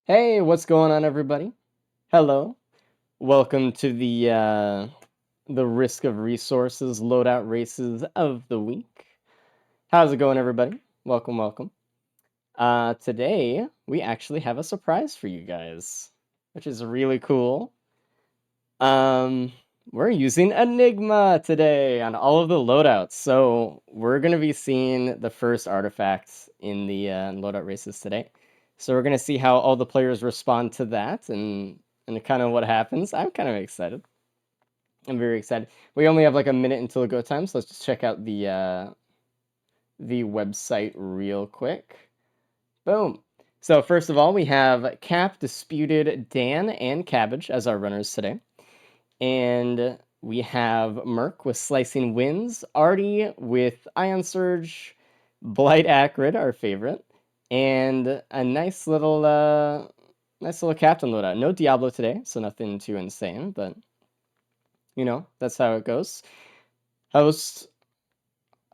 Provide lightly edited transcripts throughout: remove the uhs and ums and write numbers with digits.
Hey, what's going on, everybody? Hello. Welcome to the Risk of Resources Loadout Races of the Week. How's it going, everybody? Welcome, welcome. Today, we actually have a surprise for you guys, which is really cool. We're using Enigma today on all of the loadouts. So we're going to be seeing the first artifacts in the loadout races today. So we're going to see how all the players respond to that and kind of what happens. I'm kind of excited. I'm very excited. We only have like a minute until the go time, so let's just check out the website real quick. Boom. So first of all, we have Cap, Disputed, Dan, and Cabbage as our runners today. And we have Merc with Slicing Winds, Artie with Ion Surge, Blight Ackrid, our favorite, and a nice little captain loadout. No Diablo today, so nothing too insane, but you know, that's how it goes. Host,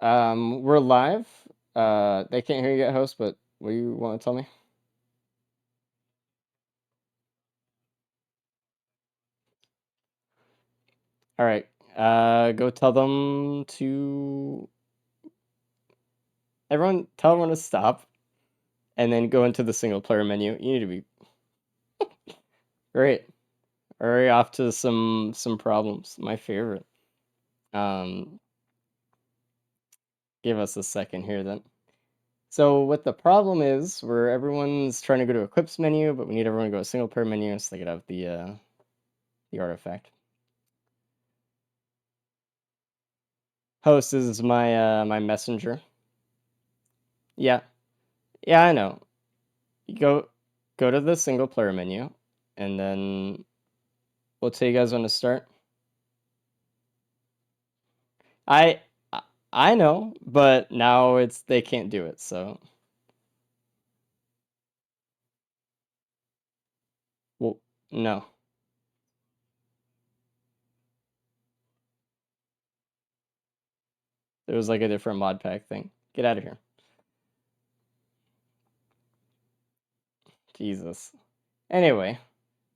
we're live. They can't hear you yet, host, but what do you want to tell me? All right. Go tell them to tell everyone to stop and then go into the single player menu. You need to be great. Hurry off to some problems. My favorite. Give us a second here then. So what the problem is, where everyone's trying to go to Eclipse menu, but we need everyone to go to single player menu so they can have the artifact. Host is my messenger. Yeah, yeah, I know. You go to the single player menu, and then we'll tell you guys when to start. I I know, but now they can't do it, so well, no. It was like a different mod pack thing. Get out of here. Jesus. Anyway,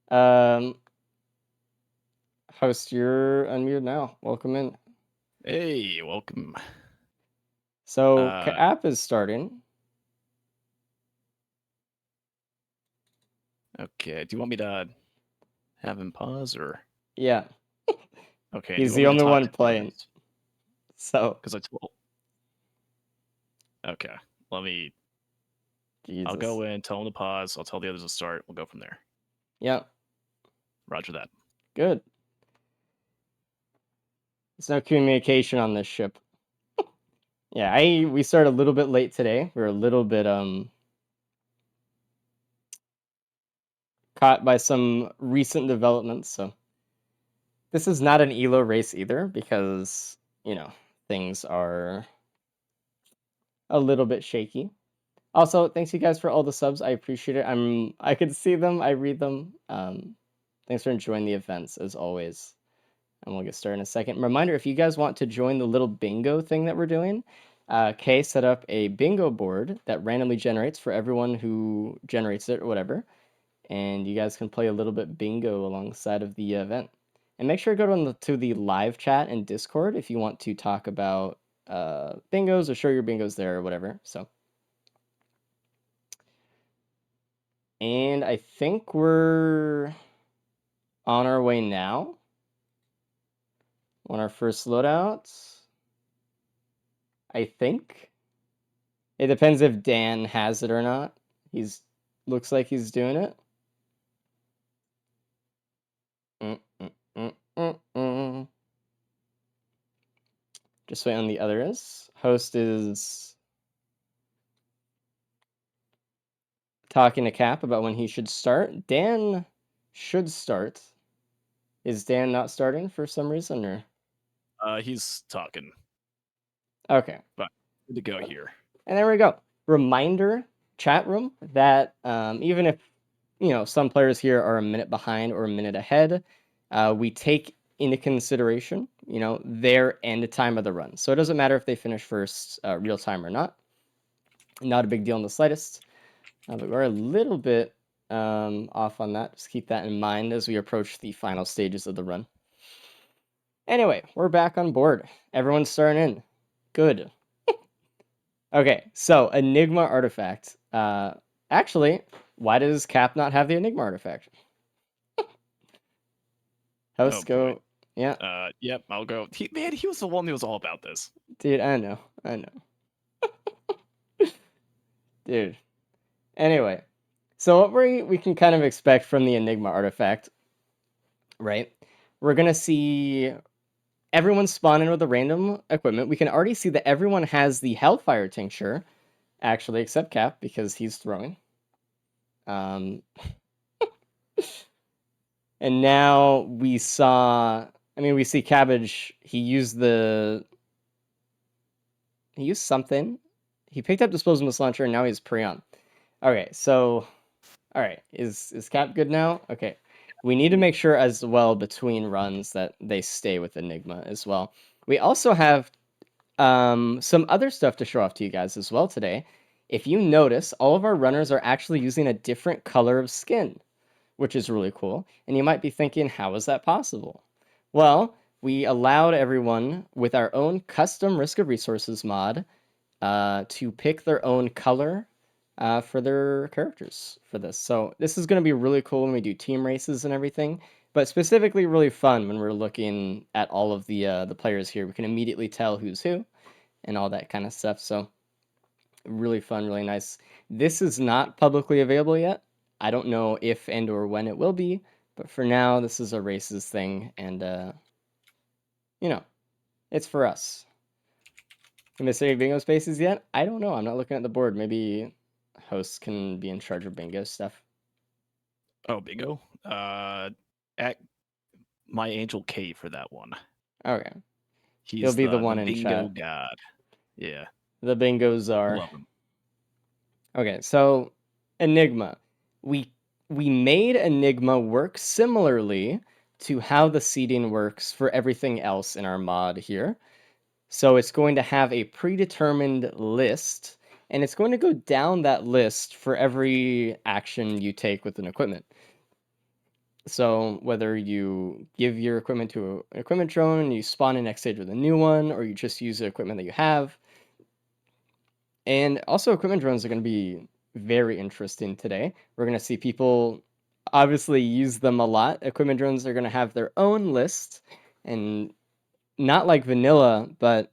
um, host, you're unmuted now. Welcome in. Hey, welcome. So, app is starting. Okay, do you want me to have him pause or? Yeah. Okay, He's the only one playing. So. Because I told. Okay, let me. Jesus. I'll go in, tell him to pause. I'll tell the others to start. We'll go from there. Yeah. Roger that. Good. There's no communication on this ship. Yeah, we started a little bit late today. We're a little bit caught by some recent developments, so this is not an elo race either because, you know, things are a little bit shaky. Also, thanks you guys for all the subs. I appreciate it. I could see them, I read them. Thanks for enjoying the events as always. And we'll get started in a second. Reminder, if you guys want to join the little bingo thing that we're doing, Kay set up a bingo board that randomly generates for everyone who generates it or whatever. And you guys can play a little bit bingo alongside of the event. And make sure to go to the live chat and Discord if you want to talk about bingos or show your bingos there or whatever. So, and I think we're on our way now on our first loadout. I think it depends if Dan has it or not. Looks like he's doing it. Just wait on the others. Host is talking to Cap about when he should start. Dan should start. Is Dan not starting for some reason, or? He's talking. Okay. But good to go here. And there we go. Reminder, chat room, that even if, you know, some players here are a minute behind or a minute ahead, we take into consideration, you know, their end time of the run. So it doesn't matter if they finish first real time or not. Not a big deal in the slightest. But we're a little bit off on that. Just keep that in mind as we approach the final stages of the run. Anyway, we're back on board. Everyone's starting in. Good. Okay, so Enigma artifact. Actually, why does Cap not have the Enigma artifact? Oh Host, boy. go. Yeah, Yep, I'll go. He was the one who was all about this. dude, I know. Dude. Anyway, so what we can kind of expect from the Enigma artifact, right? We're gonna see everyone spawn in with a random equipment. We can already see that everyone has the Hellfire tincture, actually, except Cap because he's throwing. Um, and now we see Cabbage. He used something. He picked up disposable launcher, and now he's Prion. Okay, so all right, is Cap good now? Okay, we need to make sure as well between runs that they stay with Enigma as well. We also have some other stuff to show off to you guys as well today. If you notice, all of our runners are actually using a different color of skin, which is really cool. And you might be thinking, how is that possible? Well, we allowed everyone with our own custom Risk of Resources mod to pick their own color for their characters for this. So this is going to be really cool when we do team races and everything, but specifically really fun when we're looking at all of the players here. We can immediately tell who's who and all that kind of stuff. So really fun, really nice. This is not publicly available yet. I don't know if and or when it will be, but for now, this is a races thing, and you know, it's for us. You missed any bingo spaces yet? I don't know. I'm not looking at the board. Maybe hosts can be in charge of bingo stuff. Oh, bingo. At my Angel K for that one. Okay. He'll He's be the the one in bingo chat. god. Yeah. The bingo czar. Love him. Okay, so Enigma. We made Enigma work similarly to how the seeding works for everything else in our mod here. So it's going to have a predetermined list, and it's going to go down that list for every action you take with an equipment. So whether you give your equipment to an equipment drone and you spawn in next stage with a new one, or you just use the equipment that you have. And also equipment drones are going to be very interesting today. We're going to see people obviously use them a lot. Equipment drones are going to have their own list, and not like vanilla, but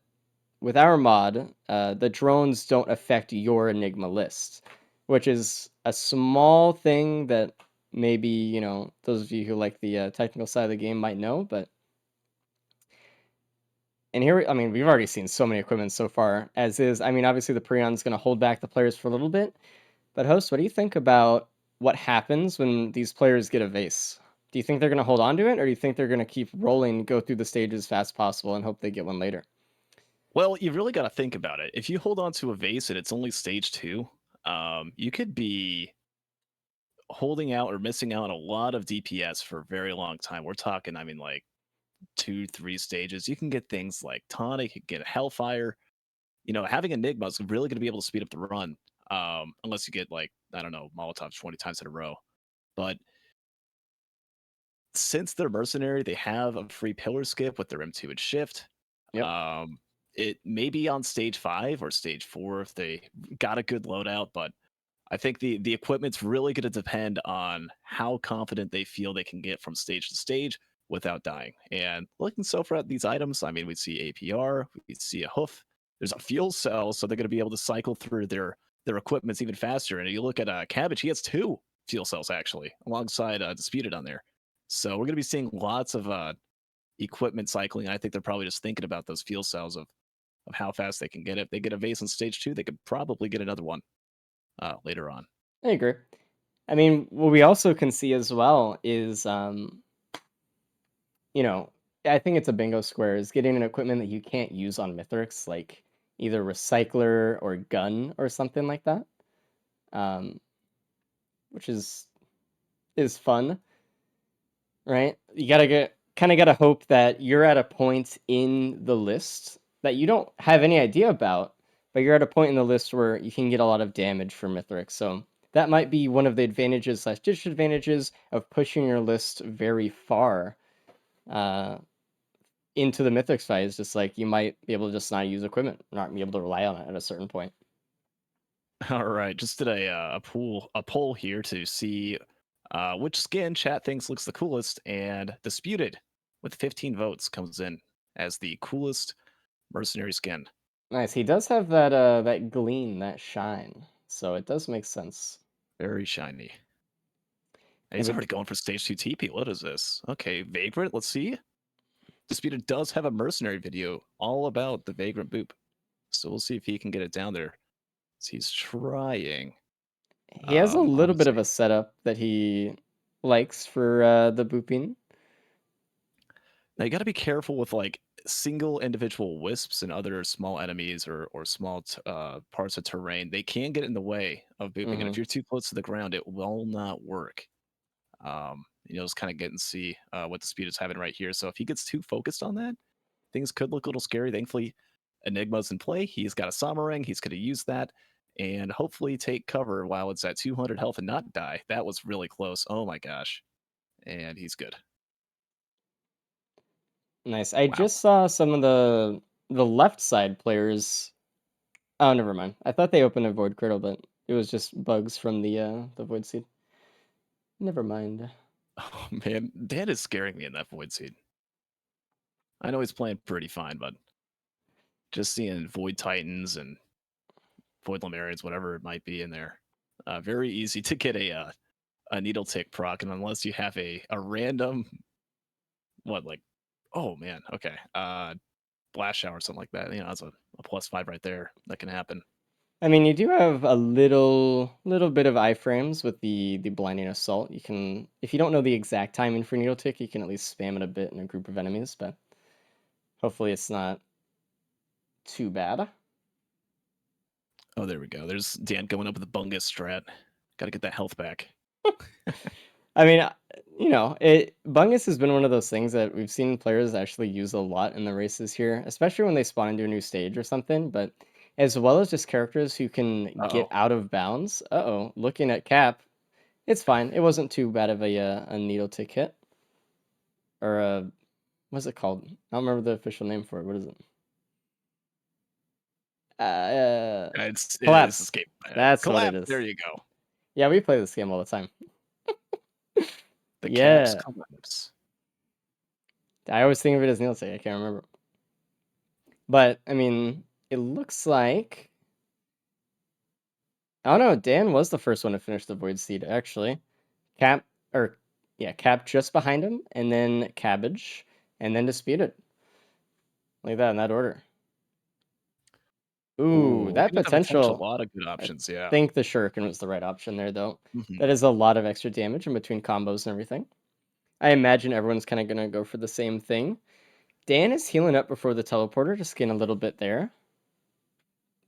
with our mod, the drones don't affect your Enigma list, which is a small thing that maybe, those of you who like the technical side of the game might know, but and here, we've already seen so many equipment so far, as is. Obviously the Prion's going to hold back the players for a little bit, but host, what do you think about what happens when these players get a vase? Do you think they're going to hold on to it, or do you think they're going to keep rolling, go through the stages as fast as possible, and hope they get one later? Well, you really got to think about it. If you hold on to a vase and it's only stage 2, you could be holding out or missing out on a lot of DPS for a very long time. We're talking, like 2-3 stages. You can get things like Tonic, you can get a Hellfire. Having Enigma is really going to be able to speed up the run, unless you get, like, I don't know, Molotovs 20 times in a row. But since they're mercenary, they have a free pillar skip with their M2 and shift. Yep. It may be on stage 5 or stage 4 if they got a good loadout, but I think the equipment's really going to depend on how confident they feel they can get from stage to stage without dying. And looking so far at these items, we see APR, we see a hoof, there's a fuel cell, so they're going to be able to cycle through their equipments even faster. And you look at Cabbage, he has 2 fuel cells actually, alongside Disputed on there. So we're going to be seeing lots of equipment cycling. I think they're probably just thinking about those fuel cells of how fast they can get it. If they get a vase on stage 2, they could probably get another one later on. I agree. What we also can see as well is, I think it's a bingo square, is getting an equipment that you can't use on Mythrix, like either recycler or gun or something like that, which is fun, right? You gotta hope that you're at a point in the list that you don't have any idea about, but you're at a point in the list where you can get a lot of damage from Mythrix. So that might be one of the advantages slash disadvantages of pushing your list very far uh, into the Mythrix fight. Is just like you might be able to just not use equipment, not be able to rely on it at a certain point. All right, just did a poll here to see which skin chat thinks looks the coolest, and Disputed with 15 votes comes in as the coolest mercenary skin. Nice. He does have that that gleam, that shine, so it does make sense. Very shiny. And Yeah, he's but already going for stage 2 TP. What is this? Okay, Vagrant, let's see. Disputed does have a mercenary video all about the Vagrant boop. So we'll see if he can get it down there. So he's trying. he has a little bit of Honestly. a setup that he likes for the booping. Now you got to be careful with like single individual wisps and other small enemies or small parts of terrain. They can get in the way of booping, and if Hmm. you're too close to the ground, it will not work. Just kind of get and see what the speed is having right here. So if he gets too focused on that, things could look a little scary. Thankfully, Enigma's in play. He's got a Sommering. He's going to use that and hopefully take cover while it's at 200 health and not die. That was really close. Oh my gosh. And he's good. Nice. I Wow. just saw some of the left side players. Oh, never mind. I thought they opened a void cradle, but it was just bugs from the void seed. Never mind. Oh man, Dan is scaring me in that Void Seed. I know he's playing pretty fine, but just seeing Void Titans and Void Lemurians, whatever it might be in there, very easy to get a needle tick proc, and unless you have a random what like, oh man, okay, blast shower or something like that, that's a +5 right there. That can happen. I mean, you do have a little bit of iframes with the blinding assault. You can, if you don't know the exact timing for needle tick, you can at least spam it a bit in a group of enemies, but hopefully it's not too bad. Oh, there we go. There's Dan going up with the bungus strat. Got to get that health back. I mean, Bungus has been one of those things that we've seen players actually use a lot in the races here, especially when they spawn into a new stage or something. But as well as just characters who can get Oh, out of bounds. Uh-oh, looking at Cap, it's fine. It wasn't too bad of a needle tick hit or a what's it called? I don't remember the official name for it. What is it? it's Collapse. escape. That's what it Collapse. is. There you go. Yeah, we play this game all the time. The caps Yeah, collapse. I always think of it as needle tick. I can't remember. But I mean, it looks like I don't know. Dan was the first one to finish the Void Seed, actually. Cap, or yeah, Cap just behind him, and then Cabbage, and then Disputed. Like that in that order. Ooh, Ooh, that looking at the potential, a potential. lot of good I options. Yeah. think the Shuriken was the right option there, though. Mhm. That is a lot of extra damage in between combos and everything. I imagine everyone's kind of going to go for the same thing. Dan is healing up before the teleporter, just getting a little bit there.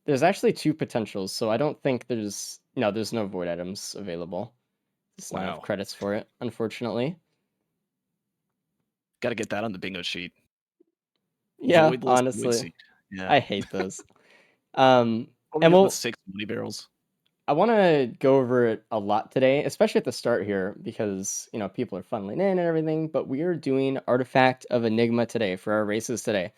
There's actually two potentials, so I don't think there's no void items available. Just not enough Wow. credits for it, unfortunately. Got to get that on the bingo sheet. Yeah, Voidless void honestly, seed. Yeah. I hate those. Um, What we and get the we'll 6 money barrels. I want to go over it a lot today, especially at the start here, because people are funneling in and everything. But we are doing Artifact of Enigma today for our races today.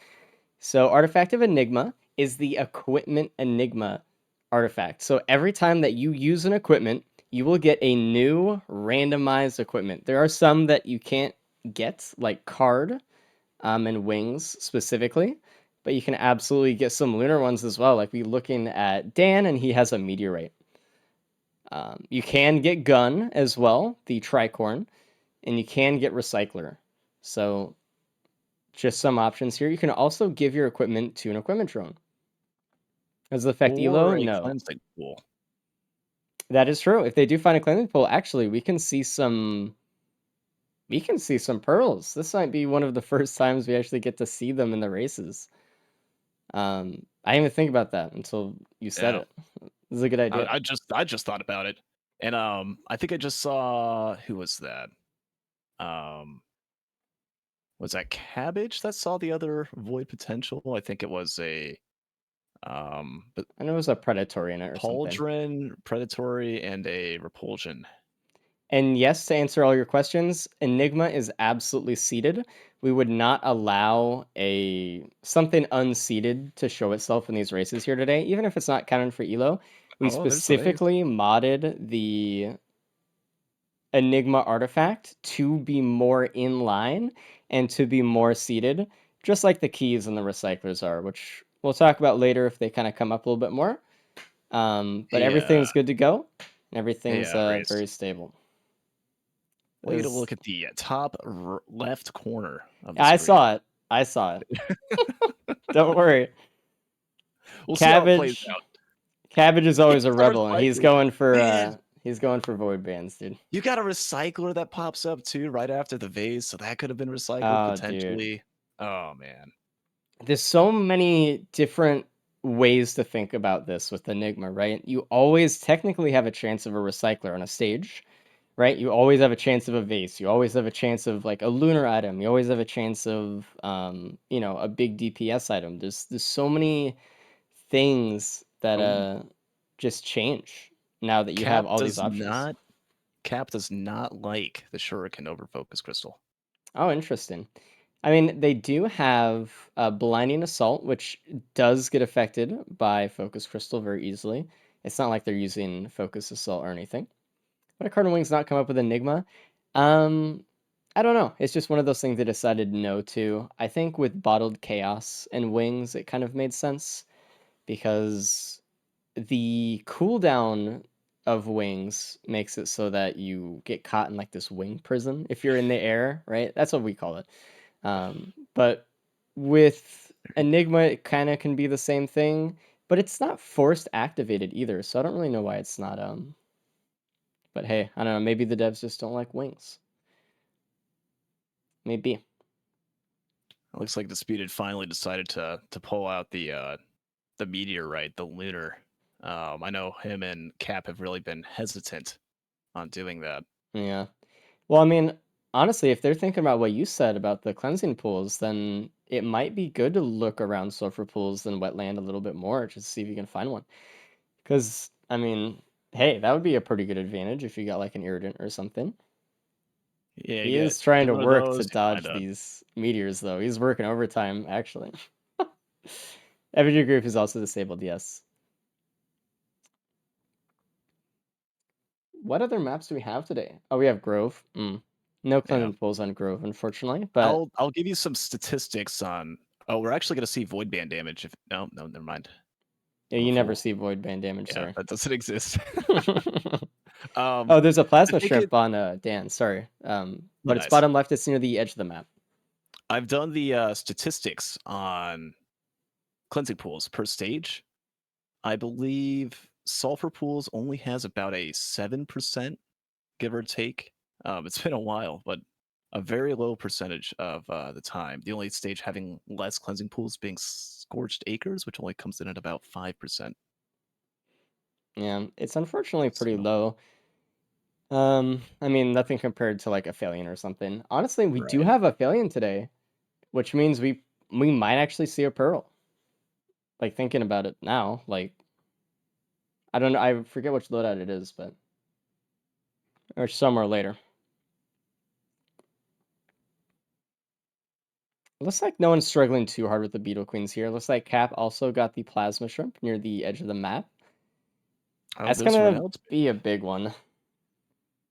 So Artifact of Enigma is the equipment Enigma artifact. So every time that you use an equipment, you will get a new randomized equipment. There are some that you can't get, like card, and wings specifically, but you can absolutely get some lunar ones as well. Like we looking at Dan, and he has a meteorite. You can get gun as well, the tricorn, and you can get recycler. So just some options here. You can also give your equipment to an equipment drone. Does it affect elo? Or a No. cleansing pool. That is true. If they do find a cleansing pool, actually, we can see some pearls. This might be one of the first times we actually get to see them in the races. I didn't even think about that until you said Yeah. it. This is a good idea. I just thought about it. And I think I just saw who was that? Um was that Cabbage that saw the other void potential? I think it was a But I know it was a predatory in it or something. pauldron, predatory, and a repulsion. And yes, to answer all your questions, Enigma is absolutely seeded. We would not allow a something unseeded to show itself in these races here today, even if it's not counted for elo. We Oh, there's the vase. specifically modded the Enigma artifact to be more in line and to be more seeded, just like the keys and the recyclers are, which we'll talk about later if they kind of come up a little bit more. But Hey, everything's good to go. Everything's Race. very stable. Way to Is look at the top left corner of the I screen. saw it. I saw it. Don't worry. We'll see how it plays Cabbage. out. Cabbage is He always a gets a rebel, and recycler. Man, he's going for void bans, dude. you got a recycler that pops up too right after the vase, so that could have been recycled Oh, dude. potentially. Oh man. There's so many different ways to think about this with Enigma, right? You always technically have a chance of a recycler on a stage, right? You always have a chance of a vase. You always have a chance of like a lunar item. You always have a chance of a big DPS item. There's so many things that Oh, just change now that you have Cap all these does options. not Cap does not like the shuriken over focus crystal. Oh, interesting. I mean, they do have Blinding Assault, which does get affected by Focus Crystal very easily. It's not like they're using Focus Assault or anything. But a Cardinal Wings not come up with Enigma. Um, I don't know. It's just one of those things they decided no to. I think with Bottled Chaos and Wings, it kind of made sense because the cooldown of Wings makes it so that you get caught in like this wing prison if you're in the air, right? That's what we call it. But with Enigma, it kind of can be the same thing, but it's not forced activated either. So I don't really know why it's not. But hey, I don't know. Maybe the devs just don't like wings. Maybe. It looks like Disputed finally decided to pull out the meteorite, the lunar. I know him and Cap have really been hesitant on doing that. Yeah. Well, I mean, honestly, if they're thinking about what you said about the cleansing pools, then it might be good to look around sulfur pools and wetland a little bit more just to see if you can find one. Because, I mean, hey, that would be a pretty good advantage if you got like an irritant or something. Yeah, He is trying get to one of work to those. You find dodge a these meteors, though. He's working overtime, actually. Every group is also disabled, yes. What other maps do we have today? Oh, we have Grove. No yeah. cleansing pools on Grove, unfortunately. But I'll give you some statistics on. Oh, we're actually gonna see void band damage. If no, never mind. yeah, I'm a you never fool. see void band damage, Yeah, sorry. that doesn't exist. Oh, there's a I plasma think it. shrimp on Dan, sorry. Oh, But it's nice. bottom left, it's near the edge of the map. I've done the statistics on cleansing pools per stage. I believe sulfur pools only has about a 7%, give or take. It's been a while, but a very low percentage of the time. The only stage having less cleansing pools being scorched acres, which only comes in at about 5%. Yeah, it's unfortunately pretty So low. I mean, nothing compared to like a Phalion or something. Honestly, we do right. have a Phalion today, which means we might actually see a Pearl. Like thinking about it now, like I don't know, I forget which loadout it is, but or somewhere later. Looks like no one's struggling too hard with the Beetle Queens here. Looks like Cap also got the Plasma Shrimp near the edge of the map. Oh, That's there's gonna Renald's. be a big one.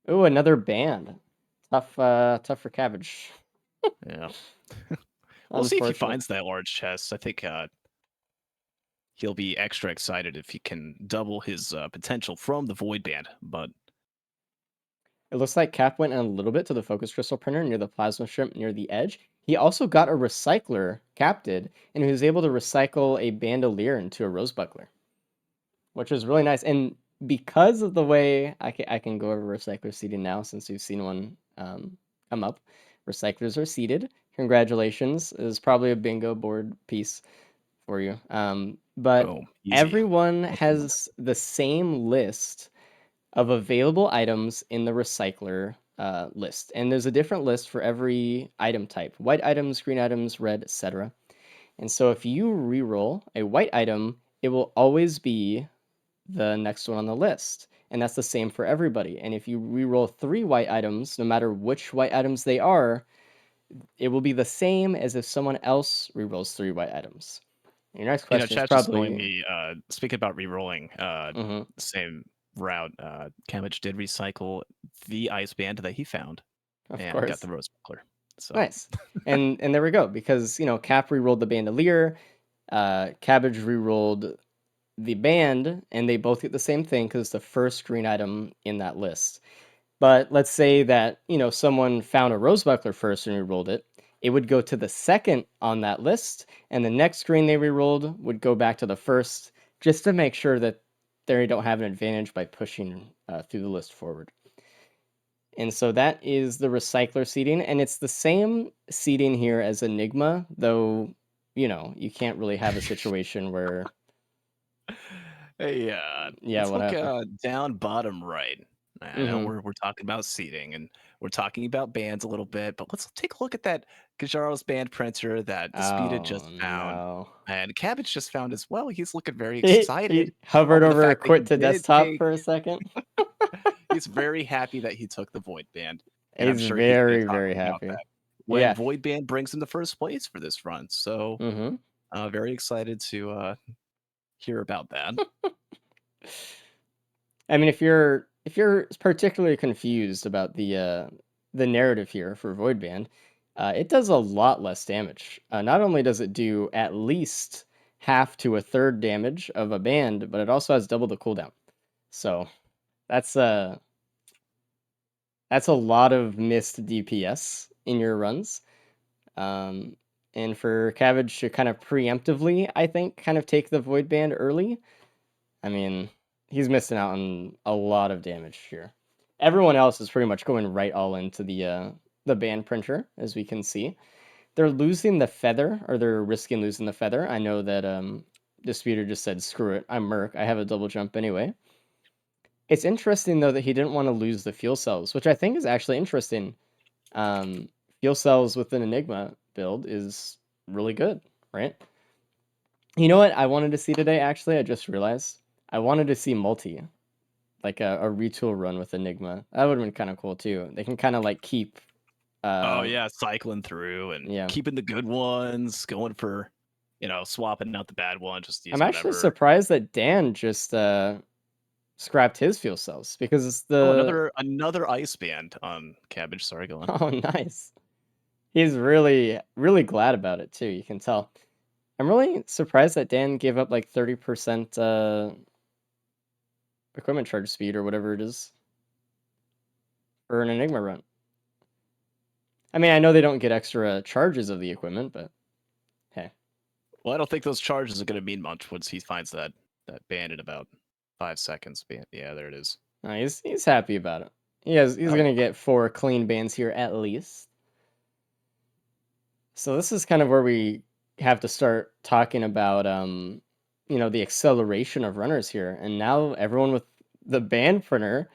Ooh, another band. Tough for Cabbage. Yeah. We'll see if he Unfortunate. finds that large chest. I think he'll be extra excited if he can double his potential from the void band. But It looks like Cap went in a little bit to the Focus Crystal Printer near the Plasma Shrimp near the edge. He also got a Recycler, Cap did, and he was able to recycle a Bandolier into a Rose Buckler, which was really nice. And because of the way I can go over Recycler seeding now, since we've seen one come up, Recyclers are seeded. Congratulations. It was probably a bingo board piece for you. But boom, easy. everyone That's the one. has the same list of available items in the recycler list. And there's a different list for every item type: white items, green items, red, etc. And so if you reroll a white item it will always be the next one on the list. And that's the same for everybody. And if you reroll 3 white items, no matter which white items they are, it will be the same as if someone else rerolls 3 white items. Your next question is Chat's just telling probably, me, speaking about re-rolling, mhm, same route, Cabbage did recycle the ice band that he found of and got course. the rose buckler. So Nice. And there we go, because, Cap rerolled the Bandolier, Cabbage rerolled the band, and they both get the same thing because it's the first green item in that list. But let's say that, someone found a rose buckler first and rerolled it. It would go to the second on that list, and the next green they rerolled would go back to the first, just to make sure that they don't have an advantage by pushing through the list forward. And so that is the recycler seeding, and it's the same seeding here as Enigma, though, you can't really have a situation where, hey, yeah, let's what look happened? down bottom right. I know Mm-hmm. we're talking about seating and we're talking about bands a little bit, but let's take a look at that Gajaro's band printer that Disputed Oh, just found. no. And Cabbage just found as well. He's looking very He excited hovered over the over fact that he quit to did desktop take. for a second. He's very happy that he took the Void Band, and I'm He's sure he's going very, to talk very about happy. that when Yeah. Void Band brings him to first place for this run. So, Mm-hmm. very excited to hear about that. I mean, if you're particularly confused about the narrative here for Voidband, it does a lot less damage. Not only does it do at least half to a third damage of a band, but it also has double the cooldown. So that's that's a lot of missed DPS in your runs. Um, and for Cabbage to kind of preemptively, I think, kind of take the Void Band early, I mean, he's missing out on a lot of damage here. Everyone else is pretty much going right all into the band printer, as we can see. They're losing the feather, or they're risking losing the feather. I know that Disputer just said, "Screw it, I'm Merc. I have a double jump anyway." It's interesting though that he didn't want to lose the fuel cells, which I think is actually interesting. Um, Fuel cells with an Enigma build is really good, right? You know what I wanted to see today? Actually, I just realized I wanted to see multi, like a retool run with Enigma. That would have been kind of cool too. They can kind of like keep, Oh um, yeah, cycling through and yeah. keeping the good ones, going for, swapping out the bad one, just I'm using actually whatever. surprised that Dan just scrapped his fuel cells because it's Oh, the another ice band on Cabbage. Sorry, go on. oh nice. He's really really glad about it too. You can tell. I'm really surprised that Dan gave up like 30% equipment charge speed or whatever it is for an Enigma run. I mean, I know they don't get extra charges of the equipment, but hey. Well, I don't think those charges are going to mean much once he finds that band in about 5 seconds. Yeah, there it is. No, he's happy about it. He's Oh yeah. gonna get 4 clean bands here at least. So this is kind of where we have to start talking about the acceleration of runners here. And now everyone with the band printer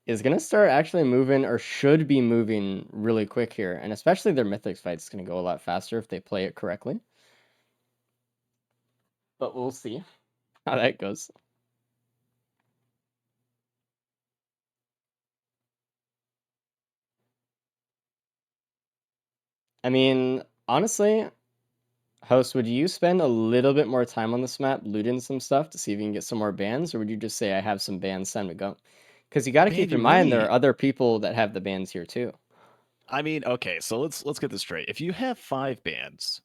is gonna start actually moving, or should be moving, really quick here. And especially their Mythrix fight is gonna go a lot faster if they play it correctly. But we'll see how that goes. I mean, honestly, Host, would you spend a little bit more time on this map looting some stuff to see if you can get some more bans, or would you just say I have some bans, time to go? Because you got to Man, keep in you mind there really. are other people that have the bans here too. I mean, okay, so let's get this straight. If you have 5 bands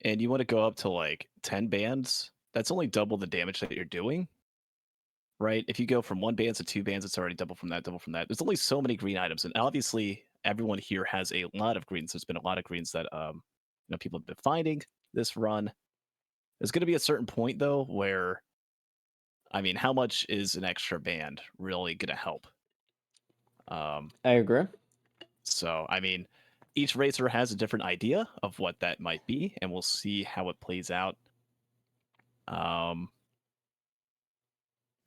and you want to go up to like 10 bands, that's only double the damage that you're doing, right? If you go from 1 band to 2 bands, it's already double from that, double from that. There's only so many green items, and obviously everyone here has a lot of greens. There's been a lot of greens that people have been finding this run. There's going to be a certain point though where, I mean, how much is an extra band really going to help? Um, I agree. so I mean, each racer has a different idea of what that might be, and we'll see how it plays out. Um,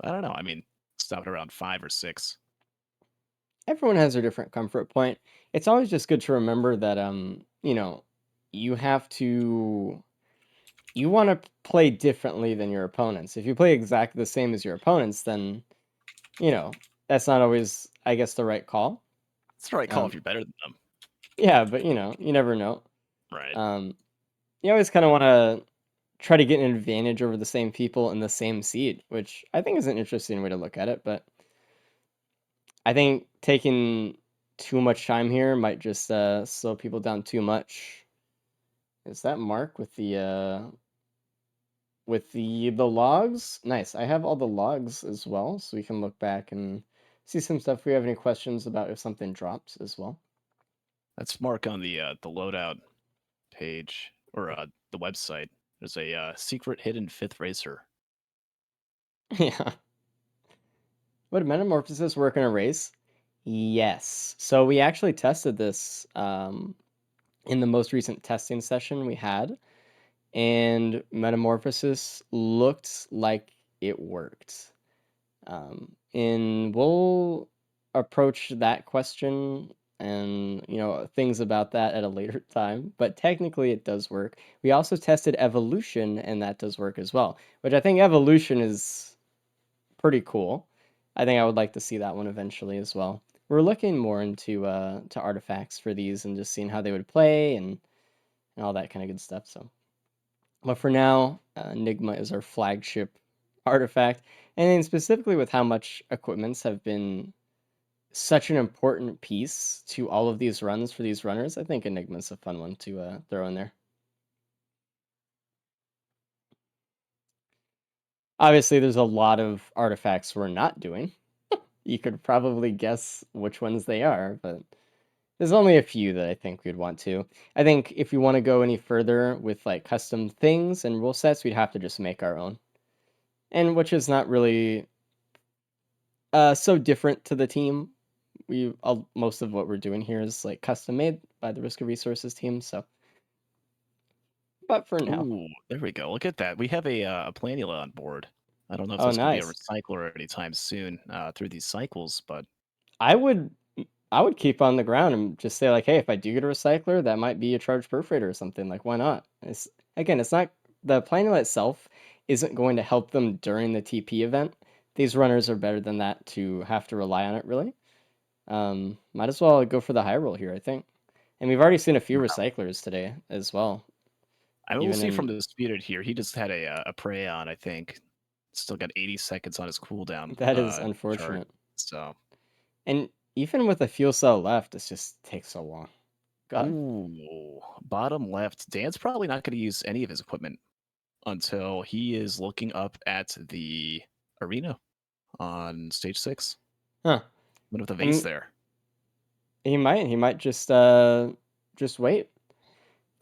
I don't know. I mean, stop at around 5 or 6. Everyone has their different comfort point. It's always just good to remember that you have to you want to play differently than your opponents. If you play exactly the same as your opponents, then that's not always, I guess, the right call. It's the right call Um, if you're better than them. yeah, but you never know. Right. Um, you always kind of want to try to get an advantage over the same people in the same seat, which I think is an interesting way to look at it. But I think taking too much time here might just slow people down too much. Is that Mark with the logs? Nice. I have all the logs as well, so we can look back and see some stuff. If we have any questions about if something drops as well. That's Mark on the loadout page or the website. There's a secret hidden fifth racer. Yeah. Would metamorphosis work in a race? Yes. So we actually tested this in the most recent testing session we had, and metamorphosis looked like it worked. And we'll approach that question and things about that at a later time. But technically, it does work. We also tested evolution, and that does work as well. Which I think evolution is pretty cool. I think I would like to see that one eventually as well. We're looking more into to artifacts for these and just seeing how they would play and all that kind of good stuff. So, but for now, Enigma is our flagship artifact, and then specifically with how much equipments have been such an important piece to all of these runs for these runners, I think Enigma's a fun one to throw in there. Obviously, there's a lot of artifacts we're not doing. You could probably guess which ones they are, but there's only a few that I think we'd want to. I think if we want to go any further with like custom things and rule sets, we'd have to just make our own. And which is not really so different to the team. Most of what we're doing here is like custom made by the Risk of Resources team. So, but for now, Ooh, there we go. Look at that. We have a Planula on board. I don't know if oh that's going to be a nice. recycler anytime soon through these cycles, but I would I would keep on the ground and just say like, hey, if I do get a recycler, that might be a charge perforator or something. Like, why not? It's again, it's not the planula itself isn't going to help them during the TP event. These runners are better than that to have to rely on it really. Might as well go for the high roll here, I think. And we've already seen a few recyclers today as well. I will Even see from in the Disputed here. He just had a prey on, I think. Still got 80 seconds on his cooldown that is chart. unfortunate. So, And even with a fuel cell left, it just takes so long. God. ooh, bottom left. Dan's probably not going to use any of his equipment until he is looking up at the arena on stage 6. Huh. With a I vase mean, there. he might just wait.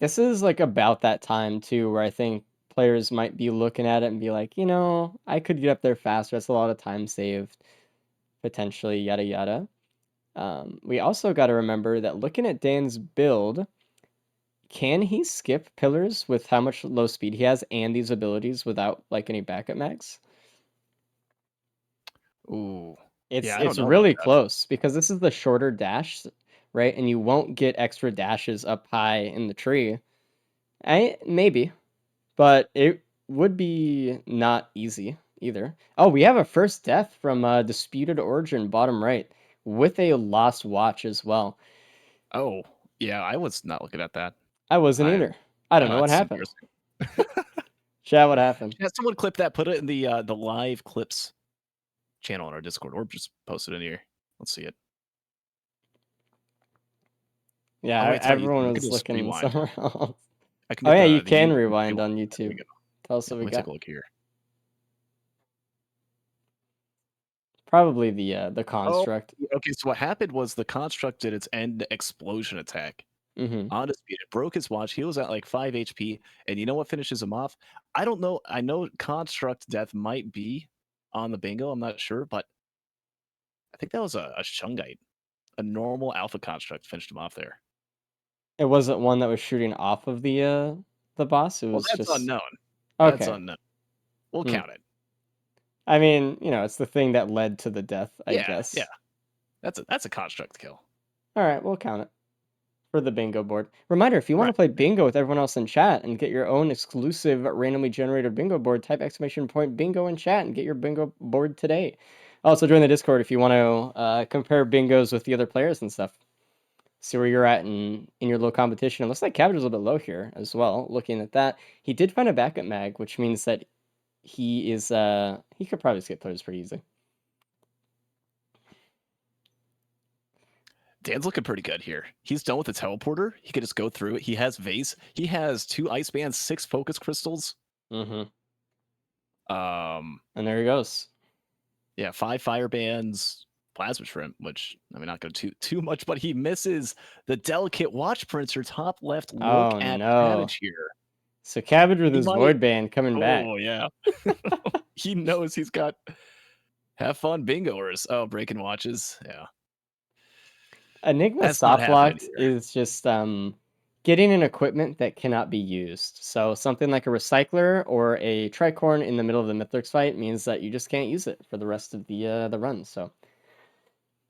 This is like about that time too where I think players might be looking at it and be like, I could get up there faster. That's a lot of time saved, potentially, yada yada. We also got to remember that looking at Dan's build, can he skip pillars with how much low speed he has and these abilities without like any backup mags? Ooh. It's Yeah, I don't it's know about really that. close because this is the shorter dash, right? And you won't get extra dashes up high in the tree. I maybe, but it would be not easy either. Oh, we have a first death from Disputed Origin, bottom right, with a lost watch as well. Oh, yeah, I was not looking at that. I wasn't I either. I don't know what That's happened. embarrassing. Chat, what happened? Yeah, someone clip that, put it in the live clips channel on our Discord, or just post it in here. Let's see it. Yeah, Oh wait, it's on YouTube. everyone I can was just looking rewind. somewhere else. I can Oh get yeah, you the can YouTube rewind rewind. on There we YouTube. go. Tell us Yeah, what let we me take got. a look here. Probably the Oh, construct. okay. So what happened was the construct did its end explosion attack. Mm-hmm. Undisputed broke his watch. He was at like 5 HP, and you know what finishes him off? I don't know. I know construct death might be on the bingo. I'm not sure, but I think that was a Shungite. A normal alpha construct finished him off there. It wasn't one that was shooting off of the boss. It Well, was that's just unknown. That's okay. unknown. We'll Hmm. count it. I mean, it's the thing that led to the death, I Yeah, yeah. guess. That's a construct kill. All right, we'll count it. for the bingo board. Reminder, if you want to Right. play bingo with everyone else in chat and get your own exclusive randomly generated bingo board, type !bingo in chat and get your bingo board today. Also, join the Discord if you want to compare bingos with the other players and stuff. See where you're at in your low competition. It looks like Cabbage is a little bit low here as well. Looking at that, he did find a backup mag, which means that he is he could probably skip players pretty easy. Dan's looking pretty good here. He's done with the teleporter. He could just go through it. He has vase. He has 2 ice bands, 6 focus crystals. And Um, there he goes. yeah, 5 fire bands, plasma shrimp, which I mean not go too much, but he misses the delicate watch printer top left. Look Oh at no. Cabbage here. So Cabbage with He his might. void band coming back. Oh yeah. He knows he's got have fun bingoers. Oh, breaking watches. Yeah. Enigma That's not soft happening locked here. is just getting an equipment that cannot be used. So something like a recycler or a tricorn in the middle of the Mythrix fight means that you just can't use it for the rest of the run. So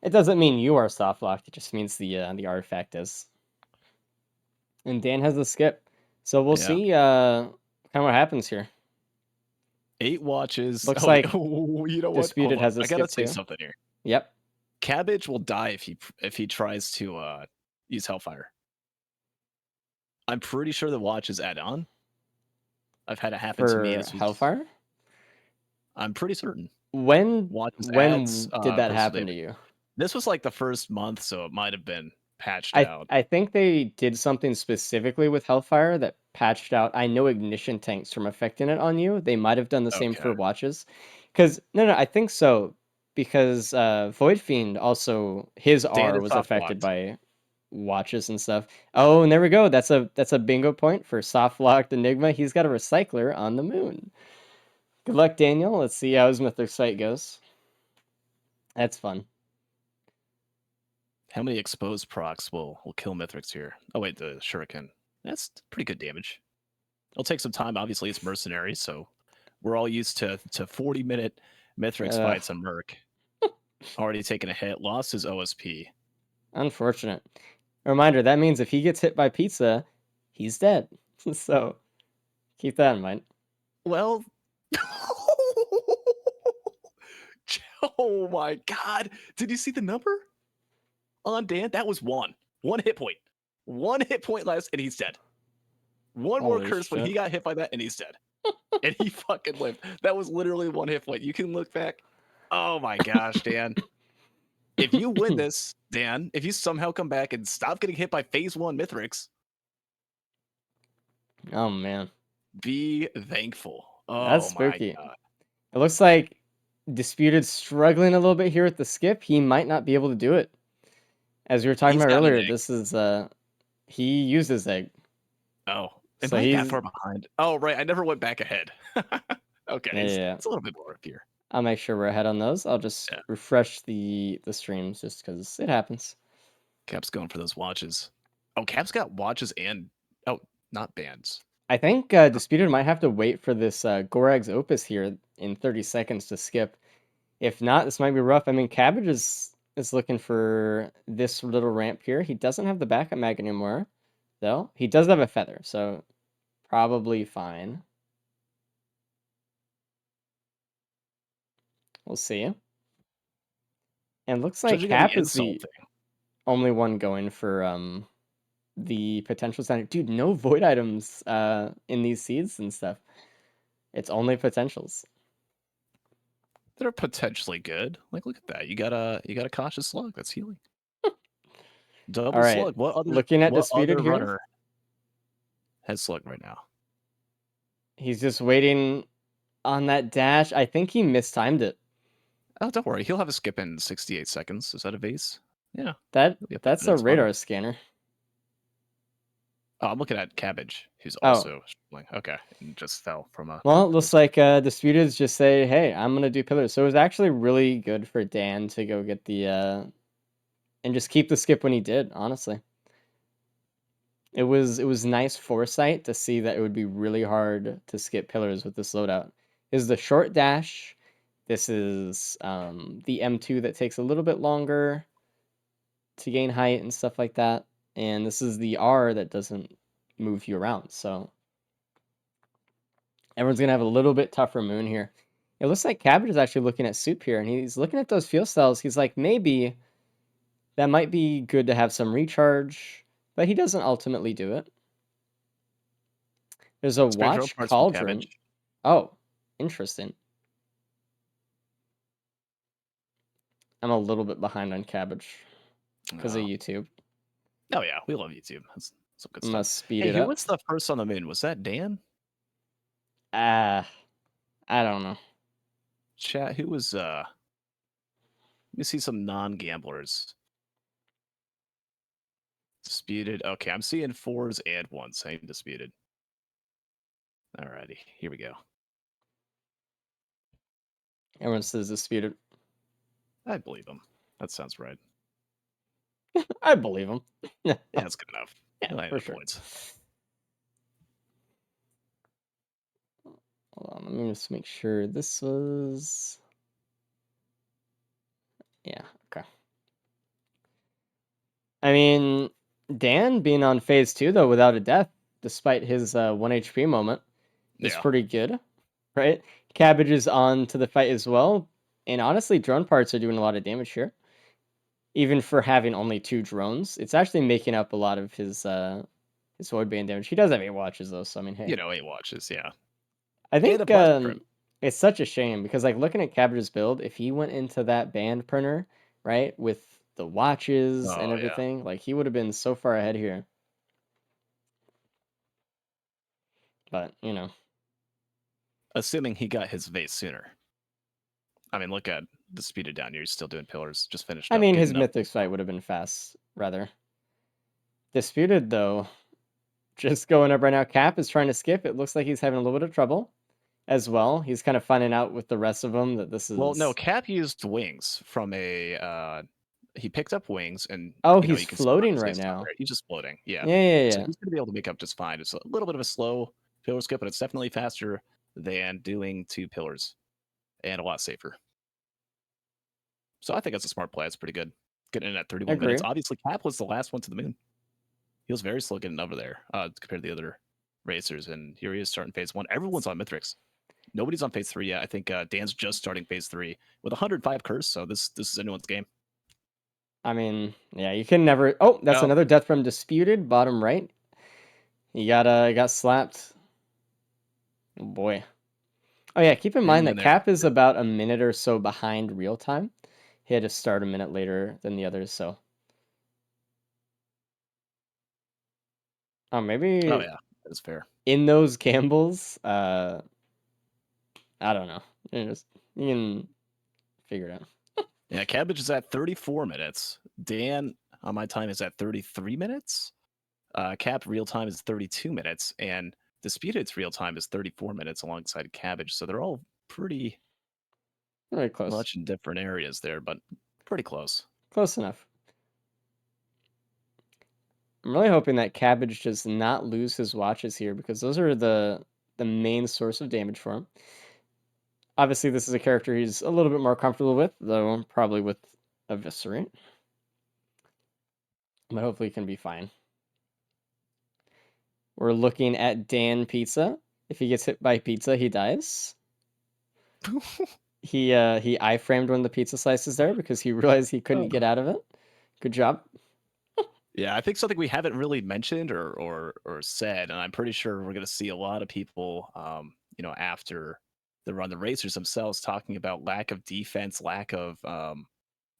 it doesn't mean you are soft locked. It just means the artifact is. And Dan has a skip, so we'll Yeah. see kind of what happens here. 8 watches. Looks Oh, like you know what? Disputed Hold on. has a I gotta skip say too. something here. Yep. Cabbage will die if he tries to use Hellfire. I'm pretty sure the watch is add-on. I've had it happen to me. For Hellfire? I'm pretty certain. When Watches when adds did that crystal happen to damage. you? This was like the first month, so it might have been patched I out. I think they did something specifically with Hellfire that patched out. I know ignition tanks from affecting it on you. They might have done the same for Okay. watches. Because no, I think so. Because Void Fiend also his Dan R is was soft affected locked. by watches and stuff. Oh, and there we go. That's a bingo point for soft locked Enigma. He's got a recycler on the moon. Good luck, Daniel. Let's see how his Mythrix fight goes. That's fun. How many exposed procs will kill Mythrix here? Oh wait, the Shuriken. That's pretty good damage. It'll take some time. Obviously, it's mercenary, so we're all used to 40-minute Mythrix fights on Merc. Already taken a hit. Lost his OSP. Unfortunate. A reminder, that means if he gets hit by pizza, he's dead. So keep that in mind. Well, oh my god. Did you see the number on Dan? That was 1 hit point. 1 hit point less, and he's dead. One more Holy curse, but he shit. got hit by that, and he's dead. And he fucking lived. That was literally 1 hit point. You can look back. Oh my gosh, Dan. If you win this, Dan, if you somehow come back and stop getting hit by phase 1 Mythrix, Oh man. be thankful. Oh That's my spooky. god. It looks like Disputed struggling a little bit here with the skip. He might not be able to do it. As we were talking He's about got an earlier, egg. this is he uses egg. Oh, am So I that he's far behind? Oh, right. I never went back ahead. Okay, yeah. it's a little bit more up here. I'll make sure we're ahead on those. I'll just Yeah, refresh the streams just because it happens. Cap's going for those watches. Oh, Cap's got watches and not bands. I think Disputed might have to wait for this Gorag's Opus here in 30 seconds to skip. If not, this might be rough. I mean, Cabbage is looking for this little ramp here. He doesn't have the backup mag anymore, though. He does have a feather, so probably fine. We'll see. And looks like Judging on the Cap is insult the thing. only one going for the potential center. Dude, no void items in these seeds and stuff. It's only potentials. They're potentially good. Like, look at that. You got a cautious slug that's healing. Double All right. slug. What Looking at other Disputed here. runner has slug right now? He's just waiting on that dash. I think he mistimed it. Oh, don't worry. He'll have a skip in 68 seconds. Is that a vase? Yeah. That's a radar scanner. Oh, I'm looking at Cabbage, who's Oh. also struggling. Okay, and just fell from a. Well, it looks like Disputeds just say, "Hey, I'm gonna do pillars." So it was actually really good for Dan to go get the and just keep the skip when he did. Honestly, it was nice foresight to see that it would be really hard to skip pillars with this loadout. This is the short dash. This is the M2 that takes a little bit longer to gain height and stuff like that. and this is the R that doesn't move you around. So everyone's gonna have a little bit tougher moon here. It looks like Cabbage is actually looking at Soup here, and he's looking at those fuel cells. He's like, maybe that might be good to have some recharge, but he doesn't ultimately do it. There's a Spectral watch parts from cauldron. Cabbage. Oh, interesting. I'm a little bit behind on Cabbage because of Oh. YouTube. Oh yeah, we love YouTube. That's some good stuff. Must speed Hey, it who up. was the first on the moon? Was that Dan? Ah, I don't know. Chat, who was let me see some non-gamblers. Disputed. Okay, I'm seeing 4s and 1s saying disputed. Alrighty, here we go. Everyone says disputed. I believe him. That sounds right. I believe him. Yeah, that's good enough. Yeah, I for know sure. points. Hold on, let me just make sure this was. Yeah, okay. I mean, Dan being on phase 2, though, without a death, despite his 1 HP moment, is Yeah. pretty good, right? Cabbage is on to the fight as well. And honestly, drone parts are doing a lot of damage here. Even for having only 2 drones, it's actually making up a lot of his void band damage. He does have 8 watches, though, so I mean, hey. 8 watches, yeah. I And a think plasma crimp. it's such a shame because like looking at Cabbage's build, if he went into that band printer, right, with the watches and Oh yeah. everything, like he would have been so far ahead here. But, Assuming he got his vase sooner. I mean, look at the speeded down here. He's still doing pillars. Just finished I up mean his getting up. Mythrix fight would have been fast, rather. Disputed though, just going up right now. Cap is trying to skip. It looks like he's having a little bit of trouble as well. He's kind of finding out with the rest of them that this Well, no, is. Cap used wings from a he picked up wings and Oh, you he's can see him on floating his right face down now. there. He's just floating. Yeah. Yeah, yeah, So yeah. he's gonna be able to make up just fine. It's a little bit of a slow pillar skip, but it's definitely faster than doing 2 pillars and a lot safer. So I think that's a smart play. It's pretty good. Getting in at 31 minutes. Agree. Obviously, Cap was the last one to the moon. He was very slow getting over there compared to the other racers. And here he is starting phase 1. Everyone's on Mythrix. Nobody's on phase 3 yet. I think Dan's just starting phase 3 with 105 curse. So this is anyone's game. I mean, yeah, you can never. Oh, that's Oh, another death from Disputed, bottom right. He got slapped. Oh boy. Oh yeah, keep in mind hanging in that there. Cap is about a minute or so behind real time. He had to start a minute later than the others, so. Oh, Oh maybe yeah, that's fair. in those gambles, I don't know. You can figure it out. Yeah, Cabbage is at 34 minutes. Dan on my time is at 33 minutes. Cap real time is 32 minutes, and Disputed's real time is 34 minutes alongside Cabbage. So they're all pretty Really close. much in different areas there, but pretty close. Close enough. I'm really hoping that Cabbage does not lose his watches here because those are the main source of damage for him. Obviously, this is a character he's a little bit more comfortable with, though probably with Eviscerate. But hopefully he can be fine. We're looking at Dan Pizza. If he gets hit by pizza, he dies. He iframed one of the pizza slices there because he realized he couldn't Oh. get out of it. Good job. Yeah, I think something we haven't really mentioned or said, and I'm pretty sure we're going to see a lot of people, after the run, the racers themselves talking about lack of defense, lack of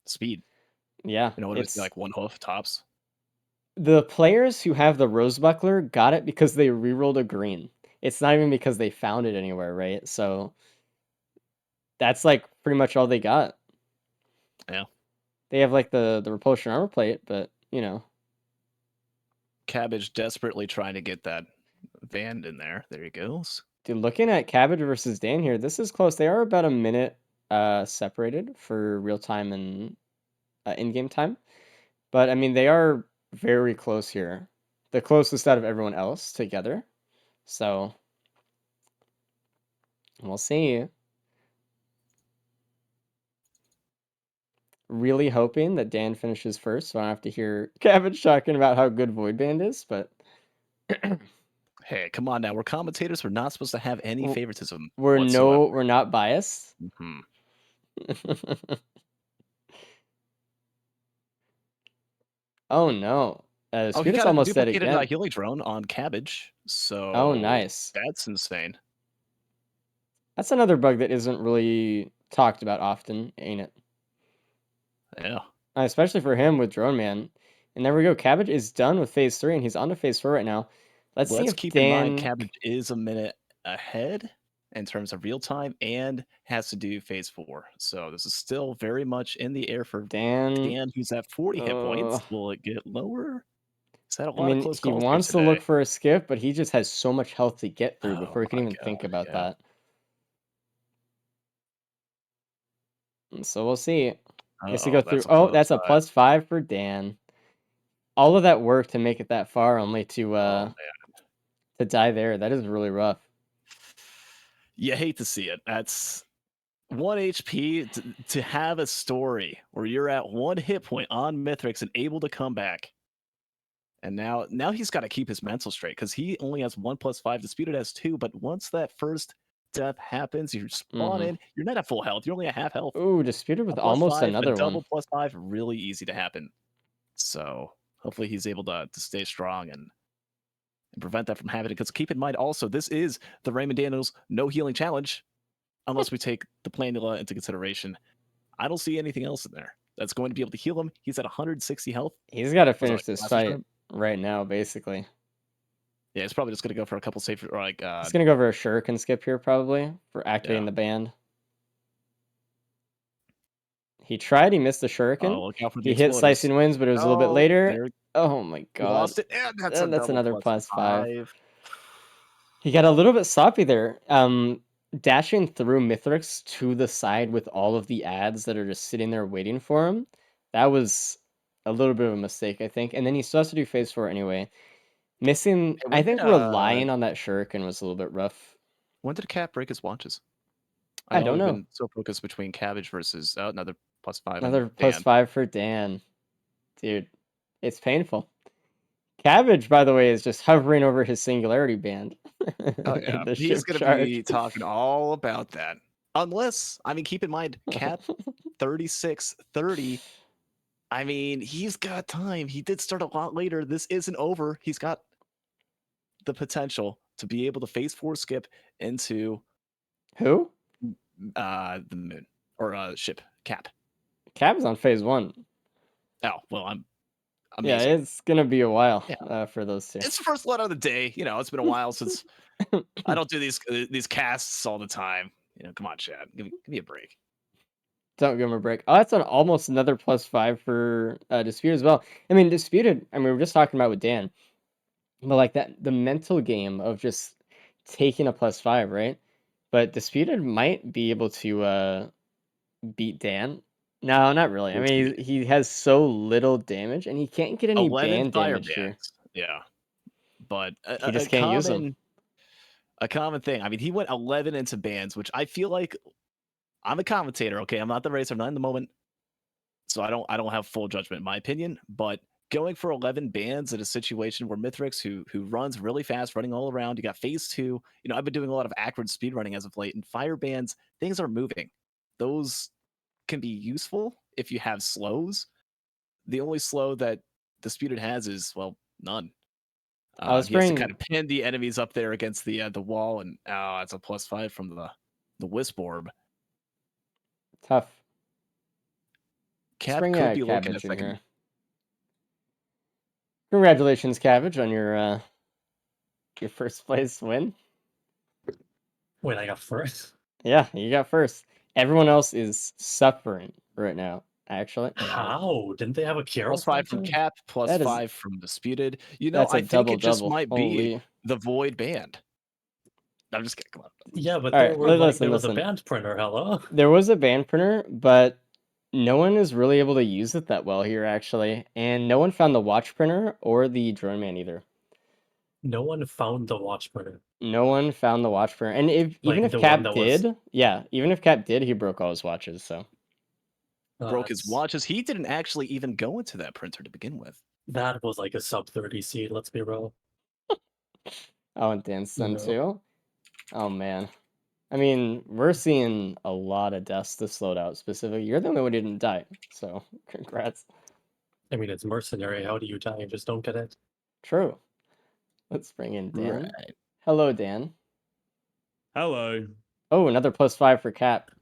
speed. Yeah, What do we see, it's like one hoof tops? the players who have the rose buckler got it because they rerolled a green. It's not even because they found it anywhere, right? So that's like pretty much all they got. Yeah. They have like the repulsion armor plate, but Cabbage desperately trying to get that Van in there. There he goes. dude, looking at Cabbage versus Dan here, this is close. They are about a minute separated for real time and in-game time. But I mean, they are very close here. The closest out of everyone else together. So we'll see. really hoping that Dan finishes first, so I don't have to hear Cabbage talking about how good Void Band is, but Hey, come on now. We're commentators. We're not supposed to have any w- favoritism whatsoever. we're not biased. Mhm. Oh no. Oh, he Spirit's got a almost dead duplicated again. healing drone on Cabbage, Oh, so nice. that's insane. That's another bug that isn't really talked about often, ain't it? Yeah. Especially for him with Drone Man. And there we go. Cabbage is done with phase 3, and he's on to phase 4 right now. Let's see Let's if keep in mind Dan. Cabbage is a minute ahead in terms of real time and has to do phase 4. So this is still very much in the air for Dan. Dan, who's at 40 hit Uh, points. Will it get lower? Is that a I lot of mean, close he calls here wants to look today? for a skip, but he just has so much health to get through Oh before he can my even think god, about yeah. that. So we'll see. He has to go Uh-oh, through. that's a Oh, plus that's a 5. +5 for Dan. All of that work to make it that far, only Oh man. to die there. That is really rough. You hate to see it. That's 1 HP to have a story where you're at 1 hit point on Mythrix and able to come back. And now he's got to keep his mental straight because he only has 1+5. Disputed has 2, but once that first death happens, you spawn Mm-hmm. in, you're not at full health, you're only at half health. Ooh, Disputed A with plus almost 5, a another one. double +5, really easy to happen. So hopefully he's able to stay strong and prevent that from happening. Because keep in mind also, this is the Raymond Daniels no healing challenge, unless we take the Planula into consideration. I don't see anything else in there that's going to be able to heal him. He's at 160 health. He's got to Was it finish like this Master's fight Room? right now, basically. Yeah, he's probably just gonna go for a couple safe or like He's gonna go for a Shuriken skip here, probably, for activating yeah. the band. He tried, he missed the Shuriken. Oh, look out for the He hit exploders. Slicing Winds, but it was a little bit Oh, later. there Oh my he god. lost it, and that's a And that's double another plus +5. 5. He got a little bit sloppy there. Dashing through Mythrix to the side with all of the ads that are just sitting there waiting for him. That was a little bit of a mistake, I think. And then he still has to do phase 4 anyway. Missing, Hey, I think relying on that Shuriken was a little bit rough. when did Cat break his watches? I I know don't we've know. been so focused between Cabbage versus another +5 and Another Dan. +5 for Dan. Dude, it's painful. Cabbage, by the way, is just hovering over his singularity band Oh in yeah, the he's ship gonna charge. be talking all about that. Unless, I mean, keep in mind, Cat 3630. I mean, he's got time. He did start a lot later. This isn't over. He's got the potential to be able to phase 4 skip into Who? the moon or ship Cap. Cab's on phase 1. Oh well, I'm Yeah, amazing. it's gonna be a while Yeah, for those two. it's the first load of the day. You know, it's been a while since I don't do these casts all the time. You know, come on, Chad, give me a break. Don't give him a break. Oh, that's an almost another +5 for Dispute as well. I mean, Disputed, I mean, we were just talking about with Dan, but like that, the mental game of just taking a +5, right? But Disputed might be able to beat Dan. No, not really. I We'll mean, see. he has so little damage, and he can't get any 11 band fire damage here. bands. Yeah, but He a just can't use them. common thing. I mean, he went 11 into bands, which I feel like I'm a commentator. Okay, I'm not the racer. I'm not in the moment, so I don't have full judgment in my opinion. But going for 11 bands in a situation where Mythrix, who runs really fast, running all around, you got phase 2. You know, I've been doing a lot of Ackrid speed running as of late, and fire bands, things are moving. Those can be useful if you have slows. The only slow that Disputed has is, well, none. I was He has to kind bringing of pin the enemies up there against the wall, and oh, it's a +5 from the Wisp Orb. tough. Let's Cap bring could be looking at Cabbage in second. here. Congratulations, Cabbage, on your first place win. Wait, I got first? Yeah, you got first. Everyone else is suffering right now, actually. How? Didn't they have a Kieros +5 that from time? Cap, That is +5 from Disputed. You know, that's a I think double it just double. might be Holy. the Void Band. I'm just kidding. Come on. Yeah, but All there right, were like listen, there was a listen. band printer, hello? There was a band printer, but no one is really able to use it that well here, actually. And no one found the watch printer or the drone man either. No one found the watch printer. No one found the watch printer. And even Like if the one Cap that was did, yeah, even if Cap did, he broke all his watches, so broke his That's- watches. He didn't actually even go into that printer to begin with. That was like a sub 30 seed, let's be real. Oh, and Dan's son No. too. Oh man. I mean, we're seeing a lot of deaths this loadout specifically. You're the only one who didn't die, so congrats. I mean, it's mercenary. How do you die and just don't get it? True. Let's bring in Dan. Right. Hello, Dan. Hello. Oh, another +5 for Cap.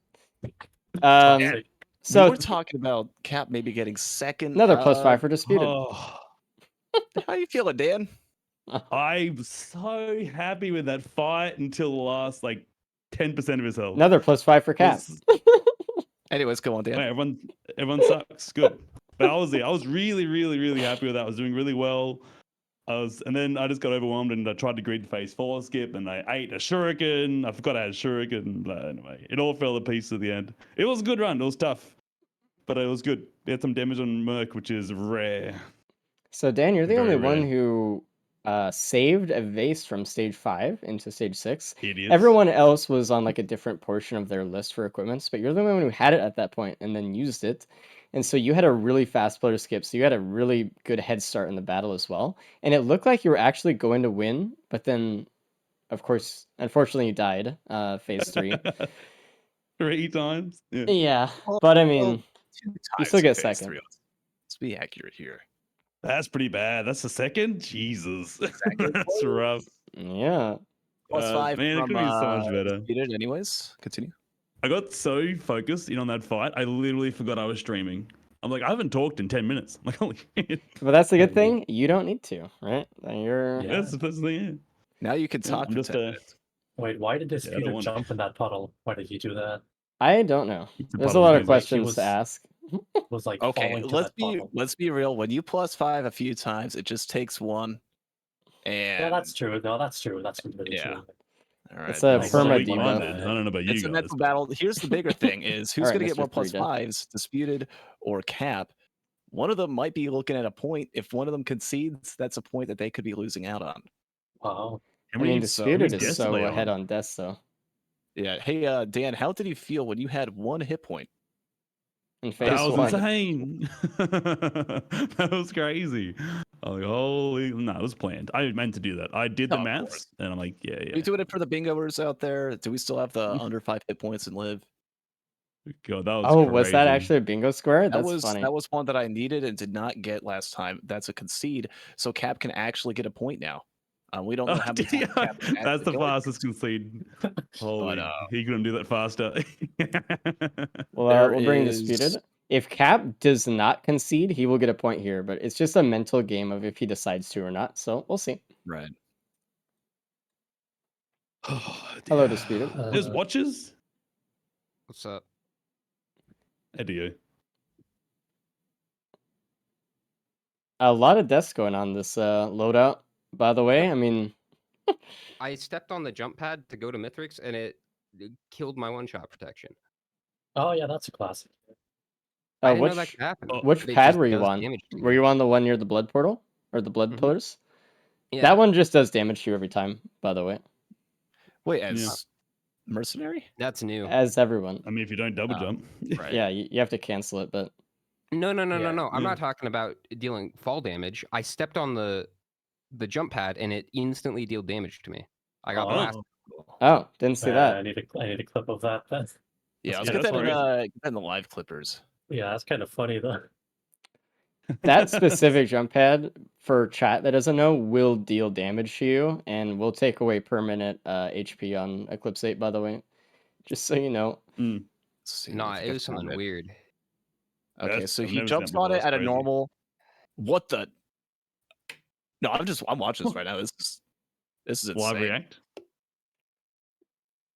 Classic. So we were talking about Cap maybe getting second. another +5 for Disputed. Oh, How you feeling, Dan? I'm so happy with that fight until the last like 10% of his health. Another +5 for Cap. Anyways, go on, Dan. Wait, everyone sucks. Good. But I was really, really, really happy with that. I was doing really well. And then I just got overwhelmed and I tried to greed phase 4 skip and I ate a shuriken. I forgot I had a shuriken. But anyway, it all fell to pieces at the end. It was a good run. It was tough, but it was good. We had some damage on Merc, which is rare. So Dan, you're the Very only one rare. who saved a vase from stage 5 into stage 6. Idiots. Everyone else was on like a different portion of their list for equipments, but you're the only one who had it at that point and then used it. And so you had a really fast player skip, so you had a really good head start in the battle as well. And it looked like you were actually going to win, but then, of course, unfortunately, you died. Phase 3. 3 times. Yeah. Yeah, but I mean, Two you still times get in phase second. 3. Let's be accurate here. That's pretty bad. That's the second? Jesus. That's rough. Yeah. +5 man, it from could be so much better. Disputed. Anyways, continue. I got so focused in on that fight, I literally forgot I was streaming. I'm like, I haven't talked in 10 minutes. I'm like, holy shit. But that's the good Mhm. thing. You don't need to, right? You're Yeah. That's the first thing. Now you can Yeah, talk I'm for just 10 minutes. Wait, why did I Disputed don't want- jump in that puddle? Why did he do that? I don't know. It's a There's a puddle lot of because, like, he questions was- to ask. Was like Okay, falling to let's that be puddle. let's be real. When you +5 a few times, it just takes one. And Yeah, that's true. No, that's true. That's completely Yeah. true. all right. It's a Like, perma like, debuff. fun, I don't know about you It's a guys. mental battle. Here's the bigger thing: is who's All right, going to get more Mr. 3 death. +5s, Disputed or Cap? One of them might be looking at a point. If one of them concedes, that's a point that they could be losing out on. Wow. How I mean, many Disputed deaths is are so they ahead on? on deaths, though. Yeah. Hey, Dan, how did you feel when you had 1 hit point? In That phase was 1. insane. That was crazy. I'm like, holy, no, it was planned. I meant to do that. I did the Oh, of maths, course. and I'm like, yeah, Are yeah. we doing it for the bingoers out there? Do we still have the Mm. under 5 hit points and live? God, that was Oh, crazy. was that actually a bingo square? That That's was funny. that was one that I needed and did not get last time. That's a concede, so Cap can actually get a point now. We don't know how many times Cap can That's actually the go into fastest concede. Holy, uh, he couldn't do that faster. Well, there we'll bring is- Disputed. If Cap does not concede, he will get a point here, but it's just a mental game of if he decides to or not. So we'll see. Right. Hello, Disputed. There's watches? What's up? Idiot. A lot of deaths going on this loadout, by the way. I mean, I stepped on the jump pad to go to Mythrix, and it killed my one-shot protection. Oh yeah, that's a classic. I didn't know that which could happen. which but it pad just were you does on? damage to Were you on the one near the blood portal or the blood Mhm. pillars? Yeah. That one just does damage to you every time, by the way, Wait, as mercenary? That's new. as everyone. I mean, if you don't double Oh, jump. Right. Yeah, you have to cancel it, but No. Yeah. I'm Yeah. not talking about dealing fall damage. I stepped on the jump pad, and it instantly dealt damage to me. I got Oh. blasted. oh, didn't see I that. need a clip of that. Then. Yeah, let's Yeah, get that's that in, crazy. get that in the live clippers. Yeah, that's kind of funny though. That specific jump pad for chat that doesn't know will deal damage to you and will take away permanent HP on Eclipse 8, by the way. Just so you know. Mm. Let's see No, if I it can was something find it. weird. Okay, That's- so I've he never seen jumps that on before, it that's at a crazy. normal. What the? No, I'm watching this right now. This is Live insane. react?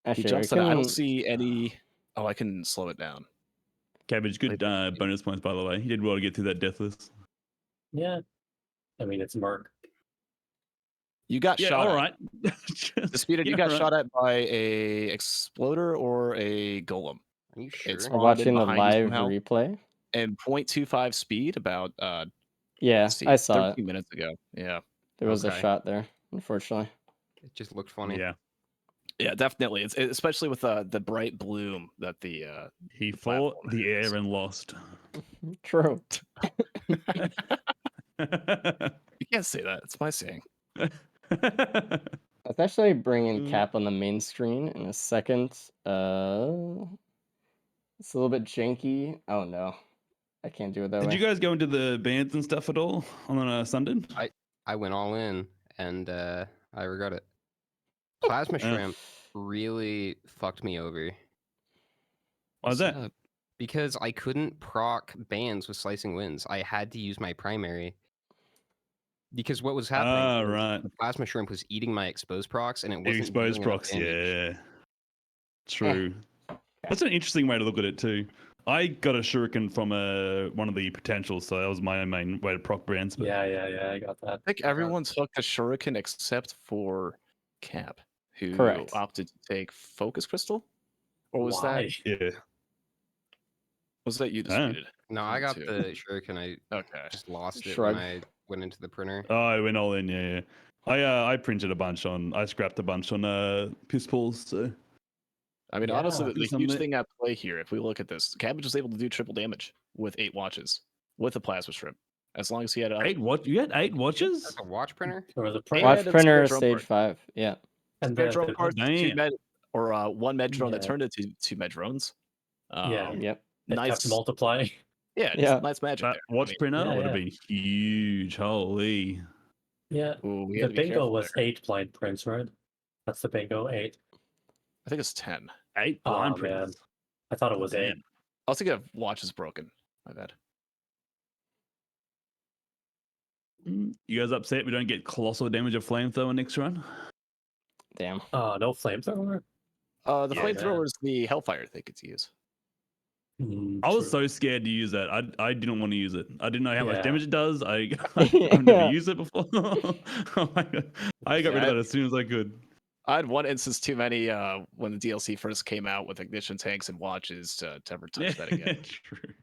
He Actually, jumps we on it. I don't can- see any. Oh, I can slow it down. Cabbage, good bonus points, by the way. He did well to get through that death list. Yeah. I mean, it's Merc. You got Yeah, shot all at. right. Disputed, you got shot at by a exploder or a golem. Are you sure? It's We're watching the behind you live somehow. replay. And 0.25 speed about Yeah, let's see, I saw 13 it. minutes ago. Yeah. There was a Okay. shot there, unfortunately. It just looked funny. Yeah. Yeah, definitely. Especially with the bright bloom that the He the fought platform the has. air and lost. True. You can't say that. It's my saying. Let's actually bring in Mm. Cap on the main screen in a second. It's a little bit janky. Oh no, I can't do it that Did way. you guys go into the bands and stuff at all on Sunday? I went all in, and I regret it. Plasma Shrimp really fucked me over Why's that? because I couldn't proc bands with Slicing Winds. I had to use my primary. Because what was happening Ah, was right. the Plasma Shrimp was eating my exposed procs, and it The wasn't exposed dealing enough procs, damage. yeah. True. That's an interesting way to look at it too. I got a shuriken from one of the potentials, so that was my main way to proc brands. But Yeah, I got that. I think everyone's hooked a shuriken except for Cap, who Correct. opted to take Focus Crystal. Or was Why? yeah, that you disputed? No, I got Too. the Shuriken. I Okay. just lost it Shrug. when I went into the printer. oh, I went all in. Yeah. I printed a bunch I scrapped a bunch on piss pools. So I mean, Yeah, honestly, the because I'm huge the- thing at play here, if we look at this, Cabbage was able to do triple damage with 8 watches with a Plasma Shrimp. As long as he had you had 8 watches? That's a watch printer. Or the Yeah, print. Watch that's printer Spare Drone stage Card. 5. Yeah. And Spare the, drone the- cards, Damn. 2 med, or 1 med drone that Yeah. turned into 2 med drones. Yeah. Yep. it Nice. kept multiplying. Yeah, Yeah. nice magic That there. I watch mean, printer Yeah, would have yeah. been huge. Holy. Yeah. ooh, we The had to be bingo careful was there. 8 blind prints, right? That's the bingo, 8. I think it's 10. 8 Oh, blind man. printers. I thought it was 8. Damn. I also think a watch is broken. My bad. You guys upset we don't get colossal damage of flamethrower next run? Damn. No flamethrower? The Yeah. flamethrower is the Hellfire they could use. I was True. so scared to use that. I didn't want to use it. I didn't know how much Yeah. damage it does. I've never Yeah. used it before. Oh my God. I got rid of that as soon as I could. I had one instance too many when the DLC first came out with ignition tanks and watches to ever touch that again. True.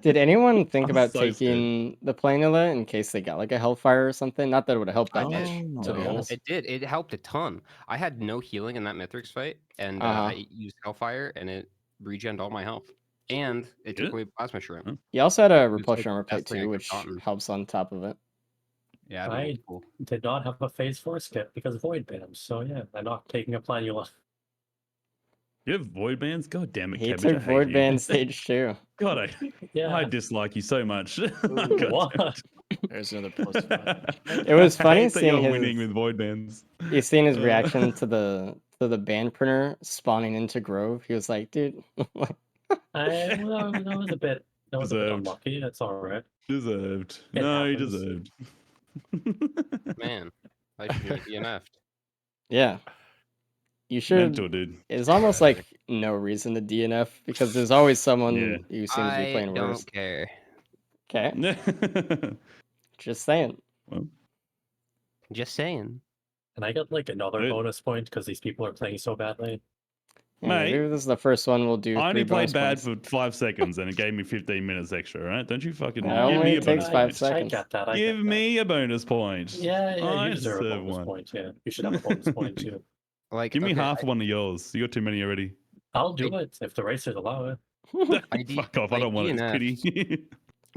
Did anyone think I'm about so scared. taking the Planula in case they got like a Hellfire or something? Not that it would have helped that I much, did. to be No. honest. It did. It helped a ton. I had no healing in that Mythrix fight, and Uh-huh. I used Hellfire, and it regened all my health. And it took Did it? away Plasma Shrimp. Huh. You also had a It's repulsion like armor the plate best thing I too, could've which gotten. helps on top of it. Yeah, I that's cool. did not have a phase 4 skip because of void bans. So yeah, I'm not taking a planula. You have void bands? God damn it, He Cabbage. I took hate Void you. Band stage 2. God, Yeah. I dislike you so much. Ooh, God What? There's another plus 5. It was I funny hate that seeing you're winning his with void bands. you seen his Uh, reaction to the band printer spawning into Grove. He was like, dude, That was a bit Deserved. unlucky. That's all right. Deserved. It No, he happens. deserved. Man, I should get DNF'd. yeah. You should Mental, dude. It's almost like no reason to DNF because there's always someone Yeah. who seems to be I playing don't worse. care. Okay. Just saying. Just saying. And I got like another Dude. bonus point because these people are playing so badly. Yeah, Mate, maybe this is the first one we'll do I 3 only played bonus bad points. for 5 seconds and it gave me 15 minutes extra, right? Don't you fucking That give only me a takes bonus 5 point. seconds. I get that. I Give get that. me a bonus point. Yeah, I you deserve a deserve bonus one. point. Yeah, you should have a bonus point too. Like, Give me okay, half one of yours. You got too many already. I'll do it if the racers allow it. Fuck off. I don't want it. It's pity.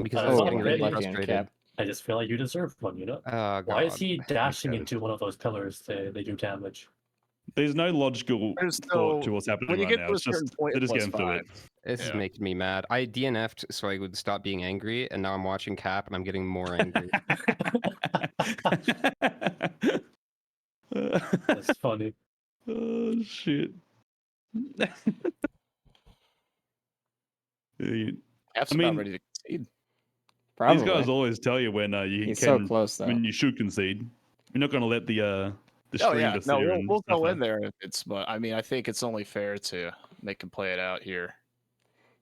because Oh, it's Oh, getting really lucky on frustrated. Cap. I just feel like you deserve one, you know? Oh, Why is God. he dashing Cabbage. into one of those pillars? They do damage. There's no logical There's thought to no- what's happening when you right get now. to a It's just certain point, they're just plus getting through it. This is Yeah. making me mad. I DNF'd so I would stop being angry, and now I'm watching Cap and I'm getting more angry. That's funny. Oh shit. Cap's I mean, about ready to concede. Probably. These guys always tell you when you He's can so close though. when you should concede. You're not going to let the Oh string yeah, just no, sit there we'll, and we'll go suffer. in there if it's. But I mean, I think it's only fair to make him play it out here.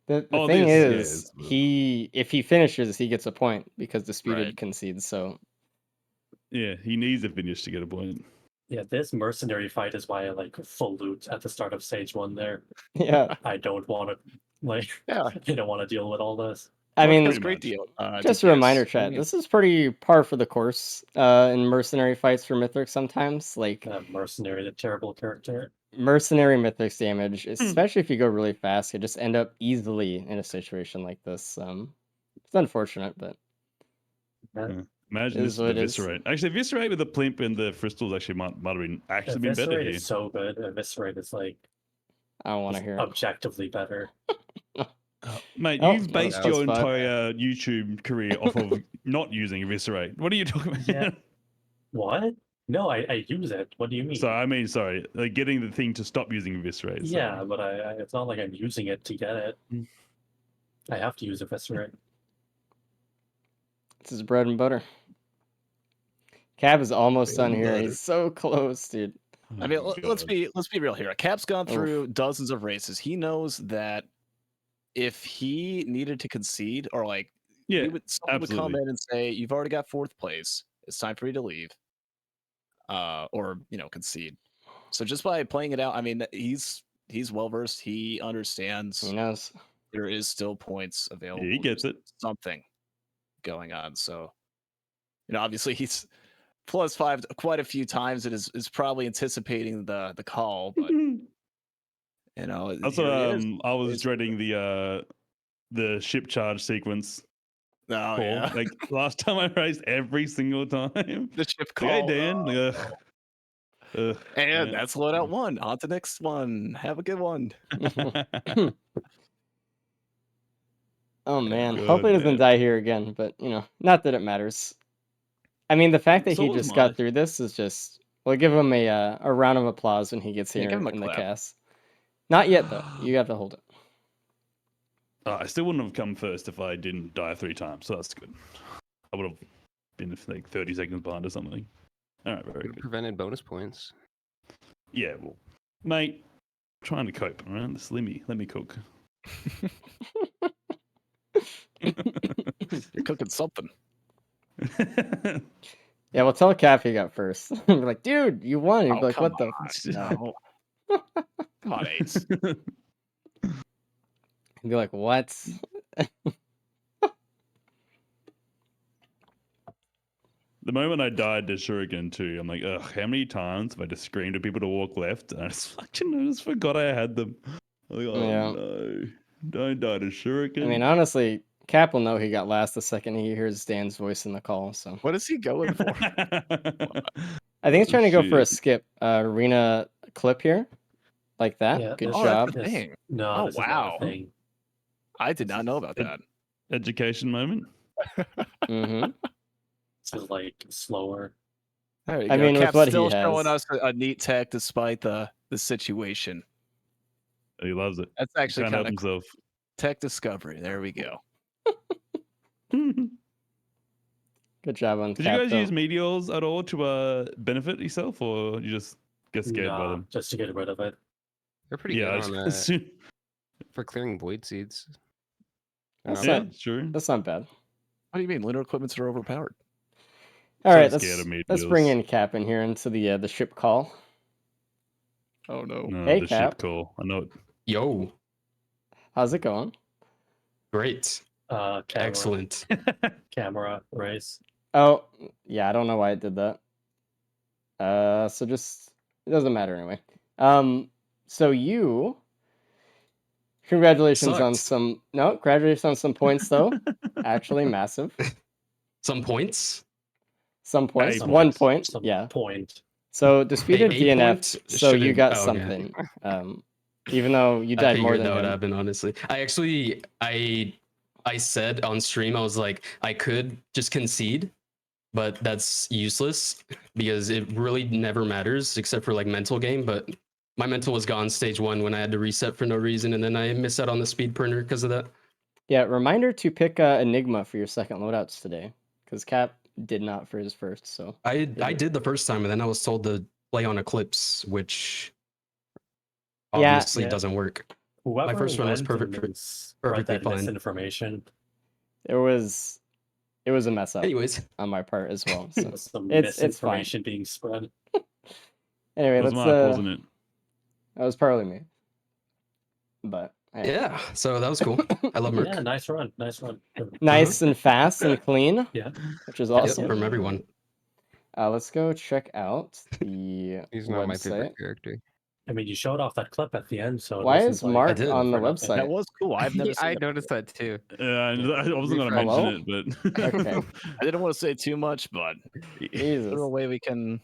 The Oh, thing this- is, yeah, if he finishes, he gets a point because Disputed Right. concedes. So Yeah, he needs a finish to get a point. Yeah, this mercenary fight is why I like full loot at the start of stage 1 there. yeah, I don't want to, like, Yeah, I don't want to deal with all this. I mean, that's a pretty great much. deal. just a DPS. reminder, I chat. mean, This is pretty par for the course in mercenary fights for Mythrix sometimes. Like, Mercenary, the terrible character. mercenary Mythrix damage, especially if you go really fast, you just end up easily in a situation like this. It's unfortunate, but Imagine It this is with what the it is. Viscerate. Actually, Viscerate with the Plimp and the Fristals actually might have been been better Eviscerate here. is so good. Eviscerate is like I don't want to just hear it. objectively better. Mate, Oh, you've based that was your fun. entire YouTube career off of not using Eviscerate. What are you talking about? Yeah. What? No, I use it. What do you mean? So I mean, sorry, like getting the thing to stop using Eviscerate. Yeah, but I it's not like I'm using it to get it. Mm. I have to use Eviscerate. This is bread and butter. Cab is almost Bread done and here. butter. He's so close, dude. I mean, Oh, let's God. be real here. Cap's gone Oof. through dozens of races. He knows that if he needed to concede, or like Yeah, someone would come absolutely. in and say, "You've already got 4th place. It's time for you to leave," or concede. So just by playing it out, I mean, he's well versed. He understands He knows. there is still points available. Yeah, he gets There's it. something going on. So obviously he's +5 quite a few times. It is probably anticipating the call, but Also, here he is. I was It's- dreading the ship charge sequence. Oh Call. yeah, Like last time I raced every single time. the ship Like, call. hey Dan. Like, ugh, And yeah. that's Loadout 1. On to next one. Have a good one. Oh man, Good, hopefully he doesn't man. die here again, but not that it matters. I mean, the fact that So he was just mine. got through this is just. We'll give him a round of applause when he gets Yeah, here give him a in the clap. cast. Not yet though. You have to hold it. I still wouldn't have come first if I didn't die 3 times, so that's good. I would have been like 30 seconds behind or something. All right, very Would have good. prevented bonus points. Yeah, well, mate, trying to cope, all right? Just let me cook. You're cooking something. Yeah, we'll tell Cap he got first. Be like, dude, you won. He'd Oh, be like, come what the? No. Come on, Ace. He'd be like, what? The moment I died to Shuriken too, I'm like, ugh, how many times have I just screamed at people to walk left? And I just forgot I had them. I'm like, oh Yeah. no, don't die to Shuriken. I mean, honestly, Cap will know he got last the second he hears Dan's voice in the call. So What is he going for? I think he's trying to go for a shit. skip arena clip here, like that. Yeah, Good this- job. That's a thing. No, Oh, this is not wow. a thing. I did not know about It- that. Education moment. Mm-hmm. This is like slower. There you I go. mean, with Cap's what he still showing has. us a neat tech despite the situation. He loves it. That's actually Can't help kind of himself. tech discovery. There we go. Did Good job on you Cap. guys though. use meteors at all to benefit yourself, or you just get scared by Nah, them? just to get rid of it. They're pretty Yeah, I good on just assume- for clearing void seeds. They're That's not yeah, not- sure. That's not bad. What do you mean? Lunar equipments are overpowered. All So right, scared of let's bring meteors. in Cap in here into the ship call. Oh no. No, Hey, the Cap. ship call. I know it. Yo, How's it going? great. Camera, Excellent. camera race. Oh, yeah, I don't know why it did that. So just it doesn't matter anyway. So you congratulations on Sucked. congratulations on some points though. Actually massive. Some points. Some points. Some 1 points. point. Some Yeah. point. So disputed A DNF, point so you shouldn't- got oh, okay. something. Even though you I died more figured than that would him. happen, honestly. I said on stream, I was like, I could just concede, but that's useless because it really never matters except for like mental game. But my mental was gone stage 1 when I had to reset for no reason, and then I missed out on the speed printer because of that. Yeah, reminder to pick Enigma for your second loadouts today. Because Cap did not for his first, so I did the first time, and then I was told to play on Eclipse, which Yeah. obviously Yeah. doesn't work. Whoever first one was went perfect and for- spread perfectly that fine. misinformation. it was a mess up Anyways, on my part as well. So With some It's fine. misinformation being spread. anyway, It was let's Mark, wasn't it? that was probably me. But hey. yeah. So that was cool. I love Merc. Yeah, nice run. Nice run. Nice and fast and clean, Yeah. which is Yep, awesome. from everyone. Let's go check out the He's not my website. favorite character. I mean, you showed off that clip at the end, so it Why wasn't is like Mark did. on the for nothing. That website? was cool. I've never seen I it. noticed that too. I wasn't going to Hello? mention it, but Okay. I didn't want to say too much, but is Jesus. there a way we can?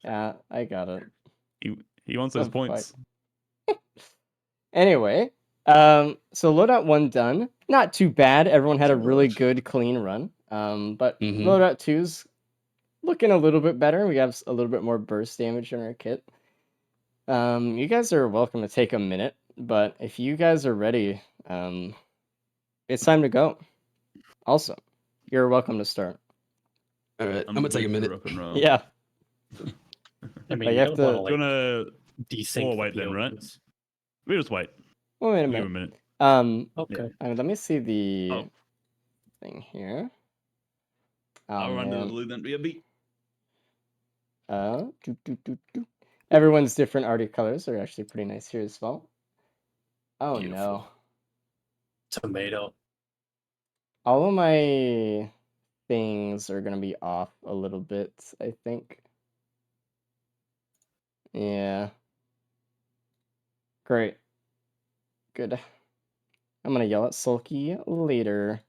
Yeah, I got it. he wants those The points. Anyway, so Loadout 1 done. Not too bad. Everyone had a really good, clean run. But Mhm. Loadout 2's looking a little bit better. We have a little bit more burst damage in our kit. You guys are welcome to take a minute, but if you guys are ready, it's time to go. Also, you're welcome to start. All right, I'm gonna take a good for minute. rock and roll. Yeah. I mean, you you have don't to- want Do you to want like to desync. or the wait then, right? POVs. We just wait. Oh, wait a Give him a minute. minute. Okay. Let me see the Oh. thing here. Oh, I'll run to the man. blue then. BRB. Everyone's different arty colors are actually pretty nice here as well. Oh no. Beautiful. Tomato. All of my things are gonna be off a little bit, I think. Yeah. Great. Good. I'm gonna yell at Sulky later.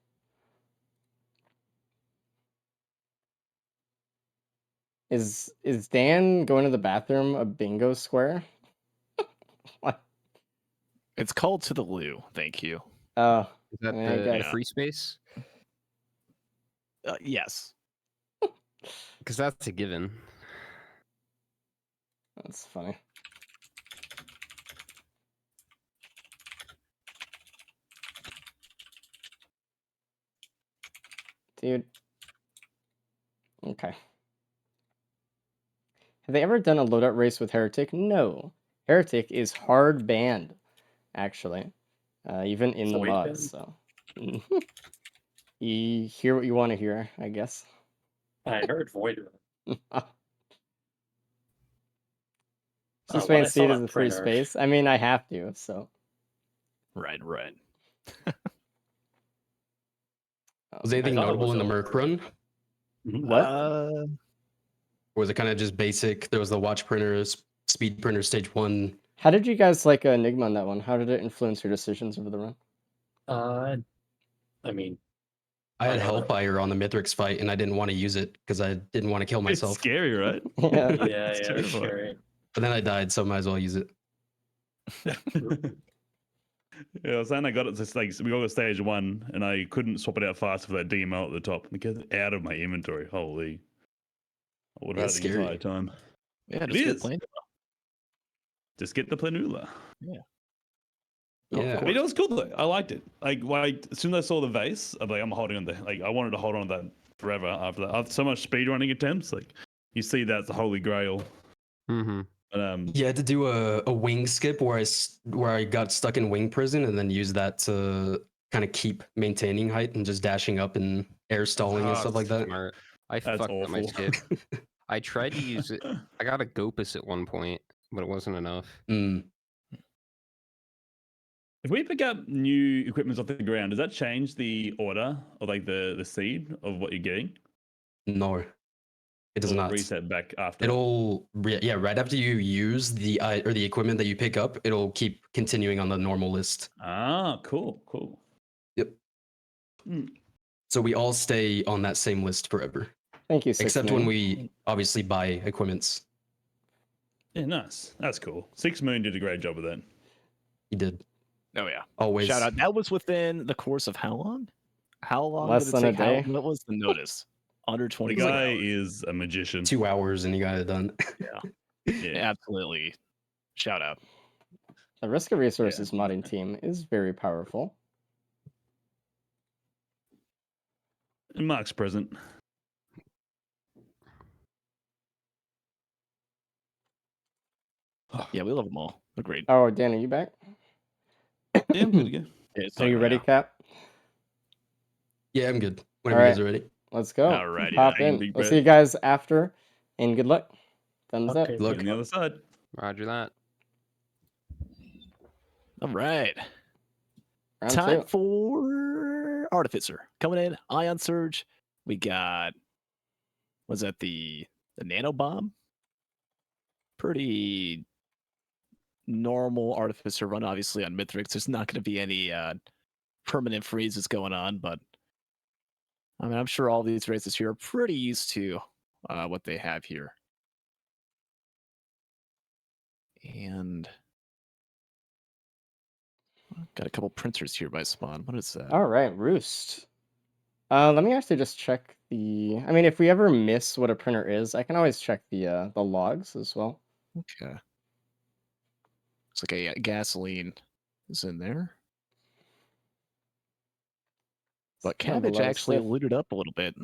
Is Dan going to the bathroom a bingo square? What? It's called to the loo. Thank you. Oh, Is that I the guess. free space? Yes. Because that's a given. That's funny. Dude. Okay. Have they ever done a loadout race with Heretic? No. Heretic is hard banned, actually. Even in the Void mods, so. You hear what you want to hear, I guess. I heard Void. Just when wait I and see saw it as that a free printer- space. I mean, I have to, so. Right. Was anything thought it notable was in the over. Merc run? What? Or was it kind of just basic? There was the watch printer, speed printer, stage 1. How did you guys like Enigma on that one? How did it influence your decisions over the run? I mean, I had I don't know. Hellfire on the Mythrix fight, and I didn't want to use it because I didn't want to kill It's myself. scary, right? Yeah. yeah, It's it's terrifying. scary. But then I died, so I might as well use it. Yeah, I was saying I got it to like we got to stage 1 and I couldn't swap it out fast for that DML at the top. And get it out of my inventory. Holy. I would have That's had it the scary. entire time. Yeah. It Just get is. playing. Just get the planula. Yeah. I mean, it was cool though. I liked it. Like as soon as I saw the vase, I'm like, I'm holding on to. Like, I wanted to hold on to that forever. After that, after so much speedrunning attempts, like you see, that's the holy grail. Mm-hmm. But You had to do a wing skip where I got stuck in wing prison and then use that to kind of keep maintaining height and just dashing up and air stalling and stuff like that. Smart. I That's fucked up my awful. skip. I tried to use it. I got a Gopus at one point, but it wasn't enough. Mm. if we pick up new equipment off the ground, does that change the order of like the seed of what you're getting? No, it does Or not. reset back after. Yeah, right after you use the equipment that you pick up, it'll keep continuing on the normal list. Ah, cool. Yep. So we all stay on that same list forever, Thank you, except 6 when Moon. we obviously buy equipments. Yeah, nice. That's cool. 6 Moon did a great job with that. He did. Oh yeah. Always. Shout out. That was within the course of how long? How long Less did it than a take? day. What was the notice? Under The 24 guy hours. is a magician. 2 hours and you got it done. Yeah. Absolutely. Shout out. The Risk of Resources modding team is very powerful. And Mark's present. Yeah, we love them all. They're great. Oh, Dan, are you back? Yeah, I'm good to go. Yeah, it's Are you done ready, now. Cap? Yeah, I'm good. Whenever you guys are ready. Let's go. Alrighty, Hop then. in. Big We'll breath. see you guys after, and good luck. Thumbs up. Okay, Look. On the other side. Roger that. All right. Round Time 2. for Artificer. Coming in, Ion Surge. We got, was that the Nano Bomb? Pretty normal Artificer run, obviously on Mythrix, there's not going to be any permanent freezes going on, but I mean, I'm sure all these races here are pretty used to what they have here. And got a couple printers here by spawn. What is that? All right, Roost. Let me actually just check the. I mean, if we ever miss what a printer is, I can always check the logs as well. Okay. It's like a gasoline is in there. But Kind of a Cabbage lot of actually stuff. looted up a little bit.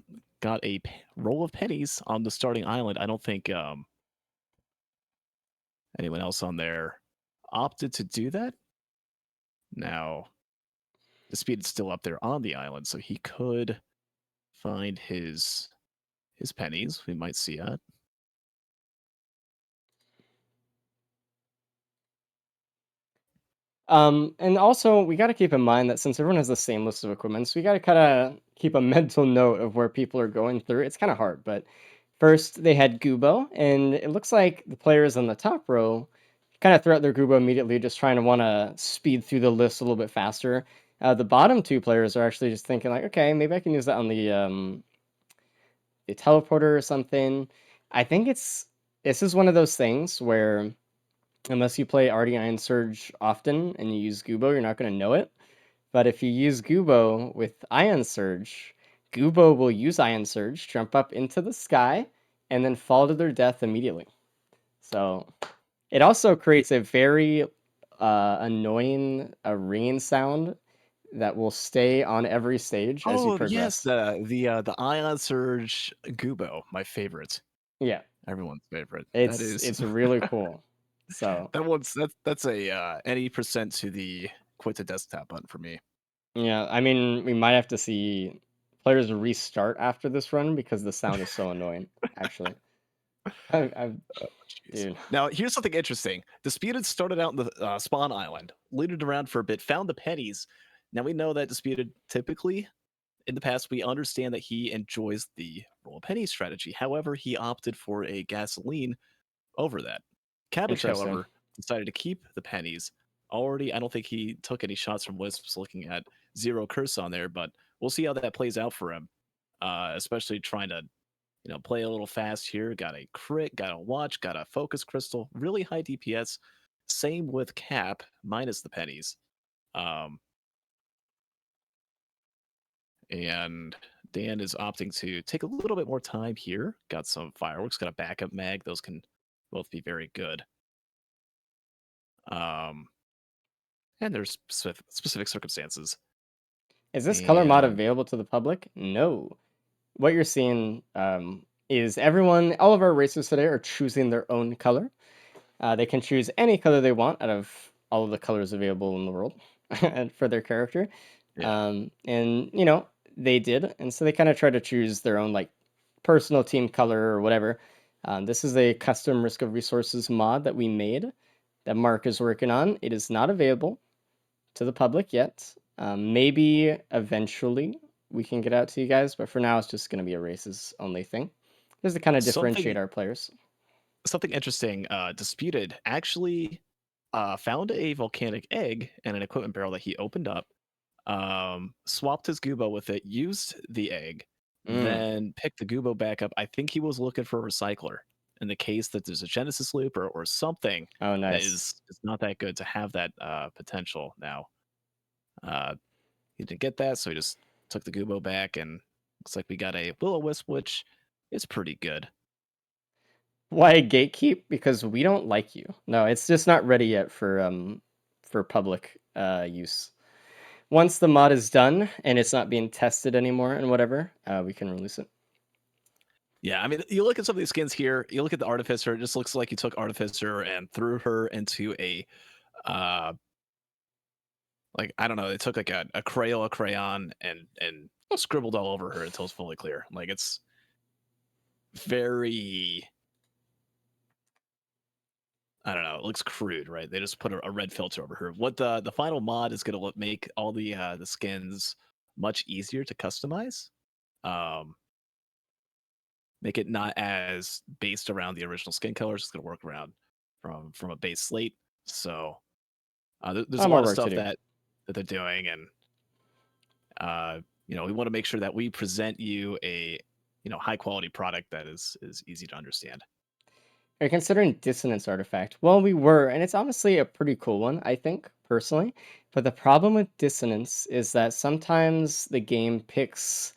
Got a roll of pennies on the starting island. I don't think anyone else on there opted to do that. Now, the speed is still up there on the island, so he could find his pennies. We might see that. And also we got to keep in mind that since everyone has the same list of equipments, we got to kind of keep a mental note of where people are going through. It's kind of hard, but first they had Gubo, and it looks like the players on the top row kind of threw out their Gubo immediately, just trying to want to speed through the list a little bit faster. The bottom two players are actually just thinking like, okay, maybe I can use that on the teleporter or something. I think this is one of those things where unless you play Artie Iron Surge often and you use Gubo, you're not going to know it. But if you use Gubo with Ion Surge, Gubo will use Ion Surge, jump up into the sky, and then fall to their death immediately. So it also creates a very annoying ringing sound that will stay on every stage as you Oh yes, progress. the Ion Surge Gubo, my favorite. Yeah, Everyone's favorite. That it's is really cool. So that's a any percent to the quit to desktop button for me. yeah, I mean, we might have to see players restart after this run because the sound is so annoying. Actually, I've Jeez. dude. Now here's something interesting. Disputed started out in the spawn island, looted around for a bit, found the pennies. Now we know that Disputed typically in the past we understand that he enjoys the roll penny strategy. However, he opted for a gasoline over that. Cabbage, Interesting. however, decided to keep the pennies. Already, I don't think he took any shots from Wisps looking at zero curse on there, but we'll see how that plays out for him. Especially trying to, play a little fast here. Got a crit, got a watch, got a focus crystal, really high DPS. Same with Cap, minus the pennies. Um, and Dan is opting to take a little bit more time here. Got some fireworks, got a backup mag. Those can both be very good. And there's specific circumstances. Is this color mod And available to the public? No. What you're seeing is all of our racers today are choosing their own color. They can choose any color they want out of all of the colors available in the world and for their character. yeah, And they did, and so they kind of try to choose their own like personal team color or whatever. This is a custom Risk of Resources mod that we made that Mark is working on. It is not available to the public yet. Maybe eventually we can get out to you guys, but for now it's just going to be a races only thing, just to kind of differentiate something our players. something interesting. Disputed actually found a volcanic egg and an equipment barrel that he opened up. Swapped his Gubo with it, used the egg, Mm. then picked the Gubo back up. I think he was looking for a recycler in the case that there's a Genesis loop or something Oh, that nice. is not that good to have that potential now. He didn't get that, so he just took the Gubo back, and looks like we got a Will-O-Wisp, which is pretty good. Why gatekeep? Because we don't like you. No, it's just not ready yet for public use. Once the mod is done and it's not being tested anymore and whatever, we can release it. Yeah, I mean, you look at some of these skins here, you look at the Artificer, it just looks like you took Artificer and threw her into a, like, I don't know, they took like a Crayola crayon and scribbled all over her until it's fully clear. Like, it's very, I don't know, it looks crude, right? They just put a red filter over her. What the final mod is going to make all the skins much easier to customize. Um, make it not as based around the original skin colors. It's going to work around from a base slate. So there's a More lot of work to stuff do. that they're doing, and we want to make sure that we present you a high quality product that is easy to understand. Are you considering Dissonance Artifact? Well, we were, and it's honestly a pretty cool one, I think, personally. But the problem with Dissonance is that sometimes the game picks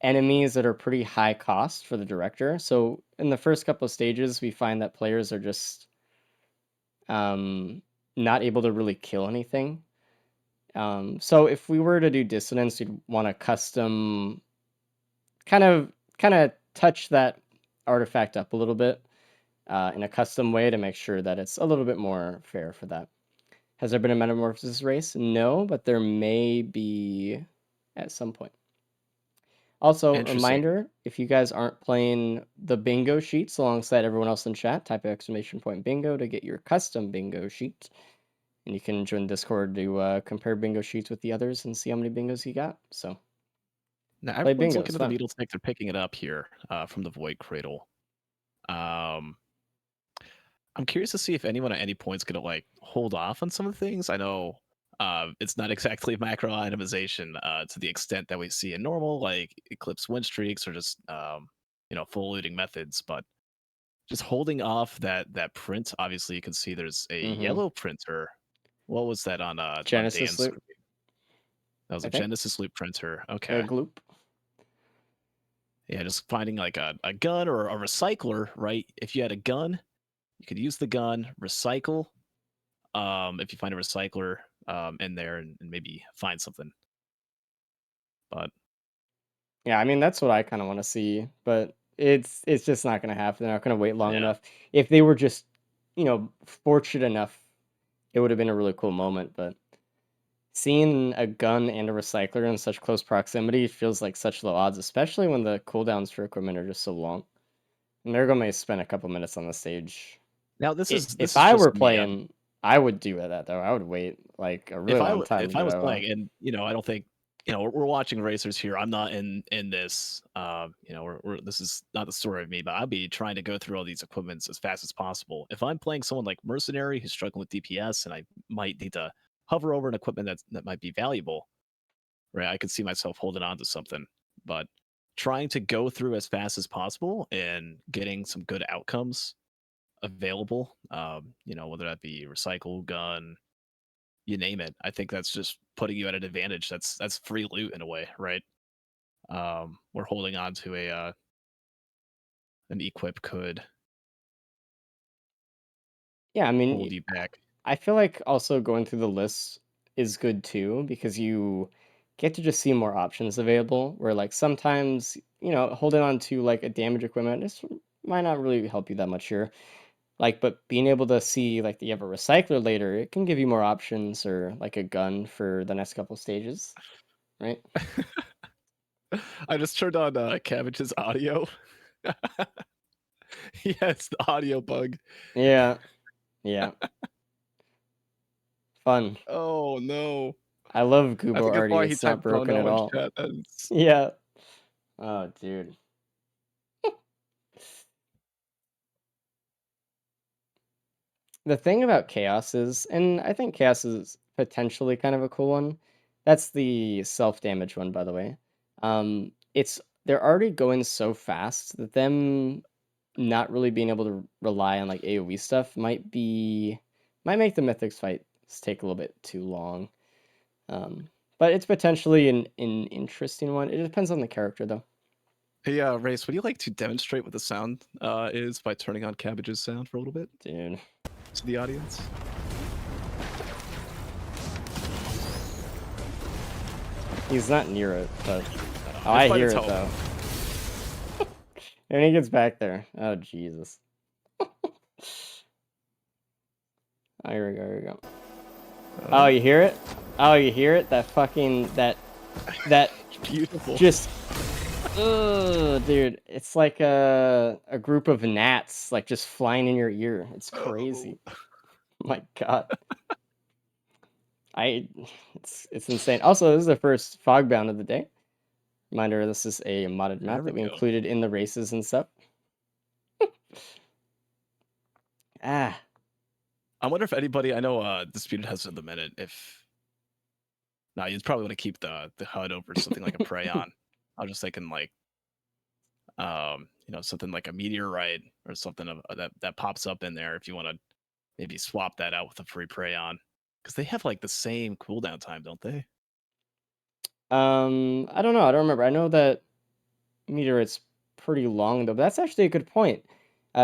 enemies that are pretty high cost for the director. So in the first couple of stages, we find that players are just not able to really kill anything. So if we were to do Dissonance, you'd want to custom kind of touch that artifact up a little bit in a custom way to make sure that it's a little bit more fair for that. Has there been a Metamorphosis race? No, but there may be at some point. Also, Interesting. reminder, if you guys aren't playing the bingo sheets alongside everyone else in chat, type !bingo to get your custom bingo sheet. And you can join Discord to compare bingo sheets with the others and see how many bingos you got. So Now play everyone's bingo, looking it's at the fun. needle stick. They're picking it up here from the Void Cradle. I'm curious to see if anyone at any point's gonna like hold off on some of the things. I know it's not exactly macro itemization to the extent that we see in normal, like Eclipse win streaks or just full looting methods, but just holding off that print. Obviously, you can see there's a yellow printer. What was that on Genesis Dan's loop, screen? That was I a think. Genesis loop printer. A Okay. gloop. Yeah, just finding like a gun or a recycler, right? If you had a gun, you could use the gun, recycle. If you find a recycler in there and maybe find something. But Yeah, I mean that's what I kind of want to see, but it's just not going to happen. They're not going to wait long Yeah. enough. If they were just, fortunate enough, it would have been a really cool moment, but seeing a gun and a recycler in such close proximity feels like such low odds, especially when the cooldowns for equipment are just so long. And they're going to spend a couple minutes on the stage. now this is If I just were me. playing, I would do that though. I would wait like a really long time to If do I was that. playing, and I don't think we're watching racers here. I'm not in this. This is not the story of me, but I'd be trying to go through all these equipments as fast as possible. If I'm playing someone like Mercenary who's struggling with DPS, and I might need to hover over an equipment that might be valuable, right? I could see myself holding on to something, but trying to go through as fast as possible and getting some good outcomes available, whether that be recycle, gun, you name it. I think that's just putting you at an advantage. That's free loot in a way, right? We're holding on to an equip could Yeah, I mean, hold you back. I feel like also going through the list is good too because you get to just see more options available. Where like sometimes holding on to like a damage equipment this might not really help you that much here. Like, but being able to see like that you have a recycler later, it can give you more options or like a gun for the next couple stages, right? I just turned on Cabbage's audio. He has the audio bug. Yeah, yeah, fun. Oh no. I love I Goobo think that's already. why he It's not typed oh broken at no in all. chat. That's Yeah. Oh, dude. The thing about Chaos is, and I think Chaos is potentially kind of a cool one. That's the self-damage one, by the way. They're already going so fast that them not really being able to rely on like AoE stuff might make the Mythrix fights take a little bit too long. But it's potentially an interesting one. It depends on the character though. Hey, Race, would you like to demonstrate what the sound is by turning on Cabbage's sound for a little bit Dude. to the audience? He's not near it, but It's I by the hear it tone. though. And he gets back there. Oh Jesus. Oh, here we go, here we go. Oh, you hear it? Oh, you hear it? That fucking that Beautiful. just ugh, dude. It's like a group of gnats like just flying in your ear. It's crazy. My God. It's insane. Also, this is the first Fogbound of the day. Reminder, this is a modded map There that we we go. included in the races and stuff. Ah. I wonder if anybody, I know Disputed has in the minute, if no, you'd probably want to keep the HUD over something like a Prey on. I was just thinking like something like a meteorite or something that pops up in there if you want to maybe swap that out with a free Prey on. Because they have like the same cooldown time, don't they? I don't know. I don't remember. I know that Meteorite's pretty long though, but that's actually a good point.